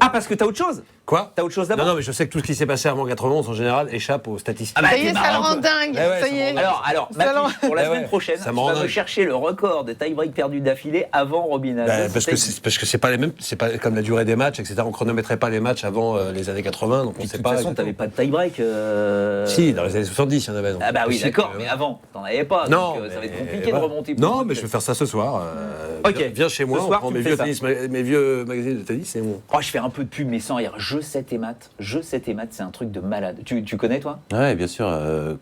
Ah, parce que t'as autre chose? Quoi? T'as autre chose d'abord? Non, mais je sais que tout ce qui s'est passé avant 91, en général, échappe aux statistiques. Ah bah, Ça y est, t'es ça le marrant, rend quoi. dingue. Ouais, Ça ça y me est. rend Alors, Ça Mathis, pour la Ouais, semaine ouais. prochaine, Ça tu me rend vas me dingue. chercher le record de tie-break perdu d'affilée avant Robin Haase. Parce que c'est pas les mêmes, c'est pas comme la durée des matchs, etc. On chronométrait pas les matchs avant les années 80, donc on De sait toute pas. façon, t'avais pas de tie-break. Si, dans les années 70, il y en avait. donc Ah bah oui, c'est d'accord, possible, mais ouais. avant, t'en avais pas. Non, donc ça va être mais compliqué de voilà. remonter. Non, mais je vais faire ça ce soir. Ok. Viens chez moi, Ce on soir, prend tu mes me vieux, fais ça. mes vieux magazines de tennis et on. Oh, je fais un peu de pub, mais sans rire. Je 7 et Math. Je 7 et Math, c'est un truc de malade. Tu connais, toi? Ouais, bien sûr.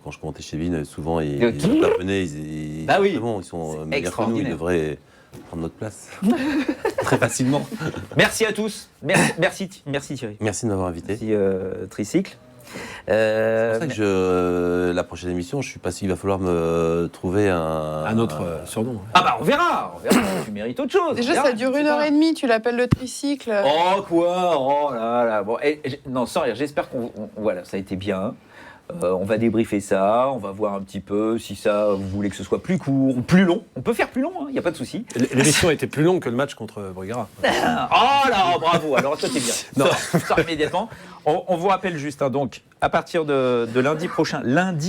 Quand je commentais chez Vin, souvent, ils Le- intervenaient. Bah oui. Exactement, ils sont C'est meilleurs que nous. Ils extraordinaire. devraient prendre notre place. Très facilement. Merci à tous. Merci Thierry. Merci de m'avoir invité. Merci Tricycle. C'est pour ça que la prochaine émission, je suis pas sûr qu'il va falloir me trouver Un autre surnom. Ah bah on verra. Tu mérites autre chose. Déjà, On verra, ça dure je sais 1h30, tu l'appelles le tricycle. pas. Oh quoi? Oh là là. Bon, non, sans rire, j'espère voilà, ça a été bien. On va débriefer ça, on va voir un petit peu si ça, vous voulez que ce soit plus court ou plus long. On peut faire plus long, il n'y a pas de souci. L'émission a été plus longue que le match contre Brugara. Oh là, bravo, alors toi t'es bien. Non. Sors immédiatement. On vous rappelle juste, hein, donc, à partir de lundi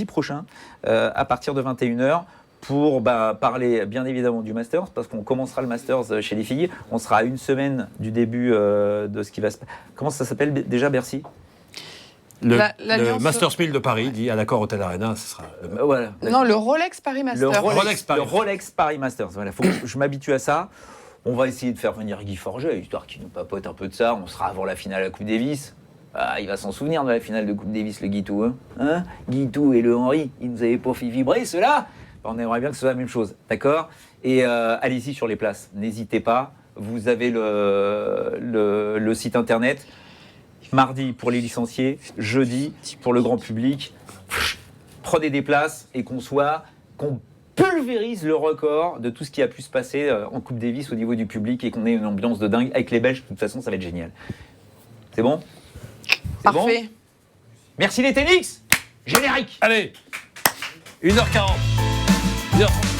prochain, à partir de 21h, pour parler bien évidemment du Masters, parce qu'on commencera le Masters chez les filles. On sera à une semaine du début de ce qui va se passer. Comment ça s'appelle déjà, Bercy? Le l'Alliance- Masters 1000 de Paris dit à l'accord Hotel Arena, ce sera. Voilà. Non, le Rolex Paris Le Master. Rolex Paris Masters. Voilà, faut que je m'habitue à ça. On va essayer de faire venir Guy Forget, histoire qu'il nous papote un peu de ça. On sera avant la finale à la Coupe Davis. Ah, il va s'en souvenir de la finale de Coupe Davis, le Guitou. Hein, Guitou et le Henry, ils nous avaient pas fait vibrer, ceux-là. On aimerait bien que ce soit la même chose, d'accord? Et allez-y sur les places, n'hésitez pas. Vous avez le site internet. Mardi pour les licenciés, jeudi pour le grand public. Prenez des places et qu'on pulvérise le record de tout ce qui a pu se passer en Coupe Davis au niveau du public et qu'on ait une ambiance de dingue avec les Belges. De toute façon, ça va être génial. C'est bon? C'est Parfait. bon. Merci les Tenix. Générique. Allez 1h40 1h30